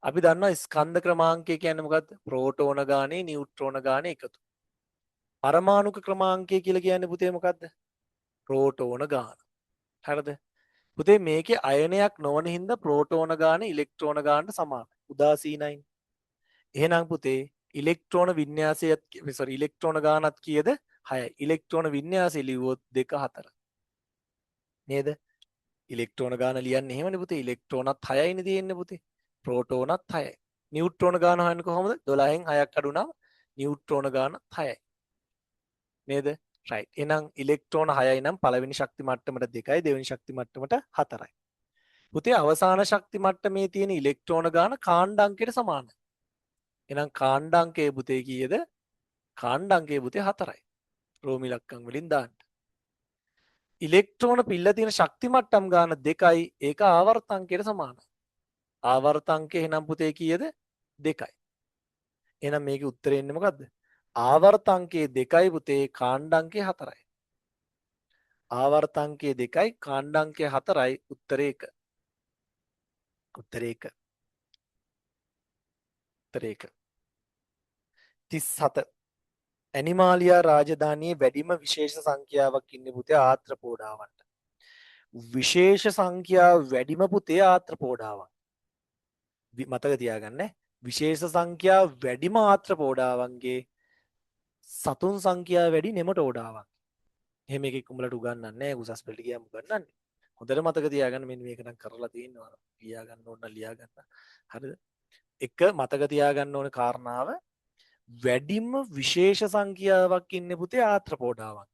අපි දන්නවා ස්කන්ධ ක්‍රමාංකය කියන්නේ මොකද්ද? ප්‍රෝටෝන ගානේ නියුට්‍රෝන ගානේ එකතු. පරමාණුක ක්‍රමාංකය කියලා කියන්නේ පුතේ මොකද්ද? ප්‍රෝටෝන ගාන. හරිද? පුතේ මේකේ අයනයක් නොවන හින්දා ප්‍රෝටෝන ගාන ඉලෙක්ට්‍රෝන ගානට සමානයි. උදාසීනයි. එහෙනම් පුතේ ඉලෙක්ට්‍රෝන වින්‍යාසයත් ඉලෙක්ට්‍රෝන ගානත් කීයද? 6යි. ඉලෙක්ට්‍රෝන වින්‍යාසය ලිව්වොත් 2 4. නේද? ඉලෙක්ට්‍රෝන ගාන ලියන්නේ එහෙමනේ පුතේ. ඉලෙක්ට්‍රෝනත් 6යිනේ තියෙන්නේ පුතේ. ප්‍රෝටෝනත් 6යි. නියුට්‍රෝන ගාන හොයන්නේ කොහොමද? 12න් 6ක් අඩු නම් නියුට්‍රෝන ගාන 6යි. නේද? රයිට්. එහෙනම් ඉලෙක්ට්‍රෝන 6යි නම් පළවෙනි ශක්ති මට්ටමට 2යි දෙවෙනි ශක්ති මට්ටමට 4යි. පුතේ අවසාන ශක්ති මට්ටමේ තියෙන ඉලෙක්ට්‍රෝන ගාන කාණ්ඩාංකයට සමානයි. එහෙනම් කාණ්ඩාංකයේ පුතේ කීයද? කාණ්ඩාංකයේ පුතේ 4යි. රෝමි ඉලක්කම් වලින් දාන්න. ඉලෙක්ට්‍රෝන පිල්ල තියෙන ශක්ති මට්ටම් ගාන 2යි ඒක ආවර්තාංකයට සමානයි. ආවර්තාංකය එහෙනම් පුතේ කීයද? 2යි. එහෙනම් මේකේ උත්තරේ එන්නේ මොකද්ද? ආවර්තාංකයේ 2යි පුතේ කාණ්ඩාංකයේ 4යි. ආවර්තාංකයේ 2යි කාණ්ඩාංකයේ 4යි උත්තරේ 1. උත්තරේ 1. උත්තරේ 1. 37 ඇනිමාලියා රාජධානියේ වැඩිම විශේෂ සංඛ්‍යාවක් ඉන්නේ පුතේ ආත්‍රපෝඩාවන්ට. විශේෂ සංඛ්‍යාව වැඩිම පුතේ ආත්‍රපෝඩාවන්. මතක තියාගන්න විශේෂ සංඛ්‍යාව වැඩිම ආත්‍රපෝඩාවන්ගේ සතුන් සංඛ්‍යාව වැඩි නෙමටෝඩාවන්. එහෙම එකෙක් උඹලට උගන්වන්නේ නැහැ උසස් පෙළට ගියාම උගන්වන්නේ. හොඳට මතක තියාගන්න මෙන්න මේක නම් කරලා තියෙනවා. ලියා ගන්න ඕන ලියා ගන්න. හරිද? එක මතක තියාගන්න ඕන කාරණාව වැඩිම විශේෂ සංඛ්‍යාවක් ඉන්නේ පුතේ ආත්‍රපෝඩාවන්.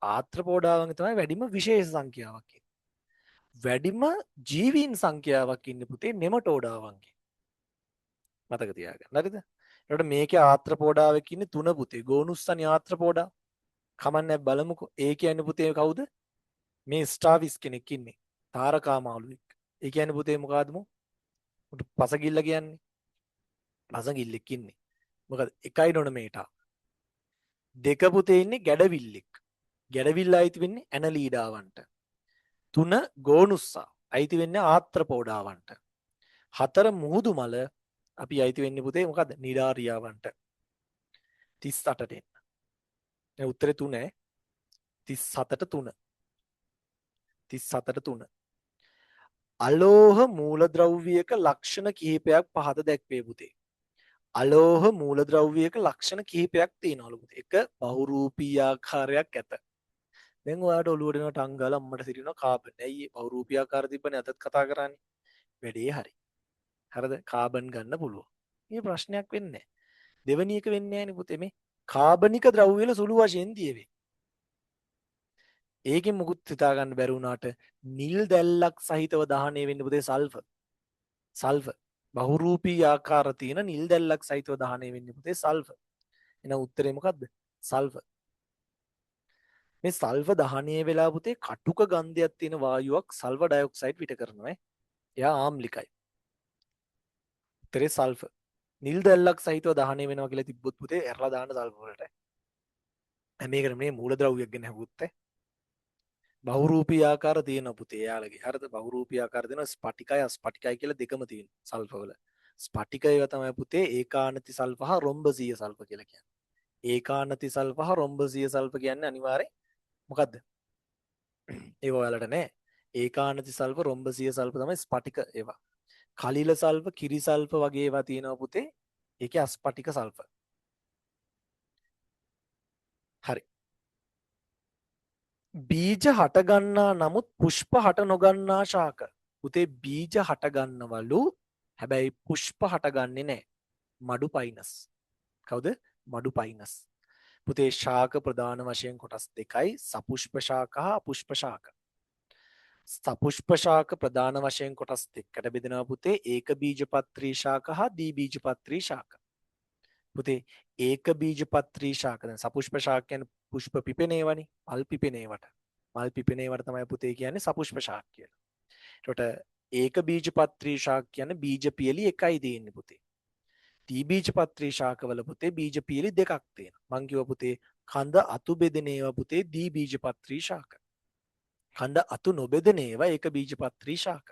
ආත්‍රපෝඩාවන් තමයි වැඩිම විශේෂ සංඛ්‍යාවක් ඉන්නේ. වැඩිම ජීවීන් සංඛ්‍යාවක් ඉන්නේ පුතේ නෙමටෝඩාවන්ගේ. මතක තියාගන්න. හරිද? එතකොට මේකේ ආත්‍රපෝඩාවක් ඉන්නේ 3 පුතේ. ගෝනුස්සනි ආත්‍රපෝඩා. කමන්නේ බලමුකෝ. ඒ කියන්නේ පුතේ කවුද? මේ ස්ටාවිස් කෙනෙක් ඉන්නේ. තාරකා මාළුවෙක්. ඒ කියන්නේ පුතේ මොකද්ද මෝ? උට පසගිල්ල කියන්නේ. පසගිල්ලෙක් ඉන්නේ. මොකද 1.9 දෙක පුතේ ඉන්නේ ගැඩවිල්ලෙක්. ගැඩවිල්ල අයිති වෙන්නේ ඇනලීඩාවන්ට. 3 ගෝනුස්සා අයිති වෙන්නේ ආත්‍රපෝඩාවන්ට. 4 මුහුදු මල අපි අයිති වෙන්නේ පුතේ මොකද්ද? නිඩාරියාවන්ට. 38ට එන්න. දැන් උත්තරේ 3 37ට 3. 37ට 3. අලෝහ මූලද්‍රව්‍යයක ලක්ෂණ කිහිපයක් පහත දැක්වේ පුතේ. අලෝහ මූලද්‍රව්‍යයක ලක්ෂණ කිහිපයක් තියෙනවලු පුතේ. එක බහුරූපී ආකාරයක් ඇත. දැන් ඔයාලට ඔළුවට එනවා ටංගාල අම්මට සිටිනවා කාබන්. ඇයි බහුරූපී ආකාර තිබ්බනේ අතත් කතා කරන්නේ? වැඩේ හරි. හරිද? කාබන් ගන්න පුළුවන්. මේ ප්‍රශ්නයක් වෙන්නේ නැහැ. දෙවෙනි එක වෙන්නේ නැහැ නේ පුතේ මේ කාබනික ද්‍රව්‍ය වල සුළු වශයෙන් තියෙවේ. ඒකෙන් මුකුත් හිතා ගන්න බැරි වුණාට නිල් දැල්ලක් සහිතව දහණය වෙන්නේ පුතේ සල්ෆර්. සල්ෆර් බහුරූපී ආකාර තියෙන නිල් දැල්ලක් සහිතව දහණය වෙන්නේ පුතේ සල්ෆර්. එහෙනම් උත්තරේ මොකද්ද? සල්ෆර්. මේ සල්ෆර් දහණය වෙලා පුතේ කටුක ගන්ධයක් තියෙන වායුවක් සල්ෆර් ඩයොක්සයිඩ් පිට කරනවා. එයා ආම්ලිකයි. උත්තරේ සල්ෆර්. නිල් දැල්ලක් සහිතව දහණය වෙනවා කියලා තිබ්බොත් පුතේ එරලා දාන්න සල්ෆර් වලට. මේකට මේ මූලද්‍රව්‍යයක් ගැන හුවුත් බහුරූපී ආකාර තියෙන පුතේ යාලගේ. හරිද? බහුරූපී ආකාර දෙන ස්පටිකයි අස්පටිකයි කියලා දෙකම තියෙන සල්ෆර් වල. ස්පටිකය තමයි පුතේ ඒකානති සල්ෆර් හා රොම්බසීය සල්ෆර් කියලා කියන්නේ. ඒකානති සල්ෆර් හා රොම්බසීය සල්ෆර් කියන්නේ අනිවාර්යෙන් මොකද්ද? ඒව ඔයාලට නෑ. ඒකානති සල්ෆර් රොම්බසීය සල්ෆර් තමයි ස්පටික ඒවා. කලිල සල්ෆර් කිරි සල්ෆර් වගේ ඒවා තියෙනවා පුතේ. ඒකේ අස්පටික සල්ෆර්. හරි. බීජ හටගන්නා නමුත් පුෂ්ප හට නොගන්නා ශාක. පුතේ බීජ හටගන්නවලු හැබැයි පුෂ්ප හටගන්නේ නෑ. මඩු පයිනස්. කවුද? මඩු පයිනස්. පුතේ ශාක ප්‍රධාන වශයෙන් කොටස් දෙකයි. සපුෂ්ප ශාක හා අපුෂ්ප ශාක. සපුෂ්ප ශාක ප්‍රධාන වශයෙන් කොටස් දෙකකට බෙදෙනවා පුතේ. ඒක බීජපත්‍රී ශාක හා ද්විබීජපත්‍රී ශාක. පුතේ ඒක බීජපත්‍රී ශාක. දැන් සපුෂ්ප ශාක කියන්නේ පුෂ්ප පිපෙනේවනේ. මල් පිපෙනේවට. මල් පිපෙනේවට තමයි පුතේ කියන්නේ සපුෂ්ප ශාක කියලා. එතකොට ඒක බීජපත්‍රී ශාක කියන්නේ බීජ පියලි එකයි තියෙන්නේ පුතේ. ද්විබීජපත්‍රී ශාකවල පුතේ බීජ පියලි දෙකක් තියෙනවා. මං කිව්වා පුතේ කඳ අතු බෙදෙන ඒවා පුතේ ද්විබීජපත්‍රී ශාක. කඳ අතු නොබෙදෙන ඒවා ඒක බීජපත්‍රී ශාක.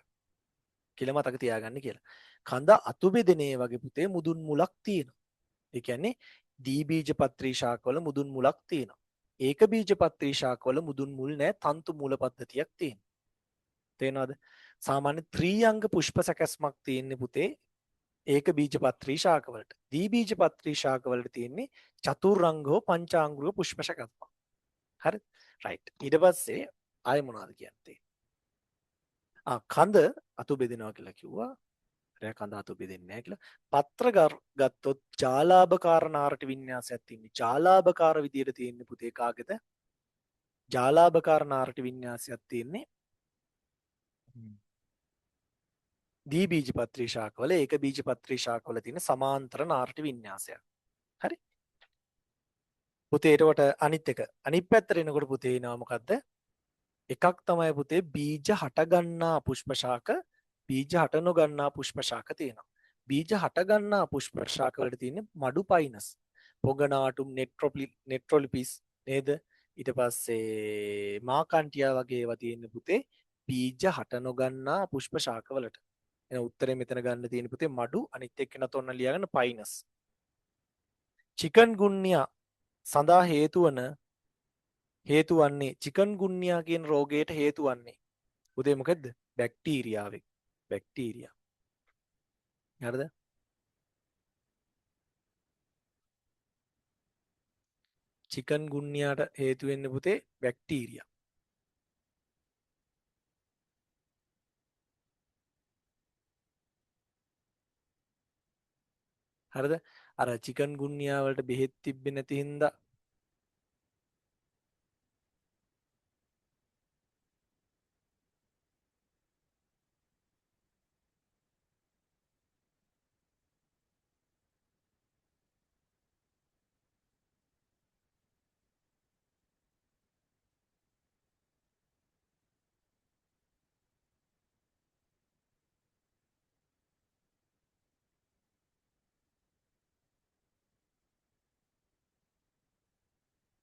කියලා මතක තියාගන්න කියලා. කඳ අතු බෙදෙන ඒවාගේ පුතේ මුදුන් මුලක් තියෙනවා. ඒ කියන්නේ ද්විබීජපත්‍රී ශාකවල මුදුන් මුලක් තියෙනවා. ඒක බීජපත්‍රී ශාකවල මුදුන් මුල් නැහැ, තන්තු මූල පද්ධතියක් තියෙනවා. තේනවද? සාමාන්‍ය ත්‍රිඅංග පුෂ්ප සැකස්මක් තියෙන්නේ පුතේ ඒක බීජපත්‍රී ශාකවලට. ද්විබීජපත්‍රී ශාකවලට තියෙන්නේ චතුරංග හෝ පංචාංගික පුෂ්ප සැකස්මක්. හරි? රයිට්. ඊට පස්සේ ආයෙ මොනවද කියන්නේ? කඳ අතු බෙදෙනවා කියලා කිව්වා. රෑ කඳ අතු බෙදෙන්නේ නැහැ කියලා. පත්‍ර ගත්තොත් ජාලාභකාර නාරට වින්‍යාසයක් තියෙන්නේ. ජාලාභකාර විදියට තියෙන්නේ පුතේ කාගේද? ජාලාභකාර නාරටි වින්‍යාසයක් තියෙන්නේ දී බීජපත්‍රී ශාකවල ඒක බීජපත්‍රී ශාකවල තියෙන සමාන්තර නාරටි වින්‍යාසයක්. හරි. පුතේ එතකොට අනිත් එක අනිත් පැත්තට එනකොට පුතේ එනවා මොකද්ද? එකක් තමයි පුතේ බීජ හටගන්නා පුෂ්ප ශාක බීජ හට නොගන්නා පුෂ්ප ශාක තියෙනවා. බීජ හටගන්නා පුෂ්ප ශාක වලට තියෙන්නේ මඩු පයිනස්. පොගනාටුම් නෙට්‍රොලිපිස් නේද? ඊට පස්සේ මාකන්ටියා වගේ ඒවා තියෙන පුතේ බීජ හට නොගන්නා පුෂ්ප ශාක වලට. එන උත්තරේ මෙතන ගන්න තියෙන පුතේ මඩු අනිත් එක්කෙනත් ඔන්න ලියාගන්න පයිනස්. චිකන් ගුන්නියා සඳහා හේතු වන්නේ චිකන් ගුන්නියා කියන රෝගයට හේතු වන්නේ පුතේ මොකද්ද? බැක්ටීරියාවෙක්. බැක්ටීරියා. හරිද? චිකන් ගුන්නියාට හේතු වෙන්නේ පුතේ බැක්ටීරියා. හරිද? අර චිකන් ගුන්නියා වලට බෙහෙත් තිබ්බේ නැති හින්දා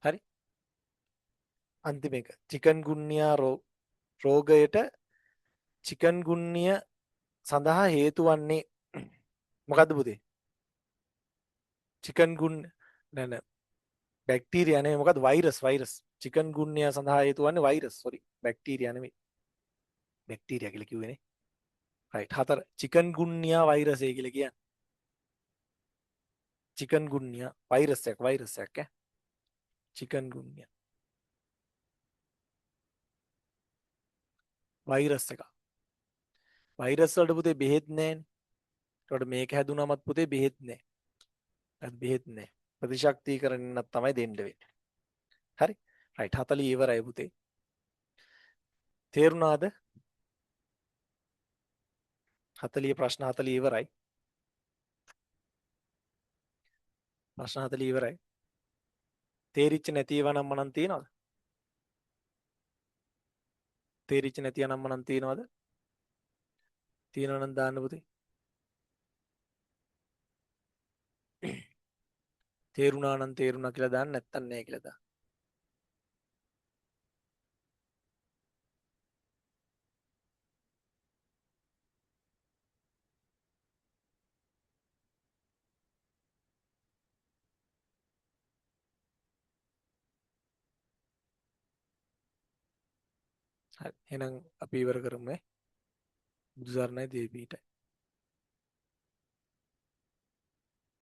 හරි අන්තිම එක චිකන් ගුන්නියා රෝගයට චිකන් ගුන්නිය සඳහා හේතු වන්නේ මොකද්ද පුතේ? චිකන් ගුන් නෑ නෑ බැක්ටීරියා නෙමෙයි මොකද්ද? වෛරස් චිකන් ගුන්නිය සඳහා හේතු වන්නේ වෛරස් සෝරි බැක්ටීරියා නෙමෙයි බැක්ටීරියා කියලා කිව්වේනේ රයිට් හතර චිකන් ගුන්නියා වෛරසය කියලා කියන්නේ චිකන් ගුන්නියා වෛරසයක් ඈ චිකන් ගුන්නියා වෛරස් එක වෛරස් වලට පුතේ බෙහෙත් නැහැනේ. ඒකට මේක හැදුනමත් පුතේ බෙහෙත් නැහැ. ඒත් බෙහෙත් නැහැ. ප්‍රතිශක්තිකරණයක් තමයි දෙන්න වෙන්නේ. හරි. රයිට් 40 ඉවරයි පුතේ. තේරුණාද? 40 ප්‍රශ්න 40 ඉවරයි. ප්‍රශ්න 40 ඉවරයි. තේරිච්ච නැති ඒවා නම් මනම් තියනවද? තේරිච්ච නැති අනම් මනම් තියනවද? තියනවා නම් දාන්න පුතේ. තේරුණා නම් තේරුණා කියලා දාන්න නැත්තම් නැහැ කියලා දාන්න. හරි. එහෙනම් අපි ඉවර කරමු ඈ. බුදුසරණයි දේවීට.